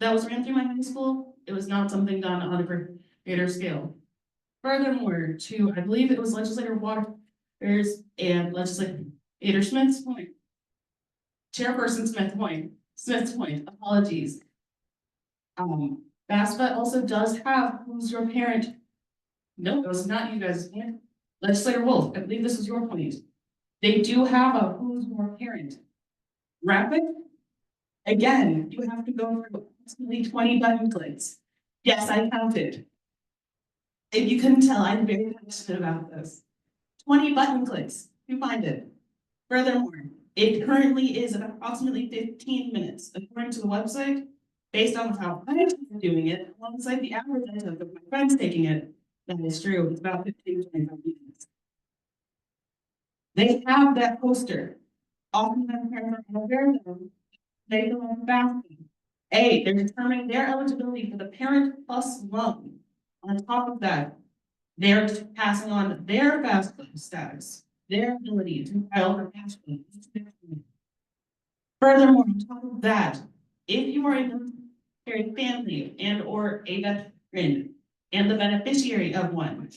that was ran through my high school. It was not something done on a greater scale. Furthermore, to, I believe it was Legislator Waters and Legislator Smith's point. Chairperson Smith's point, apologies. FAFSA also does have who's your parent. No, it was not you guys' point. Legislator Wolf, I believe this was your point. They do have a who's your parent. Rapid Again, you have to go through approximately 20 button clicks. Yes, I counted. If you couldn't tell, I'm very passionate about this. 20 button clicks to find it. Furthermore, it currently is approximately 15 minutes according to the website, based on how I'm doing it, alongside the average I took of my friends taking it. That is true, it's about 15 to 25 minutes. They have that poster. Oftentimes parents are aware of them. They fill out the FAFSA. They're determining their eligibility for the Parent Plus loan. On top of that, they're passing on their FAFSA status, their ability to file for FAFSA. Furthermore, on top of that, if you are a military family and or a veteran and the beneficiary of one,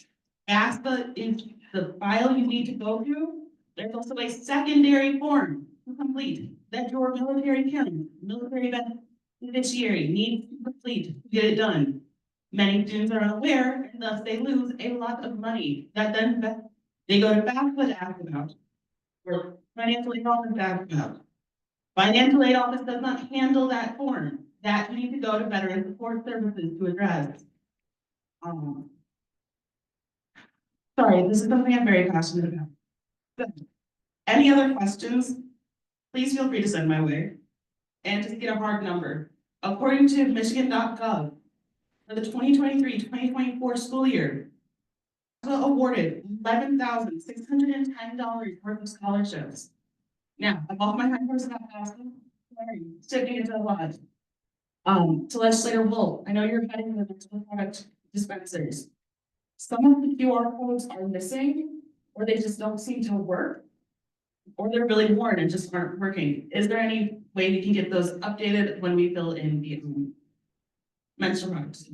FAFSA is the file you need to go through. There's also a secondary form to complete that your military parent, military beneficiary needs to complete to get it done. Many students are unaware, and thus they lose a lot of money that then they go to FAFSA to ask about, or financial aid office to ask about. Financial aid office does not handle that form. That you need to go to Veteran Support Services to address. Sorry, this is something I'm very passionate about. Any other questions? Please feel free to send my way. And to get a hard number, according to Michigan.gov, for the 2023-2024 school year, awarded $11,610 worth of scholarships. Now, I'm off my hind horse about FAFSA. Sorry, sticking into a lot. To Legislator Wolf, I know you're heading to the product dispensers. Some of the QR codes are missing, or they just don't seem to work, or they're really worn and just aren't working. Is there any way we can get those updated when we fill in the menstrual products?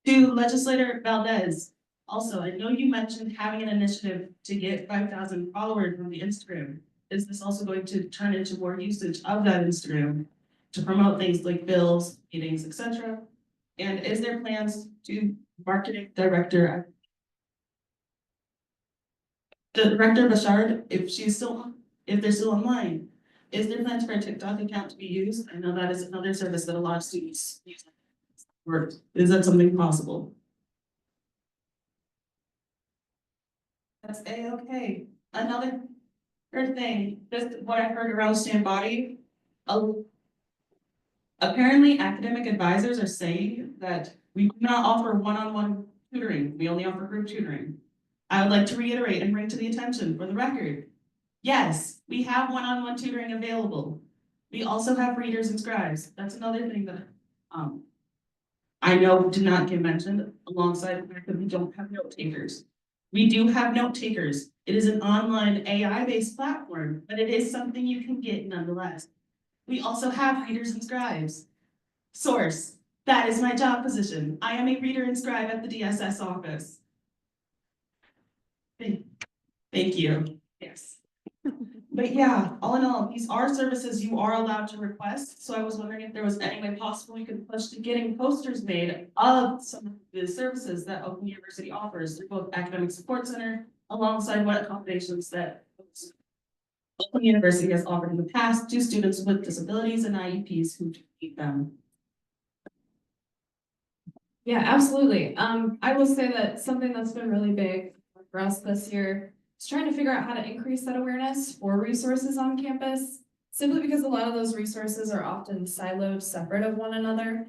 To Legislator Valdez, also, I know you mentioned having an initiative to get 5,000 followers on the Instagram. Is this also going to turn into more usage of that Instagram to promote things like bills, meetings, etc.? And is there plans to marketing director, Director Bashard, if they're still online, is there plans for a TikTok account to be used? I know that is another service that a lot of students use. Or is that something possible? That's A-okay. Another thing, just what I heard around student body. Apparently academic advisors are saying that we do not offer one-on-one tutoring. We only offer group tutoring. I would like to reiterate and bring to the attention for the record. Yes, we have one-on-one tutoring available. We also have readers and scribes. That's another thing that I know did not get mentioned alongside the fact that we don't have note takers. We do have note takers. It is an online AI-based platform, but it is something you can get nonetheless. We also have readers and scribes. Source, that is my job position. I am a reader and scribe at the DSS office. Thank you. Yes. But yeah, all in all, these are services you are allowed to request. So I was wondering if there was any way possible we could push to getting posters made of some of the services that Oakland University offers through both Academic Support Center, alongside what accommodations that Oakland University has offered in the past to students with disabilities and IEPs who need them. Yeah, absolutely. I will say that something that's been really big for us this year is trying to figure out how to increase that awareness for resources on campus, simply because a lot of those resources are often siloed, separate of one another.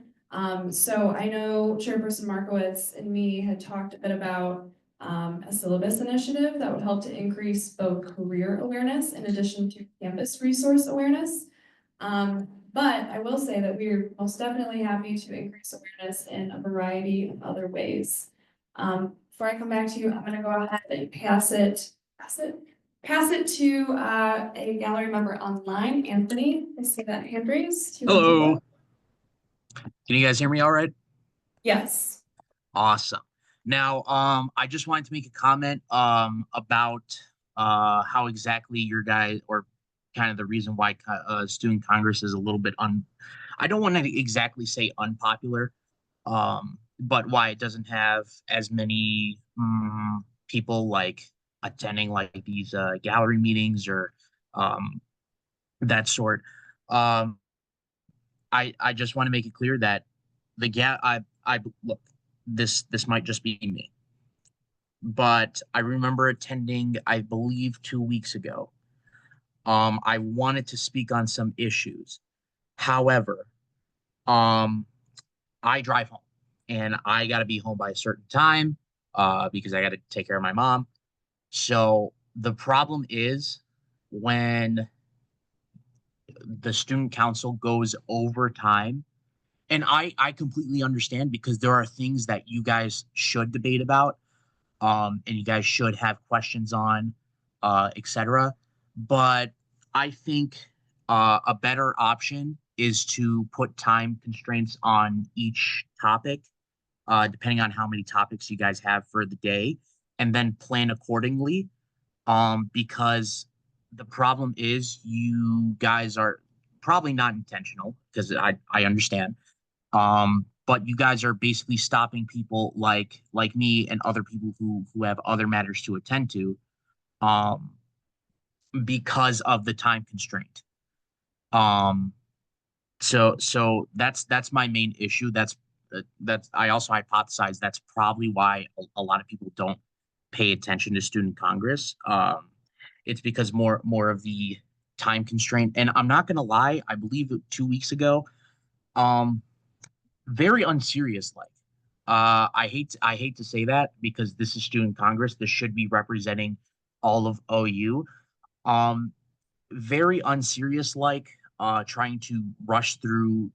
So I know Chairperson Markowitz and me had talked a bit about a syllabus initiative that would help to increase both career awareness in addition to campus resource awareness. But I will say that we're most definitely happy to increase awareness in a variety of other ways. Before I come back to you, I'm going to go ahead and pass it to a gallery member online, Anthony. I see that hand raised. Hello. Can you guys hear me all right? Yes. Awesome. Now, I just wanted to make a comment about how exactly your guys, or kind of the reason why student Congress is a little bit I don't want to exactly say unpopular, but why it doesn't have as many people like attending like these gallery meetings or um, that sort. Um, I just want to make it clear that I look, this might just be me, but I remember attending, I believe 2 weeks ago. I wanted to speak on some issues. However, um, I drive home and I got to be home by a certain time because I got to take care of my mom. So the problem is when the student council goes over time, and I completely understand because there are things that you guys should debate about, and you guys should have questions on, etc. But I think a better option is to put time constraints on each topic, depending on how many topics you guys have for the day, and then plan accordingly. Because the problem is you guys are probably not intentional because I understand. But you guys are basically stopping people like me and other people who have other matters to attend to, um, because of the time constraint. Um, so that's my main issue. That's I also hypothesize that's probably why a lot of people don't pay attention to student congress. It's because more of the time constraint. And I'm not gonna lie, I believe 2 weeks ago, um, very unserious like. I hate to say that because this is student congress. This should be representing all of OU. Um, Very unserious like, trying to rush through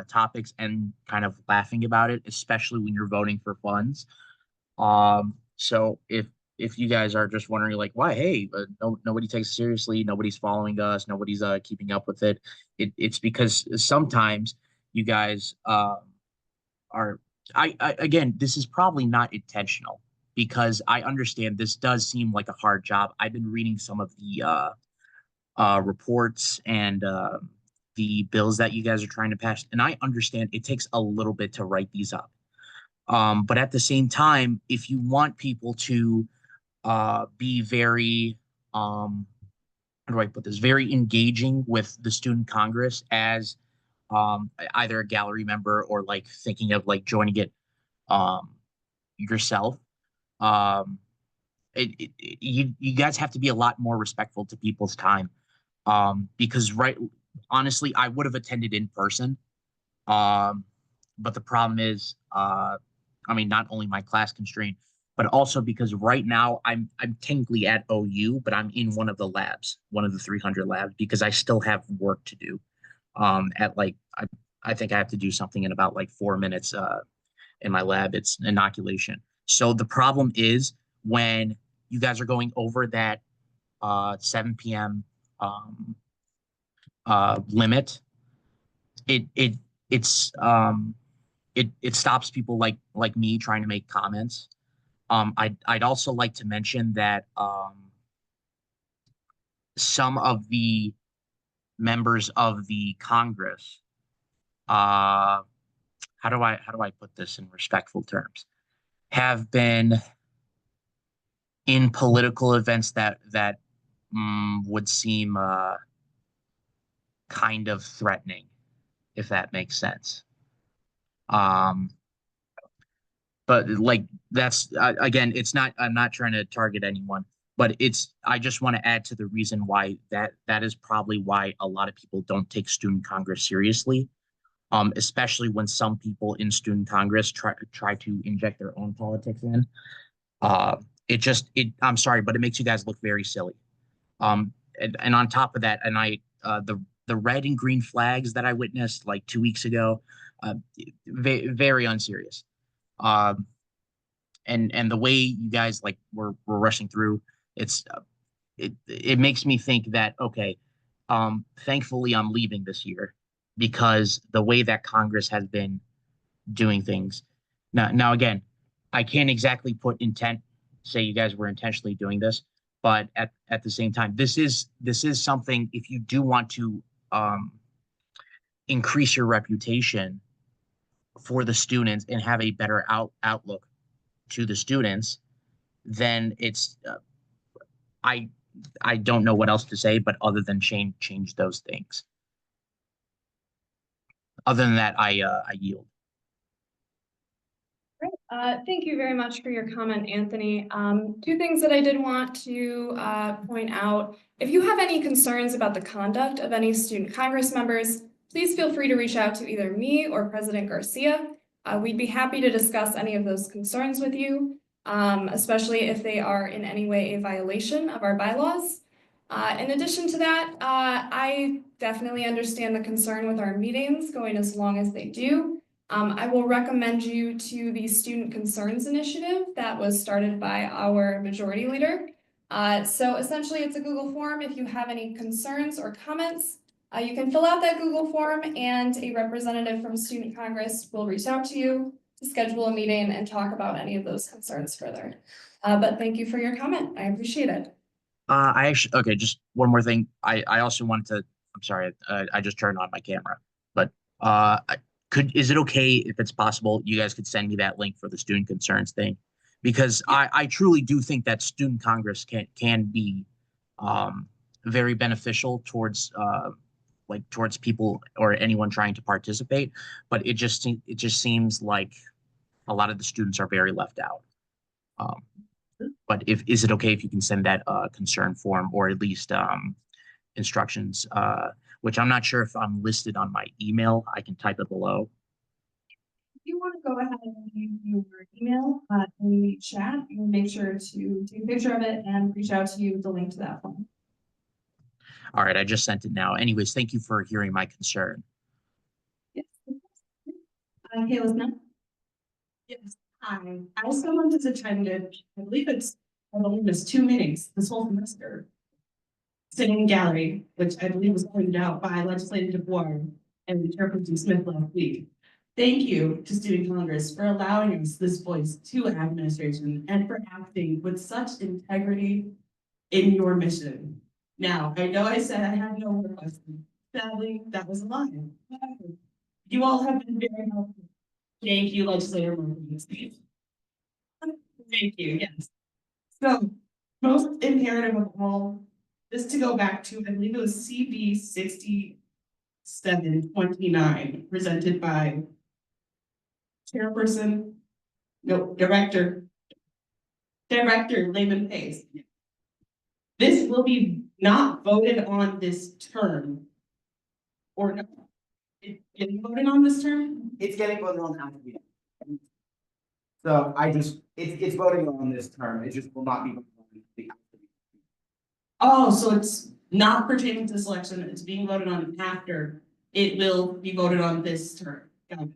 topics and kind of laughing about it, especially when you're voting for funds. So if you guys are just wondering like why, hey, nobody takes it seriously, nobody's following us, nobody's keeping up with it, it's because sometimes you guys are I again, this is probably not intentional because I understand this does seem like a hard job. I've been reading some of the reports and the bills that you guys are trying to pass. And I understand it takes a little bit to write these up. But at the same time, if you want people to be very, how do I put this, very engaging with the student congress as either a gallery member or like thinking of like joining it um, yourself, um, you guys have to be a lot more respectful to people's time. Because honestly, I would have attended in person. Um, but the problem is, I mean, not only my class constraint, but also because right now I'm technically at OU, but I'm in one of the labs, one of the 300 labs, because I still have work to do. At like I think I have to do something in about like 4 minutes in my lab. It's inoculation. So the problem is when you guys are going over that 7 p.m. Limit, it it it's it stops people like me trying to make comments. I'd also like to mention that some of the members of the Congress, how do I put this in respectful terms, have been in political events that would seem kind of threatening, if that makes sense. Um, but like that's again, it's not. I'm not trying to target anyone, but it's. I just want to add to the reason why that is probably why a lot of people don't take student congress seriously. Especially when some people in student congress try to inject their own politics in. I'm sorry, but it makes you guys look very silly. And on top of that, and the red and green flags that I witnessed like 2 weeks ago, very unserious. And the way you guys like were rushing through, it makes me think that okay, thankfully I'm leaving this year because the way that Congress has been doing things. Now again, I can't exactly put intent, say you guys were intentionally doing this, but at the same time, this is something if you do want to increase your reputation for the students and have a better outlook to the students, then it's I don't know what else to say, but other than change those things. Other than that, I yield. Great. Thank you very much for your comment, Anthony. Two things that I did want to point out. If you have any concerns about the conduct of any student Congress members, please feel free to reach out to either me or President Garcia. We'd be happy to discuss any of those concerns with you, especially if they are in any way a violation of our bylaws. In addition to that, I definitely understand the concern with our meetings going as long as they do. I will recommend you to the Student Concerns Initiative that was started by our majority leader. So essentially it's a Google form. If you have any concerns or comments, you can fill out that Google form and a representative from Student Congress will reach out to you to schedule a meeting and talk about any of those concerns further. But thank you for your comment. I appreciate it. I actually, okay, just one more thing. I also wanted to, I'm sorry, I just turned on my camera, but is it okay if it's possible you guys could send me that link for the student concerns thing? Because I truly do think that student Congress can be very beneficial towards towards people or anyone trying to participate, but it just seems like a lot of the students are very left out. But is it okay if you can send that concern form or at least instructions, which I'm not sure if I'm listed on my email. I can type it below. If you want to go ahead and leave your email in the chat, we'll make sure to take a picture of it and reach out to you with the link to that form. All right, I just sent it now. Anyways, thank you for hearing my concern. Yes. Kayla's now. Yes. Hi. As someone who's attended, I believe I've only missed 2 meetings this whole semester. Sitting in gallery, which I believe was pointed out by Legislative DeBoer and Chairperson Smith last week. Thank you to Student Congress for allowing us this voice to administration and for acting with such integrity in your mission. Now, I know I said I have no more questions. Sadly, that was a lie. You all have been very helpful. Thank you, Legislator Murphy. Thank you, yes. So, most imperative of all, just to go back to, I believe it was CB 6729, presented by Director Lehman Pace. This will be not voted on this term, or no? It's getting voted on this term? It's getting voted on after the. So it's voting on this term, it just will not be voted on the. Oh, so it's not pertaining to this election, it's being voted on after, it will be voted on this term. Got it.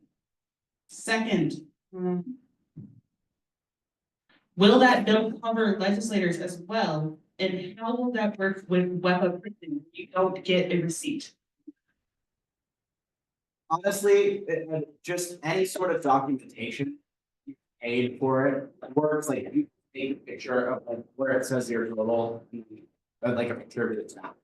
Second, will that bill cover legislators as well? And how will that work with WEPA printing if you don't get a receipt? Honestly, just any sort of documentation you paid for it works. Like if you take a picture of like where it says your total, like a picture of it now.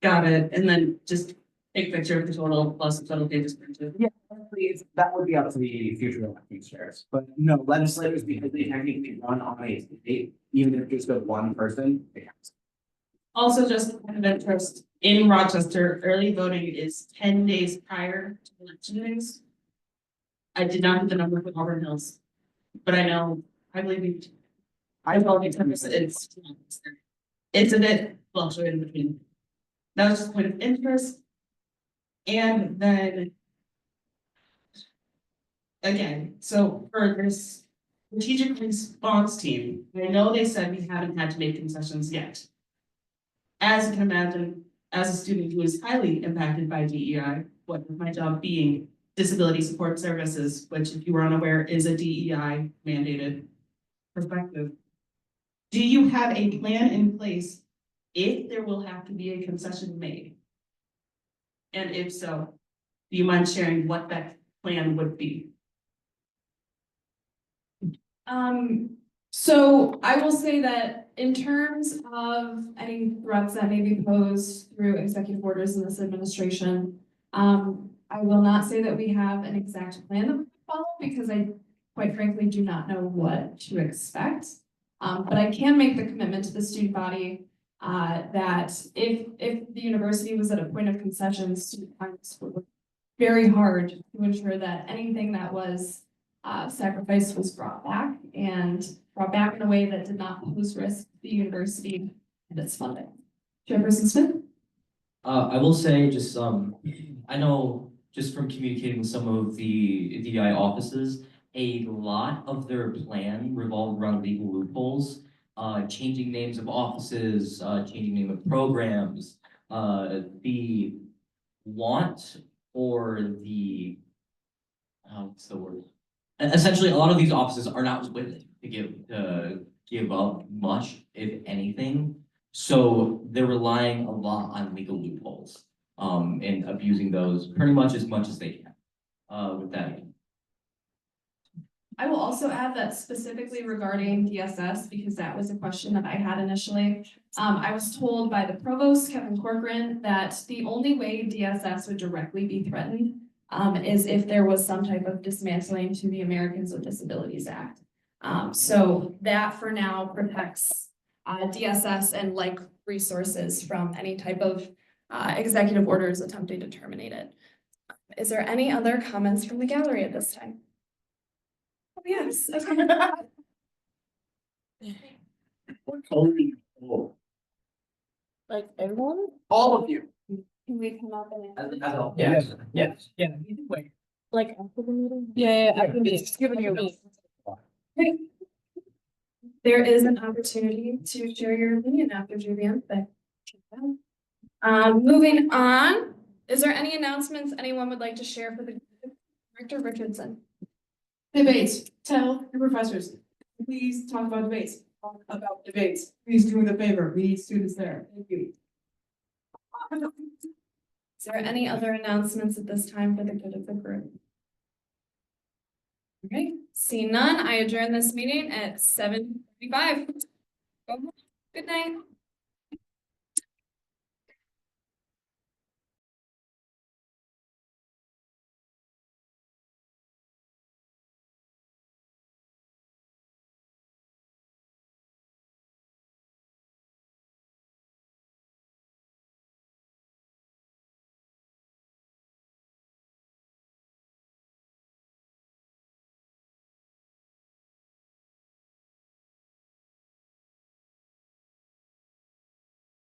Got it. And then just take a picture of the total plus the total pages printed. Yeah, please. That would be up to the future electing chairs. But no, legislators, because they technically run on a state, even if just a one person, they have to. Also, just a point of interest, in Rochester, early voting is 10 days prior to election days. I did not have the number for Auburn Hills, but I believe I told you 10%, it's a bit fluctuating between. That was just a point of interest. And then again, so for this strategic response team, I know they said we haven't had to make concessions yet. As you can imagine, as a student who is highly impacted by DEI, what with my job being disability support services, which if you were unaware is a DEI mandated perspective. Do you have a plan in place if there will have to be a concession made? And if so, do you mind sharing what that plan would be? So I will say that in terms of any threats that may be posed through executive orders in this administration, I will not say that we have an exact plan that we follow because I quite frankly do not know what to expect. But I can make the commitment to the student body that if the university was at a point of concessions, student Congress would work very hard to ensure that anything that was sacrificed was brought back in a way that did not pose risk to the university and its funding. Chairperson Smith? I will say just, I know just from communicating with some of the DI offices, a lot of their plan revolved around legal loopholes, changing names of offices, changing name of programs, the want or the, what's the word? Essentially, a lot of these offices are not willing to give up much, if anything. So they're relying a lot on legal loopholes, and abusing those pretty much as they can. With that. I will also add that specifically regarding DSS, because that was a question that I had initially. I was told by the provost, Kevin Corcoran, that the only way DSS would directly be threatened is if there was some type of dismantling to the Americans with Disabilities Act. So that for now protects DSS and like resources from any type of executive orders attempting to terminate it. Is there any other comments from the gallery at this time? Oh, yes. Okay. What color are you? Like everyone? All of you. Can we come up and? Yes, yes, yeah. Like after the meeting? Yeah, after me, just giving you. Great. There is an opportunity to share your opinion after JVM, but. Moving on, is there any announcements anyone would like to share for the Director Richardson? Debates, tell your professors, please talk about debates, talk about debates, please do me the favor, we need students there, thank you. Is there any other announcements at this time for the good of the group? Okay, seeing none, I adjourn this meeting at 7:55. Good night.